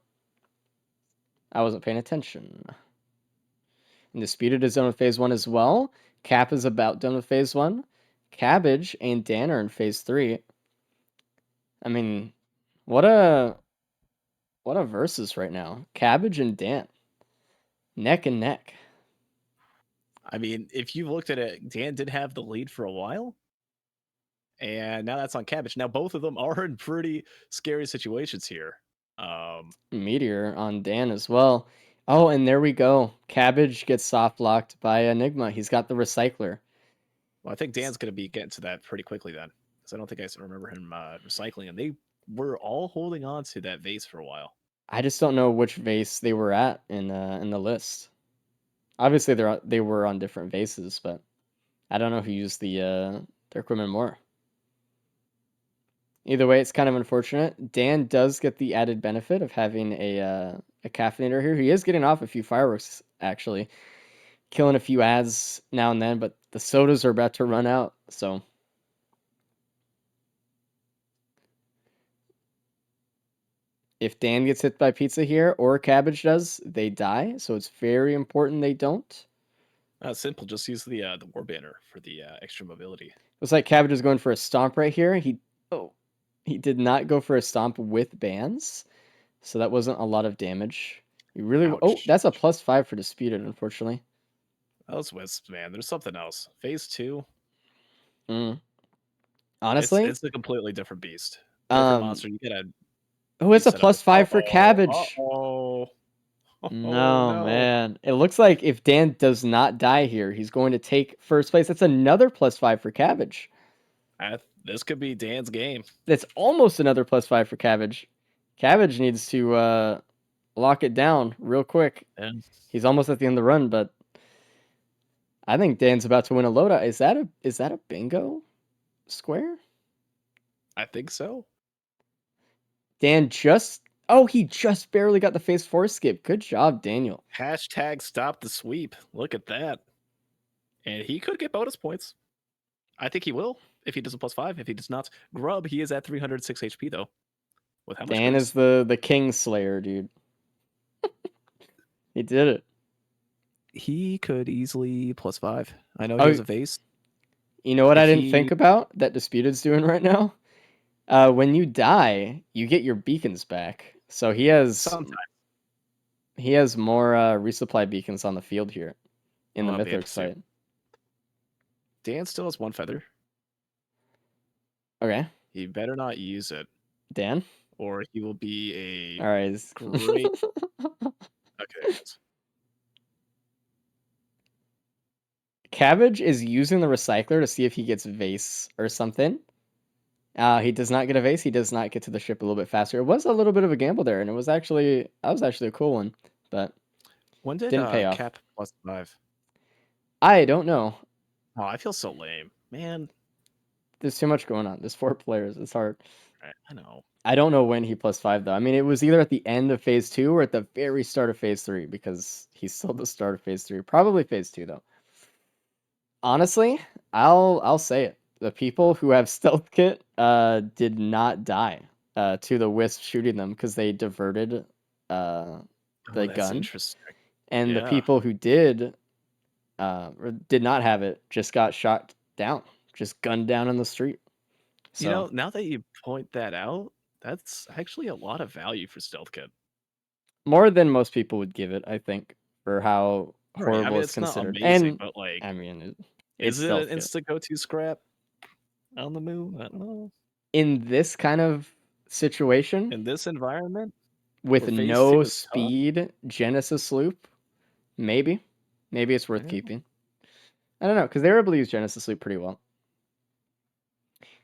I wasn't paying attention. And Disputed is done with phase 1 as well. Cap is about done with phase 1. Cabbage and Dan are in phase 3. I mean, what a versus right now. Cabbage and Dan. Neck and neck. I mean, if you looked at it, Dan did have the lead for a while. And now that's on Cabbage. Now both of them are in pretty scary situations here. Meteor on Dan as well. Oh, and there we go. Cabbage gets soft locked by Enigma. He's got the recycler. Well, I think Dan's going to be getting to that pretty quickly then, because I don't think I remember him recycling, and they were all holding on to that vase for a while. I just don't know which vase they were at in the list. Obviously, they were on different vases, but I don't know who used their equipment more. Either way, it's kind of unfortunate. Dan does get the added benefit of having a caffeinator here. He is getting off a few fireworks, actually. Killing a few ads now and then, but the sodas are about to run out, so... If Dan gets hit by pizza here, or Cabbage does, they die, so it's very important they don't. Simple, just use the war banner for the extra mobility. Looks like Cabbage is going for a stomp right here. He did not go for a stomp with bans, so that wasn't a lot of damage. That's a +5 for Disputed, unfortunately. Those wisps, man. There's something else. Phase 2. Honestly, it's a completely different beast. Different monster. You gotta. It's a +5 for Cabbage. Oh no, man. It looks like if Dan does not die here, he's going to take first place. That's another +5 for Cabbage. This could be Dan's game. That's almost another +5 for Cabbage. Cabbage needs to lock it down real quick. Yeah. He's almost at the end of the run, but I think Dan's about to win a loadout. Is that a bingo square? I think so. Dan he just barely got the phase 4 skip. Good job, Daniel. #stop the sweep. Look at that. And he could get bonus points. I think he will if he does a +5. If he does not, Grub, he is at 306 HP though. With how much Dan is the King Slayer, dude. He did it. He could easily +5. I know he has a vase. You know what I didn't think about that Disputed's doing right now? When you die, you get your beacons back. So he has more resupply beacons on the field here in the Mythrix fight. Dan still has 1 feather. Okay. He better not use it. Dan? Or he will be a all right. Great. Okay. Cabbage is using the recycler to see if he gets vase or something. He does not get a vase. He does not get to the ship a little bit faster. It was a little bit of a gamble there, and that was actually a cool one, but when did didn't pay off. Cap +5? I don't know. Oh, I feel so lame, man. There's too much going on. There's 4 players. It's hard. I know. I don't know when he +5 though. I mean, it was either at the end of phase 2 or at the very start of phase 3 because he's still at the start of phase 3. Probably phase 2 though. Honestly, I'll say it. The people who have stealth kit did not die to the wisp shooting them because they diverted the That's gun. interesting. And the Yeah. people who did not have it just got shot down, just gunned down in the street. So You know, now that you point that out, that's actually a lot of value for stealth kit. more than most people would give it, I think, for how Right, horrible I mean, it's it's not considered. amazing, And but like, I mean, is it's it stealth an kit. insta go-to scrap on the moon? I don't know. In this kind of situation, In this environment, with where phase no 2 is tough? speed Genesis loop, maybe it's worth Yeah. keeping. I don't know, because they were able to use Genesis loop pretty well.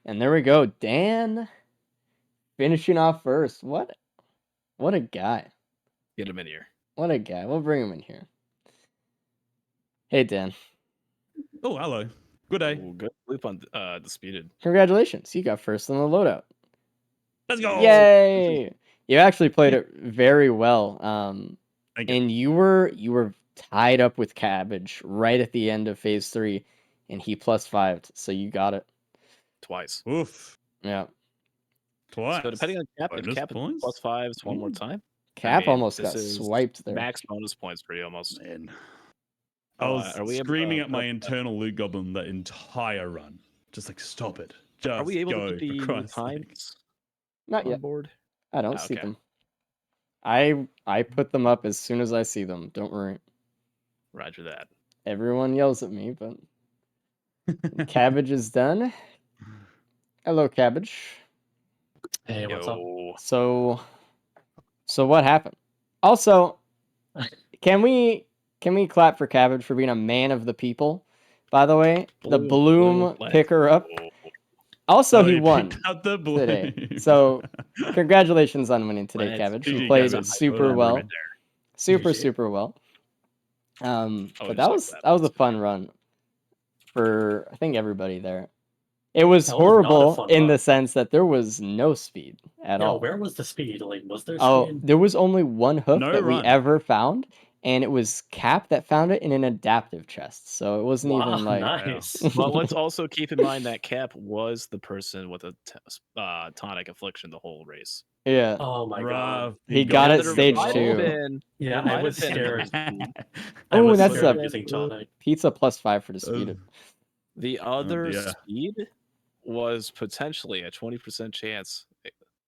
And there we go, Dan finishing off first. What a guy. Get him in here. What a guy. We'll bring him in here. Hey, Dan. Oh, hello. Good day. Ooh, good loop on disputed. Congratulations. You got first on the loadout. Let's go. Yay! You actually played it very well. Thank you. And you were tied up with Cabbage right at the end of phase 3, and he +5'd, so you got it. Twice. Oof. Yeah. Twice. So depending on cap, if Bonus cap points? +5s one more Ooh. time. Cap mean, almost this got is swiped there. Max bonus points for you almost. Man. I Oh, was are we able screaming to at my put- internal loot goblin that entire run. Just like, stop it. Just Are we able go, to put the for Christ's sake. times Not on yet. board? I don't Ah, see okay. them. I put them up as soon as I see them. Don't worry. Roger that. Everyone yells at me, but Cabbage is done. Hello, Cabbage. Hey, what's up? Yo. So what happened? Also, can we clap for Cabbage for being a man of the people? By the way, the bloom let's picker up. go. Also, Oh, he you won picked up the blue. today. So congratulations on winning today, Let's Cabbage. GG, You played Cabbage. super Well well. done. Super, GG. super well. But Always that like was that. that was a fun run for I think everybody there. It was That was not a horrible fun in the run. sense that there was no speed at Yeah, all. where was the speed? Like, was there Oh, speed? there was only one hoof No that we run. ever found, and it was Cap that found it in an adaptive chest. So it wasn't Wow, even like nice. But let's also keep in mind that Cap was the person with a tonic affliction the whole race. yeah. Oh my god. Rough. He got Now, it there stage might have 2. been- Yeah, there I might was have been scared. speed. I Oh, was that's scared a- using tonic. Pizza +5 for disputed. The other dear. speed was potentially a 20% chance.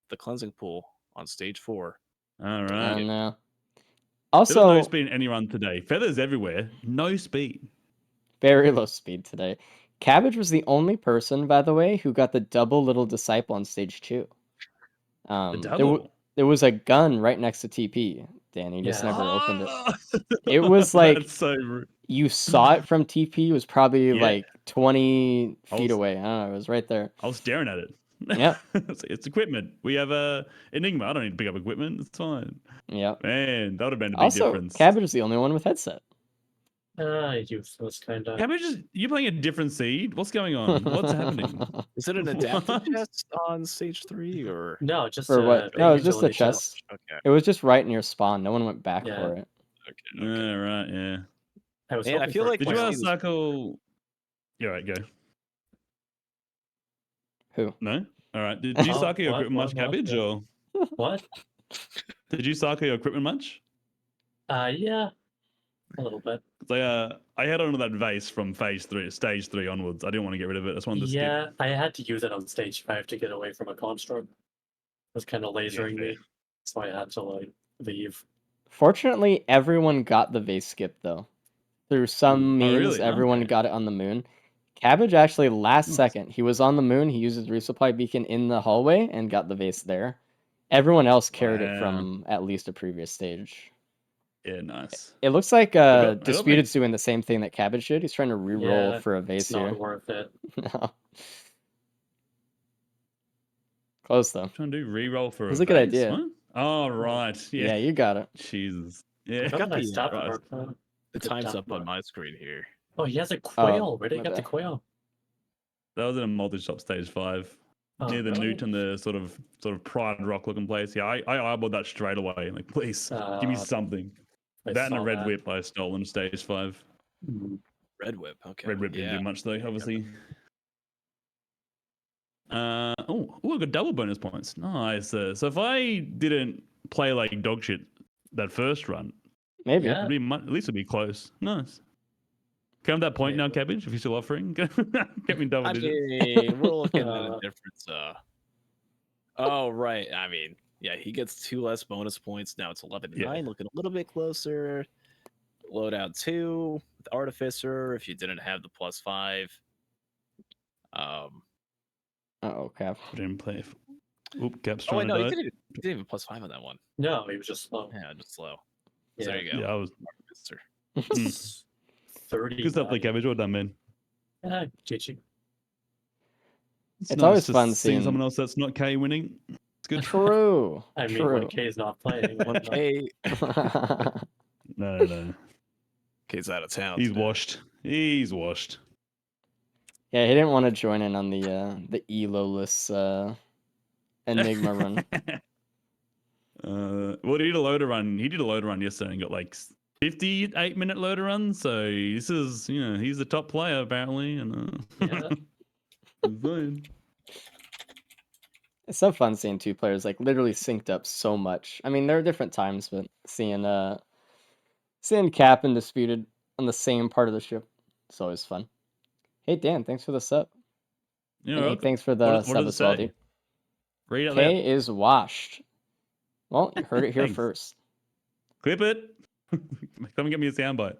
The cleansing pool on stage 4. All I right. don't know. There was no Also, speed in any run today. Feathers everywhere. No speed. very low speed today. Cabbage was the only person, by the way, who got the double little disciple on stage 2. The There, double. there was a gun right next to TP. Danny just Yeah. never opened it. Ah! It was like That's so rude. you saw it from TP. It was probably Yeah. like 20 I feet was- away. I don't know. It was right there. I was staring at it. Yeah. It's equipment. We have a Enigma. I don't need to pick up equipment. It's fine. Yeah. Man, that would have been a big Also, difference. Cabbage is the only one with headset. Useless kind of. Cabbage, you playing a different seed? What's going on? What's happening? Is it an adaptive What? chest on stage 3 or? No, just For what? No, it was just a utility chest. Okay. It was just right near spawn. No one went back Yeah. for it. Okay. Yeah, right, yeah. I was Man, I hoping feel for a like Did you Well, quail. ask Cycle? Yeah, right, go. Who? No? All right. Did you Oh, cycle your what, equipment much, what, Cabbage? yeah. Or What? did you cycle your equipment much? Yeah, a little bit. 'Cause I had onto that vase from stage 3 onwards. I didn't want to get rid of it. I just wanted to skip. Yeah, I had to use it on stage 5 to get away from a construct. It was kind of lasering fair. me, so I had to like leave. Fortunately, everyone got the vase skip though. Through some Oh, means, really? everyone Okay. got it on the moon. Cabbage actually last Nice. second. He was on the moon. He used his resupply beacon in the hallway and got the vase there. Everyone else carried it Wow. from at least a previous stage. Yeah, nice. It looks like got my- Disputed's doing the same thing that Cabbage did. He's trying to re-roll Yeah, for a It's vase not here. worth it. No. Close though. Trying to do re-roll for That's a a good vase? idea. What? Oh, right. Yeah, Yeah. you got it. Jesus. Yeah. How did I the, stop Christ. work, though? The Good time's job, up on Mark. my screen here. Oh, he has a quail. Where did my he get the bad. quail? That was in a multi-shop stage 5. Oh, Near the really? Newt and the sort of Pride Rock looking place. Yeah, I eyeballed that straight away. Like, please give me something. I That and a saw red that. whip I stole in stage 5. Mhm. Red Whip. Okay. Red whip didn't yeah. do much though, obviously. Oh, I got double bonus points. Nice. So if I didn't play like dog shit that first run, Maybe. Yeah. it'd be at least it'd be close. Nice. Can I have that point now, Maybe. Cabbage? If you're still offering, get me double I digits. mean, we're looking at a Uh, difference. Oh, right. I mean, yeah, he gets 2 less bonus points. Now it's 11 to Yeah. 9, looking a little bit closer. Loadout 2 with Artificer if you didn't have the +5. Uh-oh, Cap. Didn't play. Oop, Cap's Oh, wait, trying no, to he die. didn't even +5 on that one. No, he was just slow. Yeah, just slow. Yeah. So there you go. Yeah, I was. Artificer. 30. Good stuff, play Cabbage. Well done, man. Yeah, GG. It's always to fun seeing seeing- someone else that's not K winning. It's good. True. I mean, True. when K is not playing. 1K. No. K's out of town. He's today. washed. He's washed. Yeah, he didn't want to join in on the elo-less Enigma run. Well, he did a loader run. He did a loader run yesterday and got like 58-minute loader run. So this is, he's the top player apparently. And Yeah. I'm saying. It's so fun seeing two players like literally synced up so much. I mean, there are different times, but seeing Cap and Disputed on the same part of the ship, it's always fun. Hey Dan, thanks for the sub. You And know, Nick, thanks for the what sub does as it well, say? dude. Read it K loud. is washed. Well, you heard it here Thanks. first. Clip it. Come and get me a soundbite.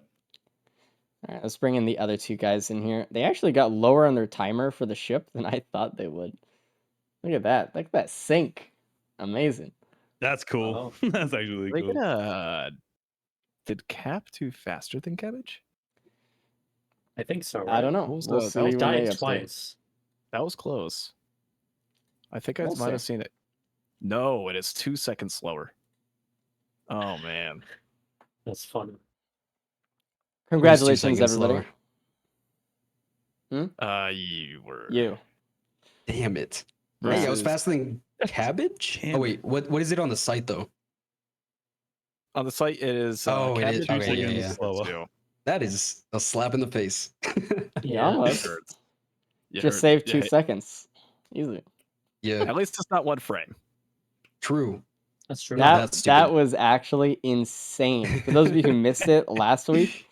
All right, let's bring in the other two guys in here. They actually got lower on their timer for the ship than I thought they would. Look at that. Look at that sync. Amazing. That's cool. Oh. That's actually Are they cool. gonna? Did Cap do faster than Cabbage? I think so, right? I don't know. What was We'll the- see that was when they Died update. twice. That was close. I think I We'll might have see. seen it. No, it is 2 seconds slower. Oh man. That's fun. Congratulations, seconds everybody. You were. You. Damn it. Yeah. Hey, I was faster than Cabbage? Damn Oh, wait. What is it on the site, though? On the site, it is. Oh, it is. Cabbage Okay, yeah, is yeah. slower. That is a slap in the face. Yeah, almost. hurts. You Just hurt. saved 2 Yeah, seconds. Easy. Yeah, At least it's not 1 frame. true. That's true. That's That stupid. was actually insane. For those of you who missed it last week,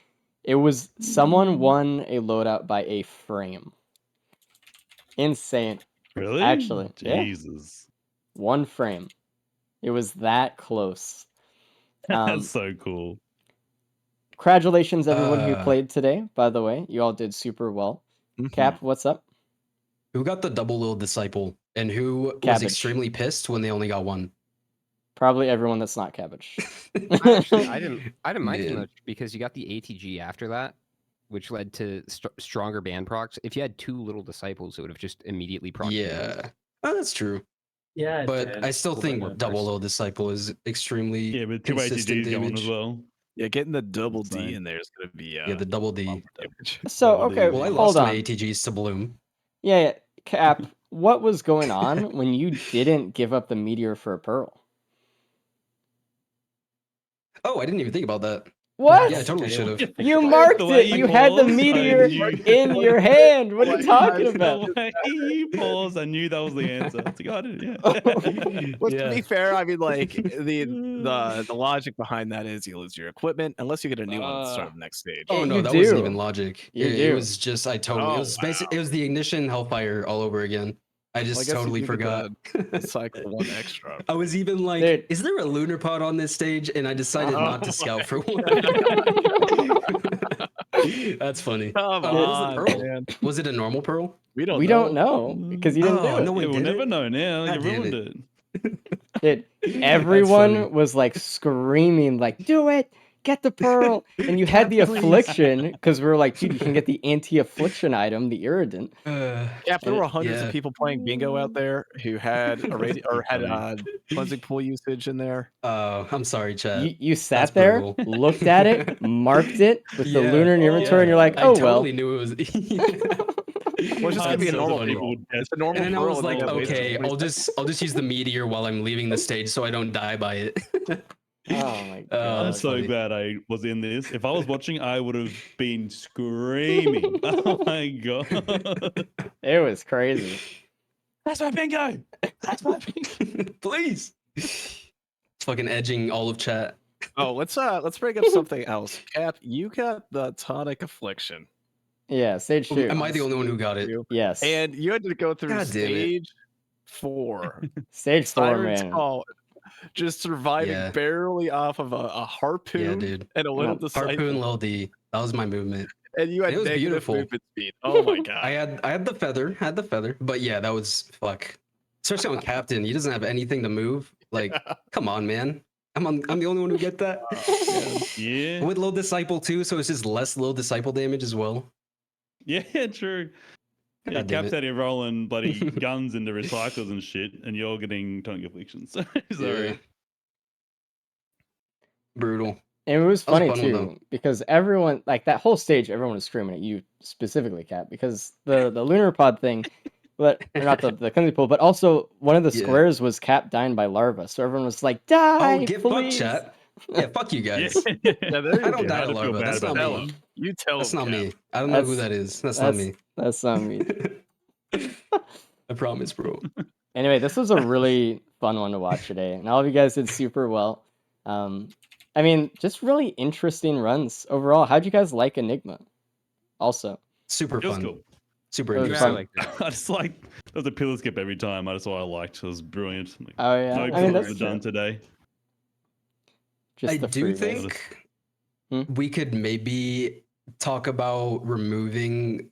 it was someone won a loadout by a frame. Insane. Really? Actually, yeah. Jesus. 1 frame. It was that close. That's so cool. Congratulations, everyone who Uh, played today, by the way. You all did super well. Cap, what's up? Who got the double little disciple and who was Cabbage. extremely pissed when they only got one? Probably everyone that's not Cabbage. Actually, I didn't mind too Man. much because you got the ATG after that, which led to stronger band procs. If you had 2 little disciples, it would have just immediately procced. Yeah. Oh, that's true. Yeah, it But did. I still When think the double first- little disciple is extremely Yeah, but 2 consistent ATGs going damage. as well. Yeah, getting the double D Insane. in there is going to be. Yeah, the double D. bump damage. So, Double D. okay, Well, I hold lost on. my ATGs to Bloom. Yeah, Cap, what was going on when you didn't give up the meteor for a pearl? Oh, I didn't even think about that. What? Yeah, I totally should have. You marked The way it. you You had the paused, I meeter knew- in your hand. What are you talking The about? way you paused, I knew that was the answer. It's like, I didn't, yeah. Well, to Yeah. be fair, I mean, like the logic behind that is you lose your equipment unless you get a new one at the start of the next stage. Oh You no, that wasn't do. even logic. You It do. was just it was basically it was the ignition hellfire all over again. I just Well, I guess totally you do get forgot. the cycle 1 extra. I was even like, Dude. is there a lunar pod on this stage? And I decided not to scout for one. That's funny. Come Oh, what was on, the pearl? man. Was it a normal pearl? We don't. We don't know because you didn't Oh, do it. no one Yeah, we'll did never it. know now. You God damn ruined it. Dude, funny. everyone was like screaming, like, do it, get the pearl. And you had the Yeah, please. affliction because we were like, dude, you can get the anti-affliction item, the Irrident. Yeah, there were hundreds Yeah. of people playing bingo out there who had a radio or had cleansing pool usage in there. I'm sorry, chat. You sat that's there, brutal. looked at it, marked it with the Yeah. lunar in your inventory, and you're like, I oh, totally knew it was. Well, it's just gonna be a So normal people roll. would It's a guess- normal And then I roll. was and like, then I wasted okay, 40 I'll just use the meteor while I'm leaving the stage so I don't die by it. Oh my Oh, god. I'm that's so funny. glad I was in this. If I was watching, I would have been screaming. Oh my god. It was crazy. That's my bingo. That's my bingo. Please. Fucking edging all of chat. Oh, let's bring up something else. Cap, you got the Tonic Affliction. Yeah, stage 2. Am I the only one who got it? Yes. And you had to go through God damn it. stage 4. Stage 4, Siren's man. Call, just surviving Yeah. barely off of a Yeah, harpoon dude. and a little disciple. Harpoon low D. That was my movement. And you had It was negative beautiful. movement speed. Oh my god. I had the feather, but yeah, that was fuck. Especially on Captain, he doesn't have anything to move. Like, come on, man. I'm the only one who get that. Yeah. With low disciple too, so it's just less low disciple damage as well. Yeah, true. Yeah, God damn Cap's it. out here rolling bloody guns into recycles and shit, and you're getting Tonic Afflictions. Sorry. Yeah. Brutal. And it was That was a funny fun one, too, though. because everyone, like that whole stage, everyone was screaming at you specifically, Cap, because the lunar pod thing, but or not the clumsy pool, but also one of the Yeah. squares was Cap dying by larva, so everyone was like, "Die, Oh, get fucked, please!" chat. Yeah, fuck you Yeah. guys. Yeah, there you I don't go. die I to feel larva. bad That's not about Tell me. him. You tell That's him. not Cap. me. I don't know who That's- that is. That's not me. That's not me. I promise, bro. Anyway, this was a really fun one to watch today, and all of you guys did super well. I mean, just really interesting runs overall. How'd you guys like Enigma? Also, Super It was fun. cool. Super It was interesting. fun. I just like there was a pillar skip every time. That's what I liked. It was brilliant. Like, oh yeah, no I mean pillars that's were true. done today. Just I the do free race. think Hmm? we could maybe talk about removing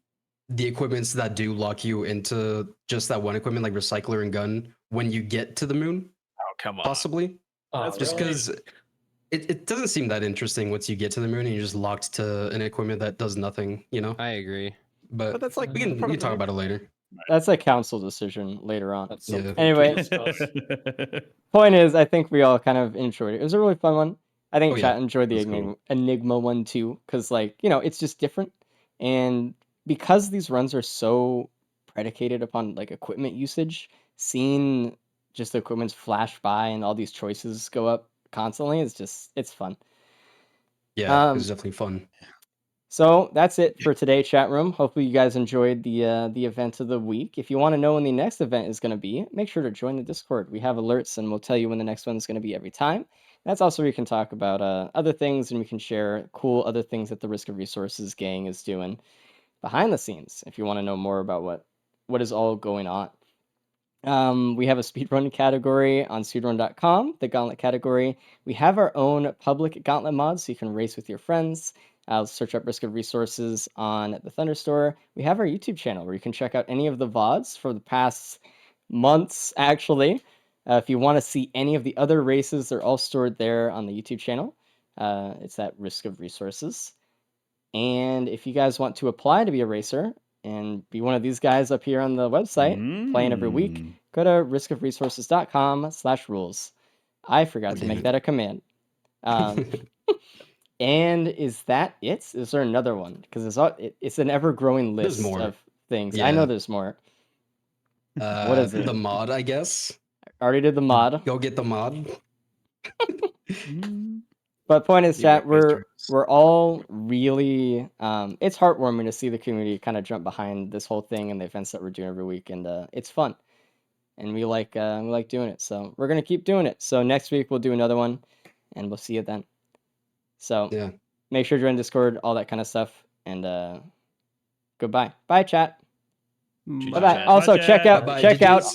the equipments that do lock you into just that one equipment, like recycler and gun, when you get to the moon, Oh, come on. possibly. Oh, Just really? because it doesn't seem that interesting once you get to the moon and you're just locked to an equipment that does nothing, you know? I agree. But that's like we can part of talk the- about it later. That's a council decision later on. That's Yeah. something to Anyway. discuss. Point is, I think we all kind of enjoyed it. It was a really fun one. I think Oh, yeah. chat enjoyed the That's cool. Enigma one too, because like it's just different, and because these runs are so predicated upon like equipment usage, seeing just the equipments flash by and all these choices go up constantly it's fun. Yeah, it Um, was definitely fun. So that's it for today, chat room. Hopefully you guys enjoyed the event of the week. If you want to know when the next event is going to be, make sure to join the Discord. We have alerts and we'll tell you when the next one is going to be every time. That's also where you can talk about other things and we can share cool other things that the Risk of Resources gang is doing behind the scenes if you want to know more about what is all going on. We have a speedrun category on speedrun.com, the gauntlet category. We have our own public gauntlet mod so you can race with your friends. Search up Risk of Resources on the Thunderstore. We have our YouTube channel where you can check out any of the VODs for the past months, actually. If you want to see any of the other races, they're all stored there on the YouTube channel. It's at Risk of Resources. And if you guys want to apply to be a racer and be one of these guys up here on the website, playing every week, go to riskofresources.com/rules. I forgot to make that a command. And is that it? Is there another one? Because it's an ever-growing There's list more. of things. I know Yeah. there's more. What is it? The mod, I guess. Already did the mod. Go get the mod. But point is, You chat, make we're mysteries. all really it's heartwarming to see the community kind of jump behind this whole thing and the events that we're doing every week, and it's fun. And we like doing it. So we're gonna keep doing it. So next week we'll do another one and we'll see you then. So Yeah. make sure to join Discord, all that kind of stuff, and goodbye. Bye, chat. GG, Bye bye. chat. Also, Bye, check chat. out Bye-bye, check out GGs.